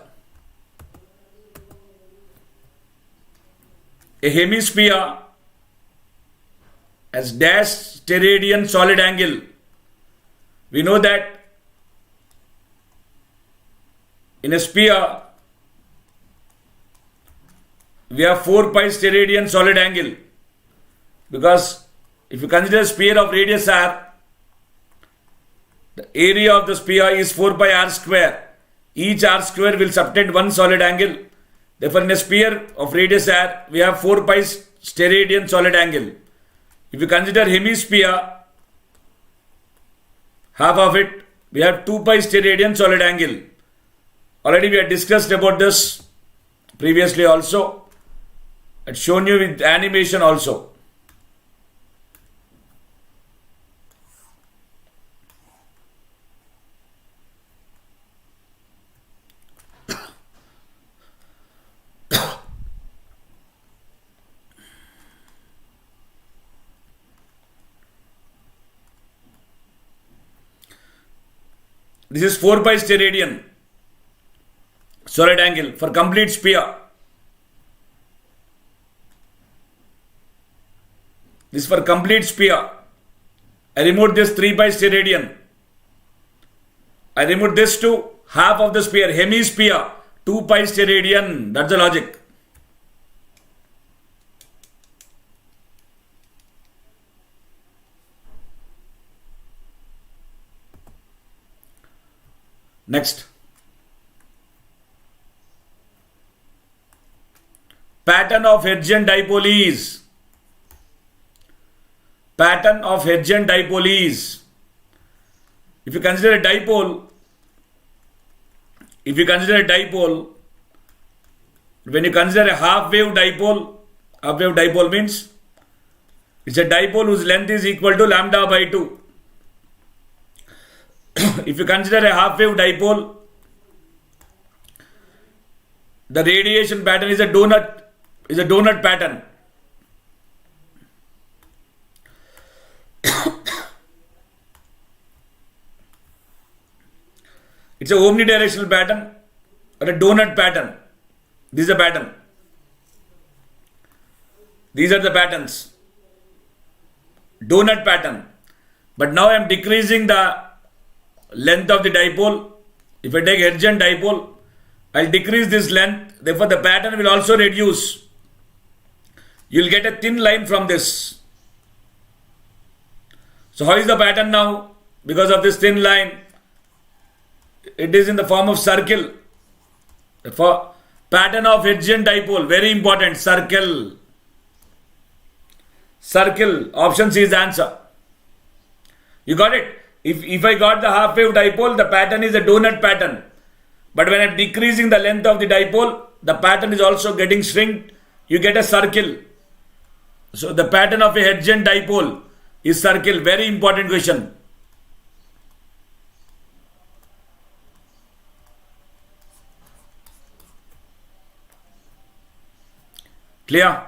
A hemisphere has dash steradian solid angle. We know that in a sphere we have 4 pi steradian solid angle, because if you consider a sphere of radius r, the area of the sphere is 4 pi r square. Each r square will subtend one solid angle. Therefore, in a sphere of radius r, we have 4 pi steradian solid angle. If you consider hemisphere, half of it, we have 2 pi steradian solid angle. Already we had discussed about this previously also. I've shown you with animation also. This is 4 pi steradian solid angle for complete sphere. This is for complete sphere. I removed this 3 pi steradian. I removed this to half of the sphere, hemisphere, 2 pi steradian. That's the logic. Next. Pattern of Hertzian dipole is. Pattern of Hertzian dipole is. If you consider a dipole, when you consider a half wave dipole means it's a dipole whose length is equal to lambda by 2. If you consider a half wave dipole, the radiation pattern is a donut pattern. It's a omnidirectional pattern or a donut pattern. This is a pattern. These are the patterns. Donut pattern. But now I am decreasing the length of the dipole. If I take Hertzian dipole, I will decrease this length. Therefore, the pattern will also reduce. You will get a thin line from this. So, how is the pattern now? Because of this thin line, it is in the form of circle. Therefore, Pattern of Hertzian dipole, very important, circle. Circle, option C is the answer. You got it? If I got the half wave dipole, the pattern is a donut pattern. But when I'm decreasing the length of the dipole, the pattern is also getting shrinked. You get a circle. So the pattern of a Hertzian dipole is circle. Very important question. Clear?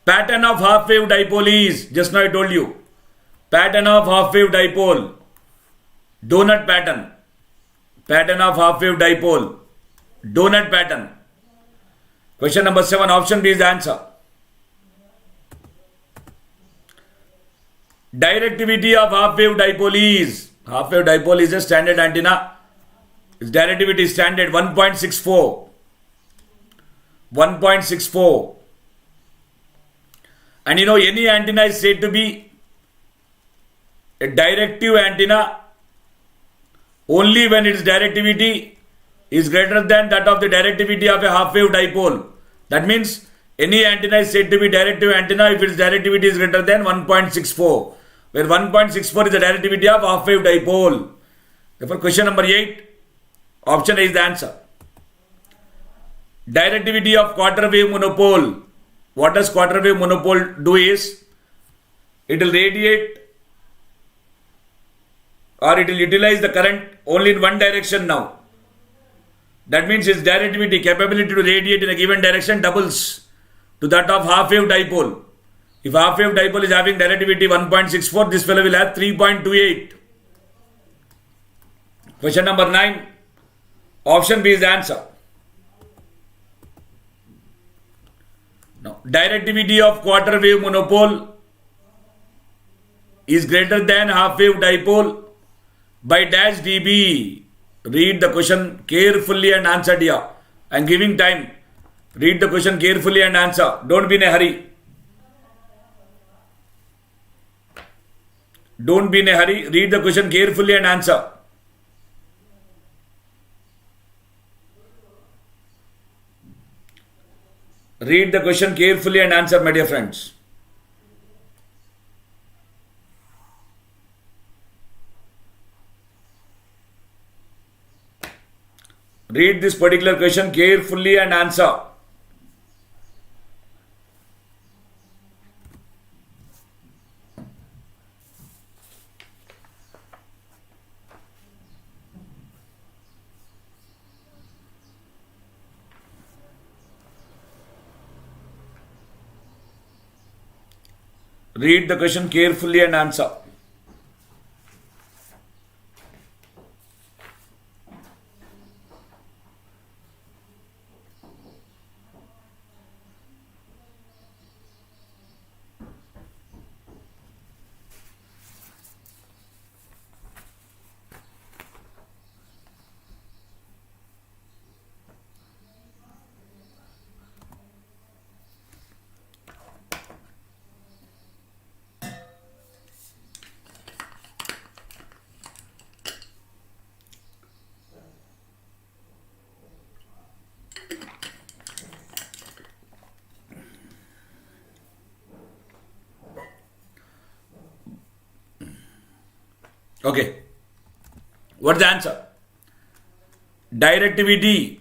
Pattern of half wave dipole is, just now I told you, pattern of half wave dipole, donut pattern. Pattern of half wave dipole, donut pattern. Question number 7, option B is the answer. Directivity of half wave dipole is, half wave dipole is a standard antenna. Its directivity is standard 1.64. 1.64. And you know, any antenna is said to be a directive antenna only when its directivity is greater than that of the directivity of a half wave dipole. That means any antenna is said to be directive antenna if its directivity is greater than 1.64, where 1.64 is the directivity of half wave dipole. Therefore, question number 8, option A is the answer. Directivity of quarter wave monopole. What does quarter wave monopole do is, it will radiate or it will utilize the current only in one direction now. That means its directivity, capability to radiate in a given direction doubles to that of half wave dipole. If half wave dipole is having directivity 1.64, this fellow will have 3.28. Question number 9, option B is the answer. Now, directivity of quarter wave monopole is greater than half wave dipole by dash dB. Read the question carefully and answer, dear. I am giving time. Read the question carefully and answer. Don't be in a hurry. Don't be in a hurry. Read the question carefully and answer. Read the question carefully and answer, my dear friends. Read this particular question carefully and answer. Read the question carefully and answer. Okay. What's the answer? Directivity.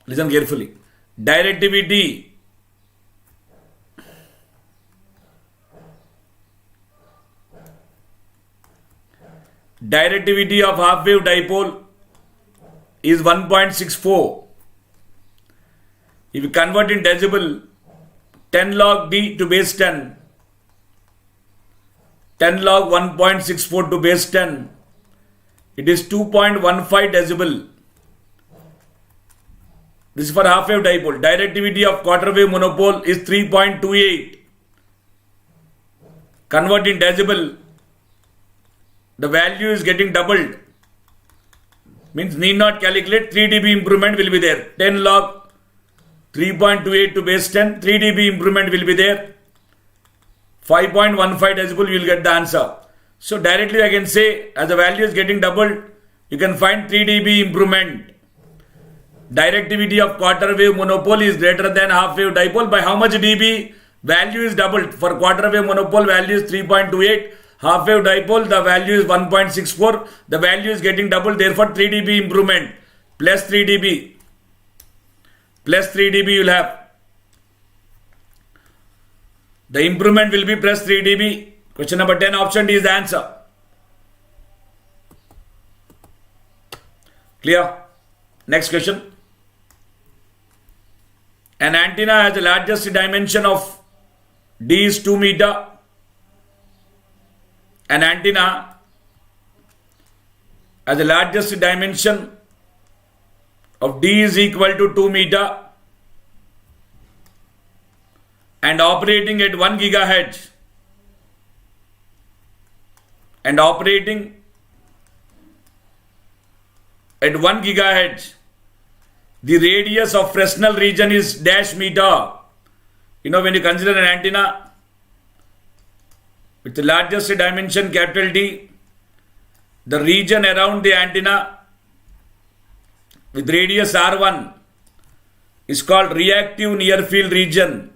Listen carefully. Directivity of half wave dipole is 1.64. If you convert in decibel, 10 log D to base 10, 10 log 1.64 to base 10, it is 2.15 decibel. This is for half wave dipole. Directivity of quarter wave monopole is 3.28. Convert in decibel, the value is getting doubled. Means need not calculate, 3 dB improvement will be there. 10 log 3.28 to base 10, 3 dB improvement will be there. 5.15 decibel, you will get the answer. So directly I can say, as the value is getting doubled, you can find 3 dB improvement. Directivity of quarter wave monopole is greater than half wave dipole by how much dB? Value is doubled. For quarter wave monopole, value is 3.28. Half wave dipole, the value is 1.64. The value is getting doubled. Therefore, 3 dB improvement. Plus 3 dB. Plus 3 dB you will have. The improvement will be plus 3 dB. Question number 10, option D is the answer. Clear? Next question. An antenna has the largest dimension of D is 2 meter. An antenna has the largest dimension of D is equal to 2 meter and operating at 1 gigahertz and operating at 1 gigahertz. The radius of Fresnel region is dash meter. You know, when you consider an antenna with the largest dimension capital D, the region around the antenna with radius R1 is called reactive near field region,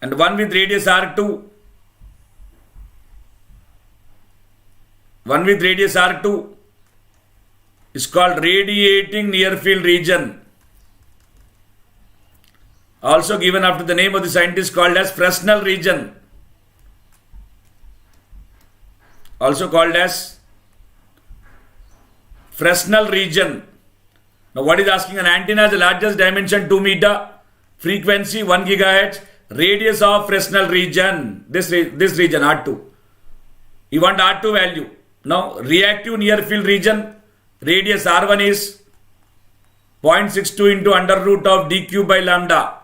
and one with radius R2 is called radiating near field region, also given after the name of the scientist, called as Fresnel region, also called as Fresnel region. Now what is asking? An antenna has the largest dimension 2 meter, frequency 1 gigahertz, radius of Fresnel region, this region R2. You want R2 value. Now reactive near field region, radius R1 is 0.62 into under root of d cube by lambda,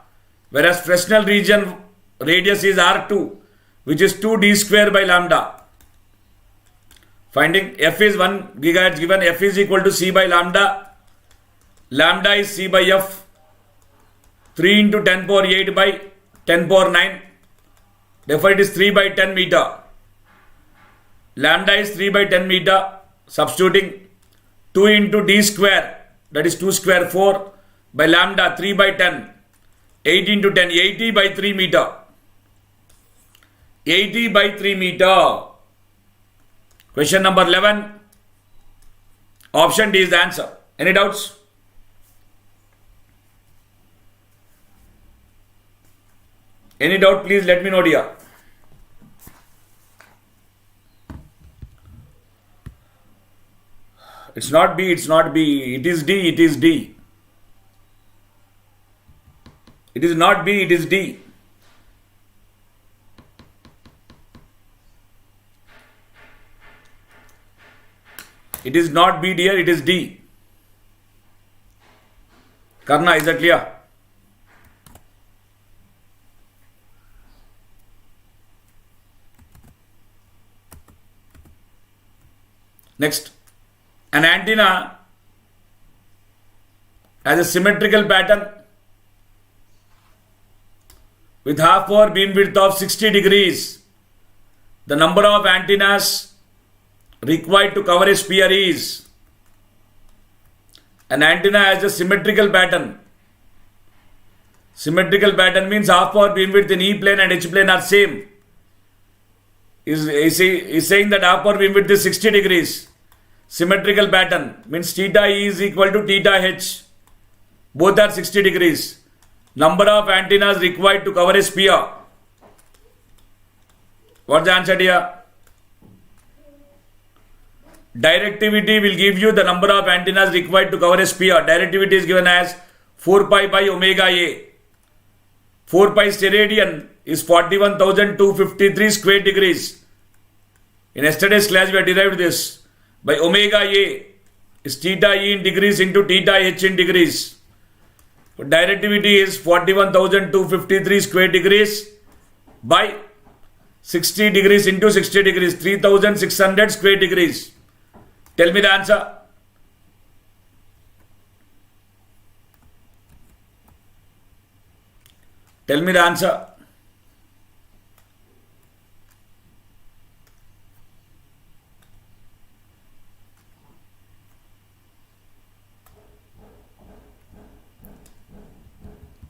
whereas Fresnel region radius is R2, which is 2d square by lambda. Finding f is 1 gigahertz given, f is equal to c by lambda. Lambda is c by f, 3 into 10 power 8 by 10 power 9. Therefore it is 3 by 10 meter. Lambda is 3 by 10 meter. Substituting 2 into d square, that is 2 square 4 by lambda 3 by 10. 8 into 10, 80 by 3 meter. 80 by 3 meter. Question number 11. Option D is the answer. Any doubts? Any doubt, please let me know, dear. It's not B, it's not B. It is D, it is D. It is not B, it is D. It is not B, dear, it is D. Karna, is that clear? Next, an antenna has a symmetrical pattern with half power beamwidth of 60 degrees. The number of antennas required to cover a sphere is. An antenna has a symmetrical pattern. Symmetrical pattern means half power beamwidth in E plane and H plane are same. Is saying that half power beamwidth is 60 degrees. Symmetrical pattern means theta E is equal to theta H. Both are 60 degrees. Number of antennas required to cover a sphere. What's the answer here? Directivity will give you the number of antennas required to cover a sphere. Directivity is given as 4 pi by omega A. 4 pi steradian is 41,253 square degrees. In yesterday's class we have derived this. By omega A is theta E in degrees into theta H in degrees. So directivity is 41,253 square degrees by 60 degrees into 60 degrees, 3,600 square degrees. Tell me the answer. Tell me the answer.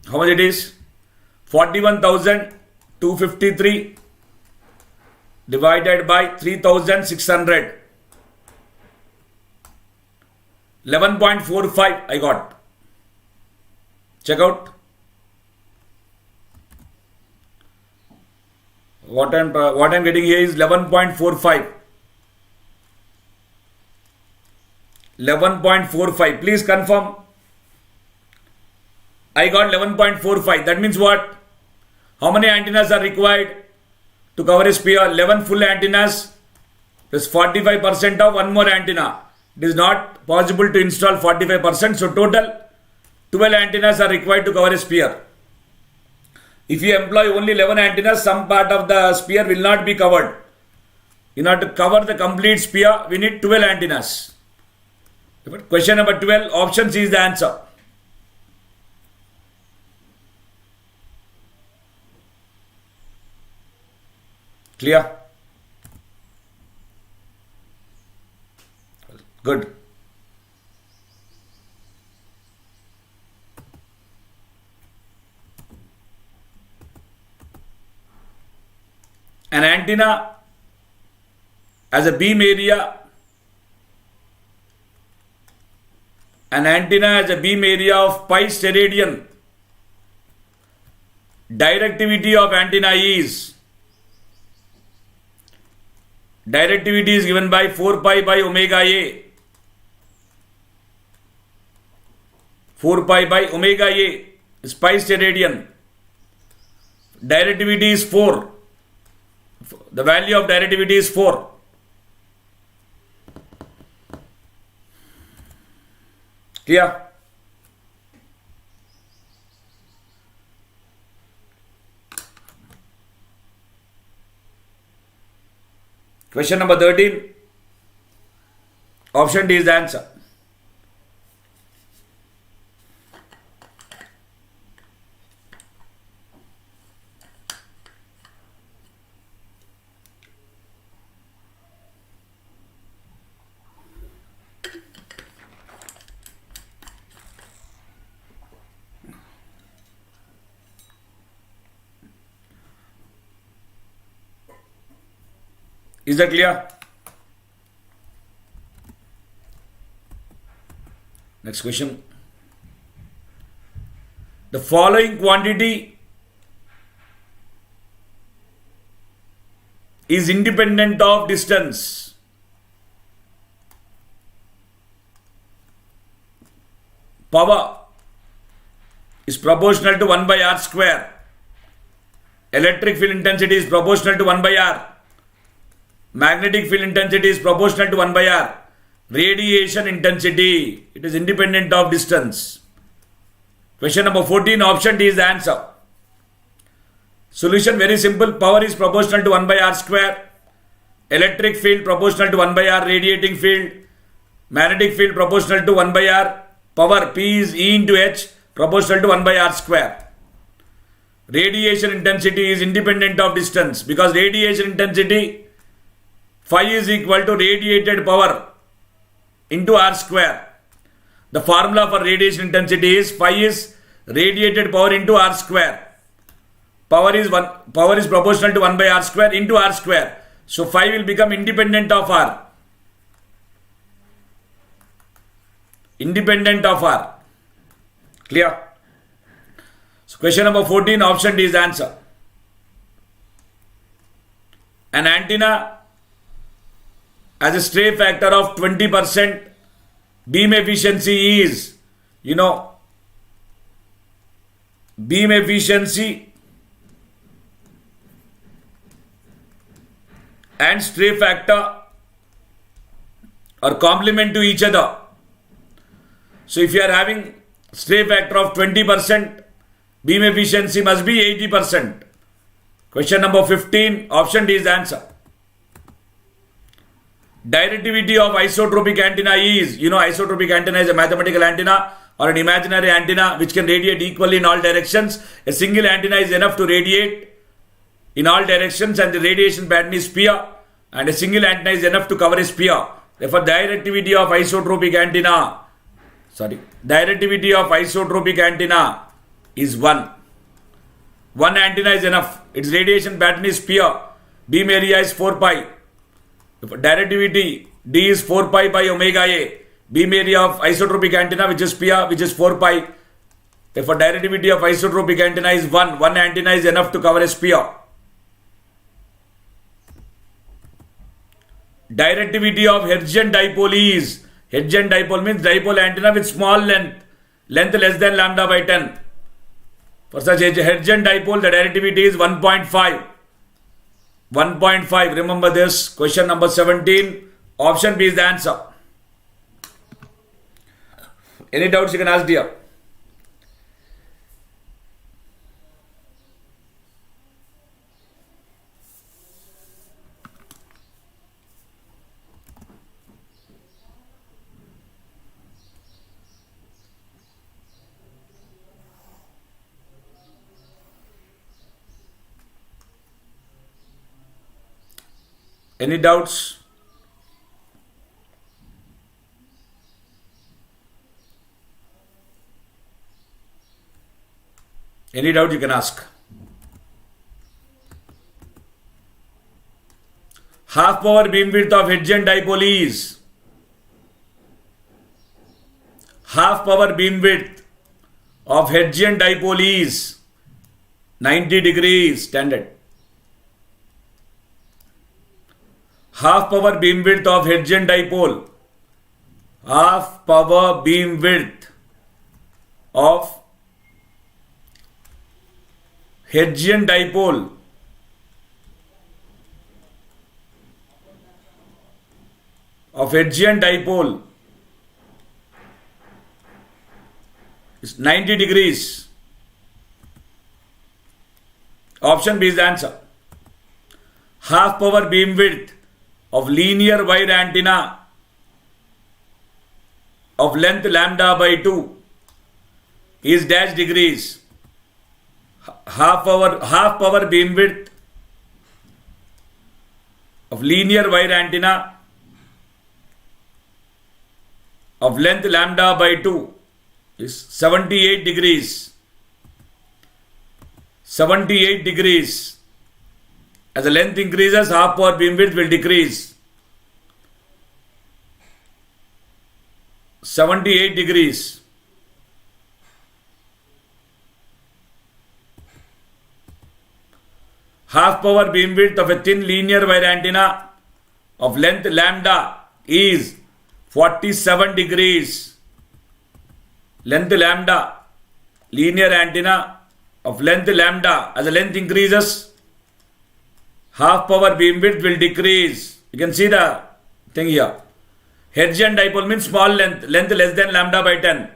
How much it is? 41,253 divided by 3,600. 11.45 I got. Check out. What I'm getting here is 11.45. 11.45. Please confirm. I got 11.45. That means what? How many antennas are required to cover a sphere? 11 full antennas plus 45% of one more antenna. It is not possible to install 45%. So total 12 antennas are required to cover a sphere. If you employ only 11 antennas, some part of the sphere will not be covered. In order to cover the complete sphere, we need 12 antennas. Question number 12, option C is the answer. Clear? Good. An antenna has a beam area. An antenna has a beam area of pi steradian. Directivity of antenna is given by 4 pi by omega A. 4 pi by omega A is pi steradian. Directivity is 4. The value of directivity is 4. Clear? Question number 13. Option D is the answer. Is that clear? Next question. The following quantity is independent of distance. Power is proportional to 1 by r square. Electric field intensity is proportional to 1 by r. Magnetic field intensity is proportional to 1 by r. Radiation intensity, it is independent of distance. Question number 14, option D is the answer. Solution very simple. Power is proportional to 1 by r square. Electric field proportional to 1 by r. Radiating field. Magnetic field proportional to 1 by r. Power P is E into H proportional to 1 by r square. Radiation intensity is independent of distance because radiation intensity phi is equal to radiated power into r square. The formula for radiation intensity is phi is radiated power into r square. Power is proportional to 1 by r square into r square. So phi will become independent of r. Independent of r. Clear? So question number 14, option D is the answer. An antenna has a stray factor of 20%. Beam efficiency is, beam efficiency and stray factor are complement to each other. So if you are having stray factor of 20%, beam efficiency must be 80%. Question number 15, option D is the answer. Directivity of isotropic antenna is, isotropic antenna is a mathematical antenna or an imaginary antenna which can radiate equally in all directions. A single antenna is enough to radiate in all directions and the radiation pattern is sphere, and a single antenna is enough to cover a sphere. Therefore, directivity of isotropic antenna is 1. One antenna is enough. Its radiation pattern is sphere. Beam area is 4 pi. If directivity D is 4 pi by omega A. Beam area of isotropic antenna, which is sphere, which is 4 pi. If a directivity of isotropic antenna is 1, one antenna is enough to cover a sphere. Directivity of Hertzian dipole is, Hertzian dipole means dipole antenna with small length less than lambda by 10. For such a Hertzian dipole, the directivity is 1.5. 1.5. Remember this. Question number 17. Option B is the answer. Any doubts you can ask, dear? Any doubts? Any doubt you can ask. Half power beamwidth of Hertzian dipole is, half power beamwidth of Hertzian dipole is 90 degrees standard. Half power beamwidth of Hertzian dipole, half power beamwidth of Hertzian dipole is 90 degrees. Option B is the answer. Half power beamwidth of linear wire antenna of length lambda by 2 is dash degrees. Half power beamwidth of linear wire antenna of length lambda by 2 is 78 degrees. 78 degrees. As the length increases, half power beamwidth will decrease. 78 degrees. Half power beamwidth of a thin linear wire antenna of length lambda is 47 degrees. Length lambda, linear antenna of length lambda, as the length increases, half power beamwidth will decrease. You can see the thing here. Hertzian dipole means small length less than lambda by 10.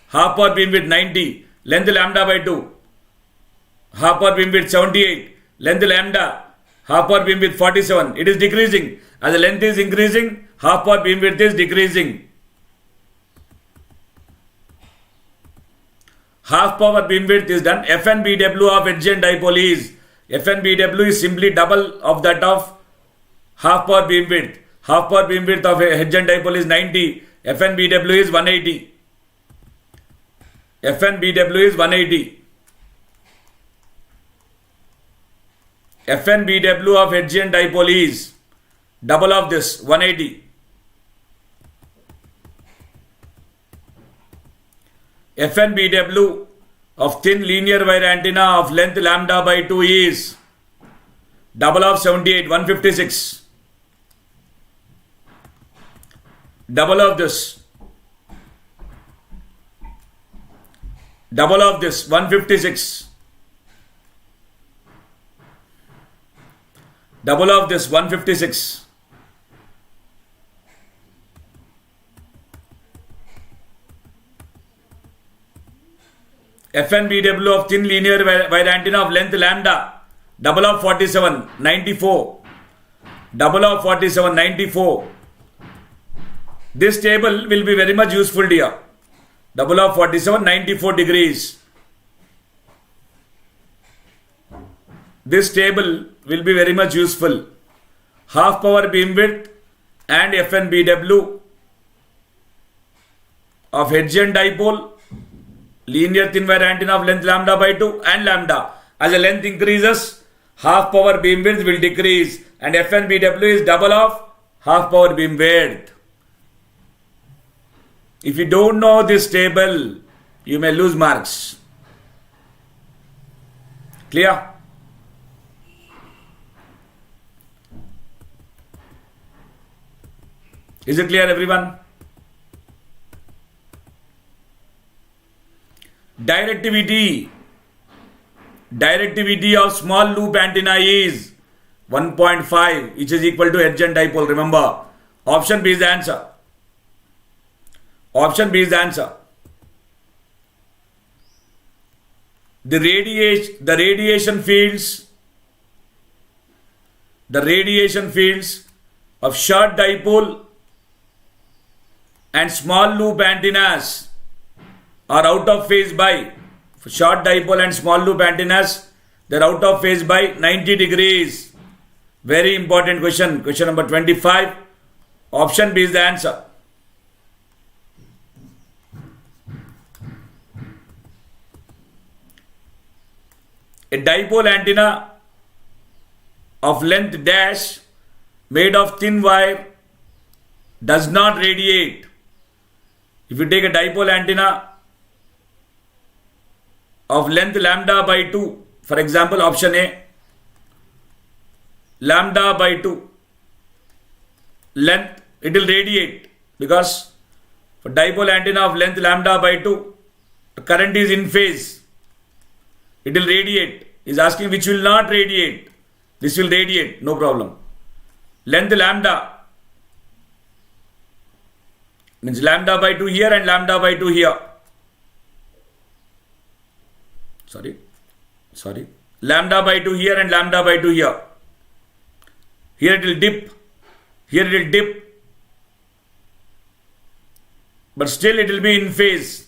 Half power beamwidth 90, length lambda by 2. Half power beamwidth 78. Length lambda, half power beamwidth 47. It is decreasing. As the length is increasing, half power beamwidth is decreasing. Half power beamwidth is done. FNBW of Hertzian dipole is, FNBW is simply double of that of half power beamwidth. Half power beamwidth of a Hertzian dipole is 90. FNBW is 180. FNBW is 180. FNBW of Hertzian dipole is double of this, 180. FNBW of thin linear wire antenna of length lambda by 2 is double of 78, 156. Double of this. Double of this, 156. Double of this, 156. FNBW of thin linear wire antenna of length lambda, double of 47, 94. Double of 47, 94. This table will be very much useful here. Double of 47, 94 degrees. This table will be very much useful. Half power beamwidth and FNBW of Hertzian dipole linear thin wire antenna of length lambda by 2 and lambda. As the length increases, half power beam width will decrease, and FNBW is double of half power beam width. If you don't know this table, you may lose marks. Clear? Is it clear, everyone? Directivity of small loop antenna is 1.5, which is equal to edge and dipole. Remember, option B is the answer. Option B is the answer. The radiation fields of short dipole and small loop antennas are out of phase by, for short dipole and small loop antennas, they are out of phase by 90 degrees. Very important question. Question number 25. Option B is the answer. A dipole antenna of length dash made of thin wire does not radiate. If you take a dipole antenna of length lambda by 2, for example, option A, lambda by 2 length, it will radiate, because for dipole antenna of length lambda by 2, the current is in phase. It will radiate. Is asking which will not radiate. This will radiate, no problem. Length lambda means lambda by 2 here and lambda by 2 here. Sorry. Lambda by 2 here and lambda by 2 here. Here it will dip. Here it will dip. But still it will be in phase.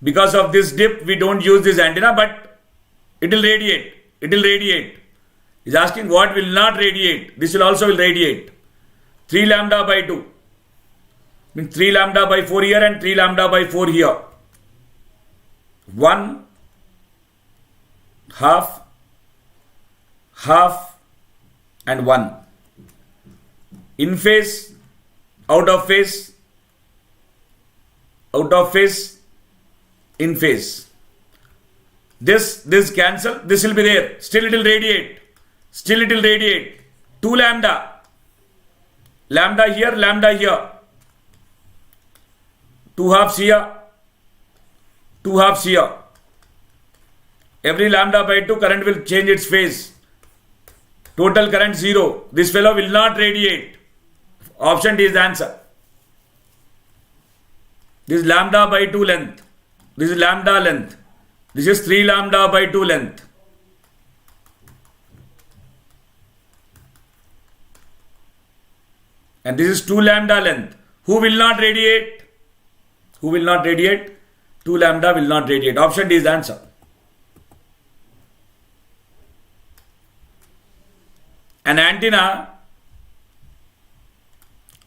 Because of this dip, we don't use this antenna, but it will radiate. It will radiate. He's asking what will not radiate. This will also radiate. 3 lambda by 2 means 3 lambda by 4 here and 3 lambda by 4 here. 1, half, and 1. In phase, out of phase, in phase. This cancel, this will be there. Still it will radiate. 2 lambda. Lambda here, lambda here. 2 halves here. 2 halves here. Every lambda by 2 current will change its phase. Total current 0. This fellow will not radiate. Option D is the answer. This is lambda by 2 length. This is lambda length. This is 3 lambda by 2 length. And this is 2 lambda length. Who will not radiate? 2 lambda will not radiate. Option D is the answer. An antenna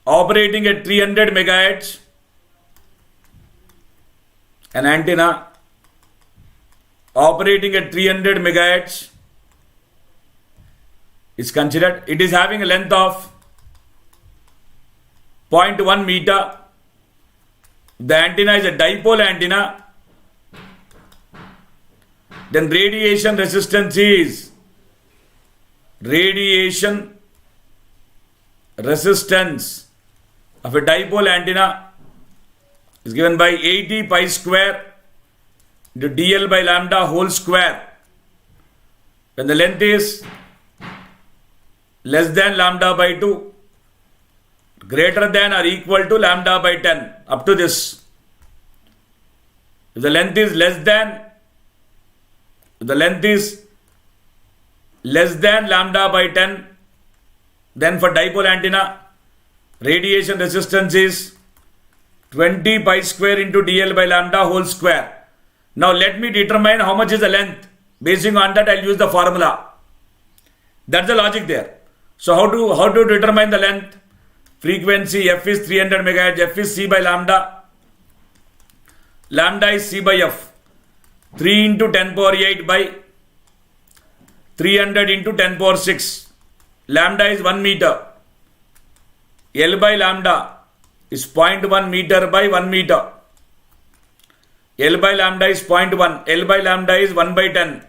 operating at 300 megahertz. An antenna operating at 300 megahertz is considered. It is having a length of 0.1 meter. The antenna is a dipole antenna. Then radiation resistance is of a dipole antenna is given by 80 pi square into dl by lambda whole square. When the length is less than lambda by 2, greater than or equal to lambda by 10, up to this. If the length is less than lambda by 10, then for dipole antenna, radiation resistance is 20 pi square into dl by lambda whole square. Now let me determine how much is the length. Basing on that, I'll use the formula. That's the logic there. So how to determine the length? Frequency F is 300 megahertz. F is C by lambda. Lambda is C by F. 3 into 10 power 8 by 300 into 10 power 6. Lambda is 1 meter. L by lambda is 0.1 meter by 1 meter. L by lambda is 0.1. L by lambda is 1 by 10.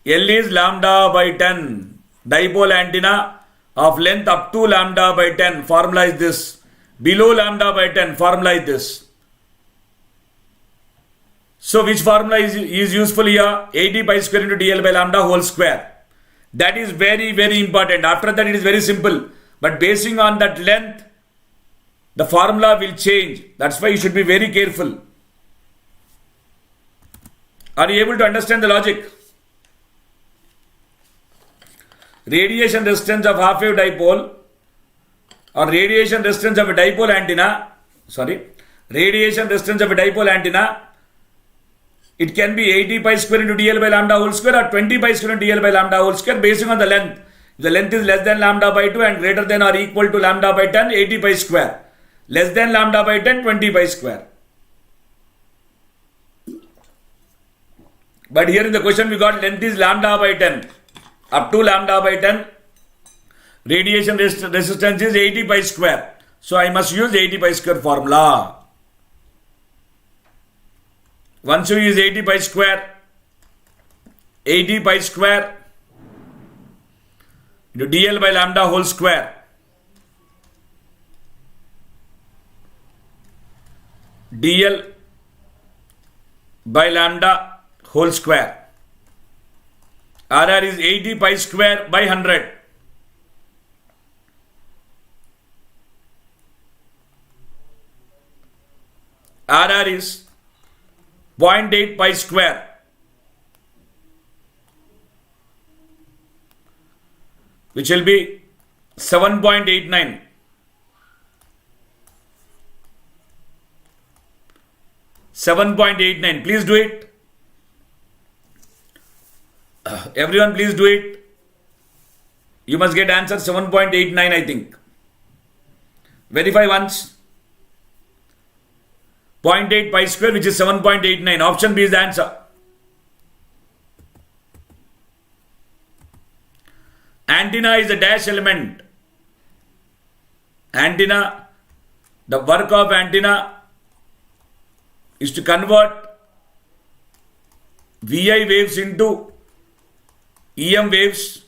L is lambda by 10. Dipole antenna of length up to lambda by 10. Formula is this. Below lambda by 10. Formula is this. So which formula is useful here? 80 pi square into dl by lambda whole square. That is very, very important. After that it is very simple. But basing on that length, the formula will change. That's why you should be very careful. Are you able to understand the logic? Radiation resistance of half wave dipole or radiation resistance of a dipole antenna, radiation resistance of a dipole antenna, it can be 80 pi square into dl by lambda whole square or 20 pi square into dl by lambda whole square basing on the length. If the length is less than lambda by 2 and greater than or equal to lambda by 10, 80 pi square. Less than lambda by 10, 20 pi square. But here in the question we got length is lambda by 10. Up to lambda by 10, radiation resistance is 80 pi square. So I must use 80 pi square formula. Once you use 80 pi square, 80 pi square into dl by lambda whole square. dl by lambda whole square. RR is 80 pi square by 100. RR is 0.8 pi square. Which will be 7.89. Please do it. Everyone please do it. You must get answer 7.89 I think. Verify once. 0.8 pi square which is 7.89. Option B is the answer. Antenna is a dash element. Antenna, the work of antenna is to convert VI waves into EM waves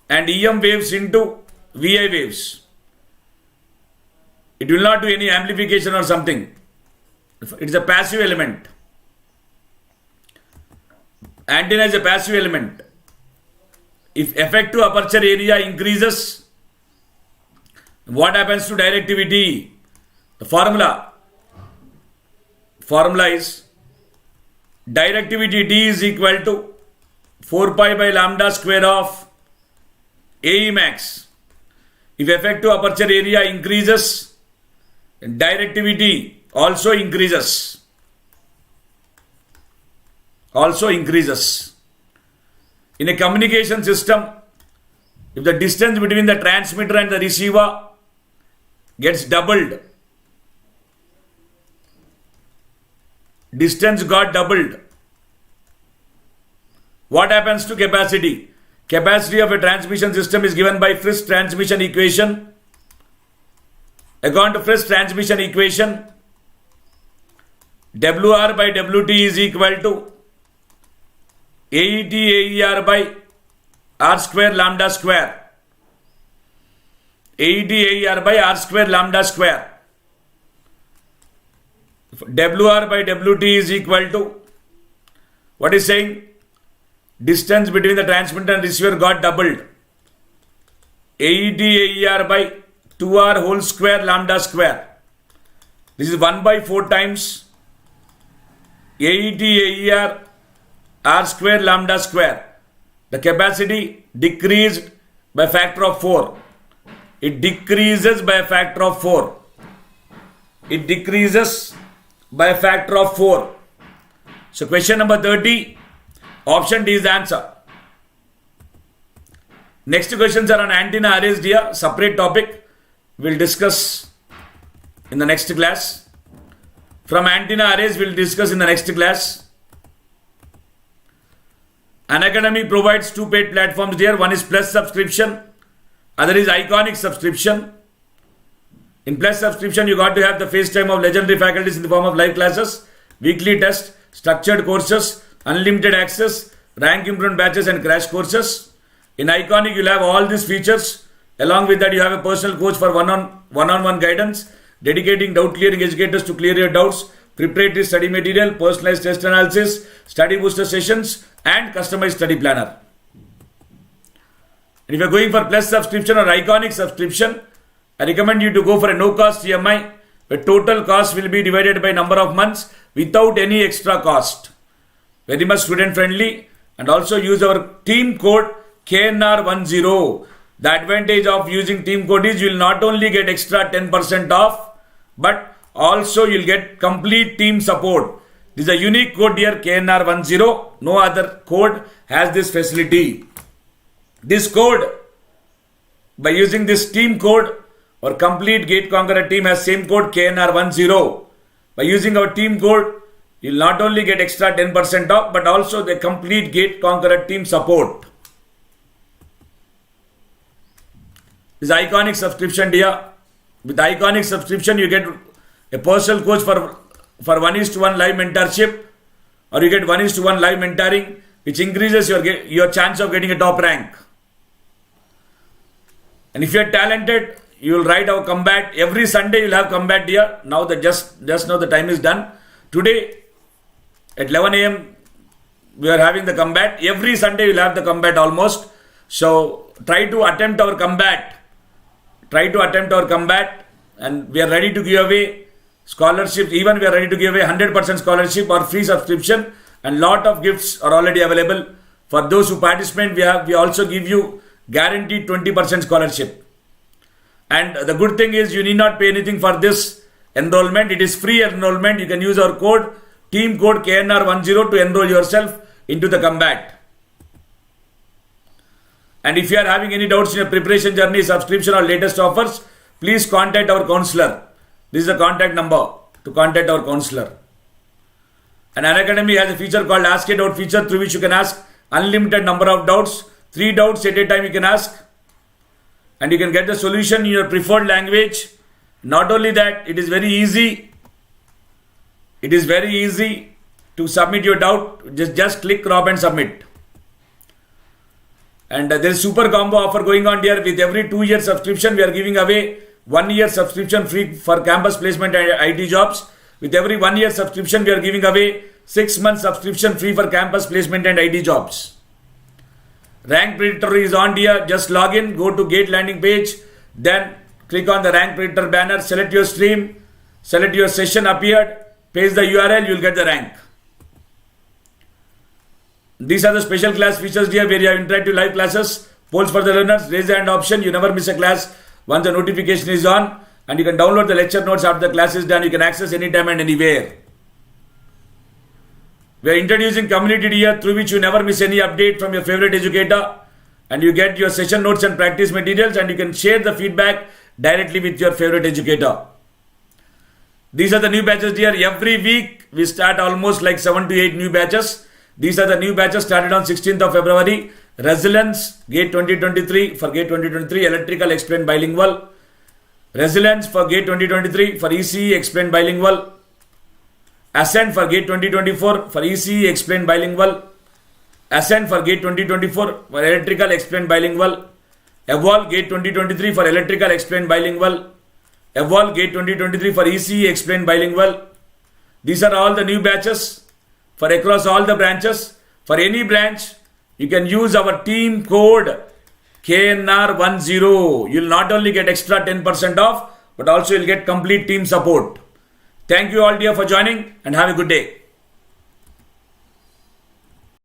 and EM waves into VI waves. It will not do any amplification or something. It is a passive element. Antenna is a passive element. If effective aperture area increases, what happens to directivity? The formula is directivity D is equal to 4 pi by lambda square of AE max. If effective aperture area increases, directivity also increases. In a communication system, if the distance between the transmitter and the receiver gets doubled, distance got doubled, what happens to capacity? Capacity of a transmission system is given by Fritz's transmission equation. According to Fritz's transmission equation, WR by WT is equal to AET AER by R square lambda square. AET AER by R square lambda square. WR by WT is equal to, what is saying? Distance between the transmitter and receiver got doubled. AET AER by 2R whole square lambda square. This is 1 by 4 times AET AER R square lambda square. The capacity decreased by factor of 4. It decreases by a factor of 4. It decreases by a factor of 4. So question number 30, option D is the answer. Next questions are on antenna arrays here, separate topic. We'll discuss in the next class. from antenna arrays we'll discuss in the next class. Unacademy provides two paid platforms here. One is Plus subscription, other is Iconic subscription. In Plus subscription, you got to have the face time of legendary faculties in the form of live classes, weekly tests, structured courses, unlimited access, rank improvement batches and crash courses. In Iconic, you'll have all these features. Along with that, you have a personal coach for one-on-one guidance, dedicating doubt clearing educators to clear your doubts, preparatory study material, personalized test analysis, study booster sessions, and customized study planner. And if you're going for Plus subscription or Iconic subscription, I recommend you to go for a no-cost EMI, where total cost will be divided by number of months without any extra cost. Very much student-friendly, and also use our team code KNR10. The advantage of using team code is you will not only get extra 10% off, but also you'll get complete team support. This is a unique code here, KNR10. No other code has this facility. This code, by using this team code, our complete Gate Conqueror team has same code KNR10. By using our team code, you'll not only get extra 10% off, but also the complete Gate Conqueror team support. This Iconic subscription here. With Iconic subscription, you get a personal coach for 1:1 live mentorship, or you get 1:1 live mentoring, which increases your chance of getting a top rank. And if you are talented, you will write our combat. Every Sunday you will have combat here. Now the just now the time is done. Today at 11 a.m. we are having the combat. Every Sunday you will have the combat almost. So try to attempt our combat. And we are ready to give away scholarships. Even we are ready to give away 100% scholarship or free subscription, and lot of gifts are already available. For those who participate, we also give you guaranteed 20% scholarship. And the good thing is you need not pay anything for this enrollment. It is free enrollment. You can use our code, team code KNR10, to enroll yourself into the combat. And if you are having any doubts in your preparation journey, subscription or latest offers, please contact our counselor. This is the contact number to contact our counselor. And Unacademy has a feature called Ask a Doubt feature, through which you can ask unlimited number of doubts. 3 doubts at a time you can ask. And you can get the solution in your preferred language. Not only that, it is very easy. It is very easy to submit your doubt. Just click, crop and submit. And there is super combo offer going on here. With every 2-year subscription, we are giving away 1-year subscription free for campus placement and IT jobs. With every 1-year subscription, we are giving away 6 months subscription free for campus placement and IT jobs. Rank Predictor is on here. Just log in, go to Gate landing page, then click on the Rank Predictor banner, select your stream, select your session appeared, paste the URL, you will get the rank. These are the special class features here, where you have interactive live classes, polls for the learners, raise the hand option. You never miss a class once the notification is on, and you can download the lecture notes after the class is done. You can access anytime and anywhere. We are introducing community here, through which you never miss any update from your favorite educator, and you get your session notes and practice materials, and you can share the feedback directly with your favorite educator. These are the new batches here. Every week we start almost like 7 to 8 new batches. These are the new batches started on 16th of February. Resilience, Gate 2023 for Gate 2023, Electrical Explained Bilingual. Resilience for Gate 2023 for ECE Explained Bilingual. Ascent for Gate 2024 for ECE Explained Bilingual. Ascent for Gate 2024 for Electrical Explained Bilingual. Evolve Gate 2023 for Electrical Explained Bilingual. Evolve Gate 2023 for ECE Explained Bilingual. These are all the new batches for across all the branches. For any branch, you can use our team code KNR10. You will not only get extra 10% off, but also you will get complete team support. Thank you all dear for joining, and have a good day.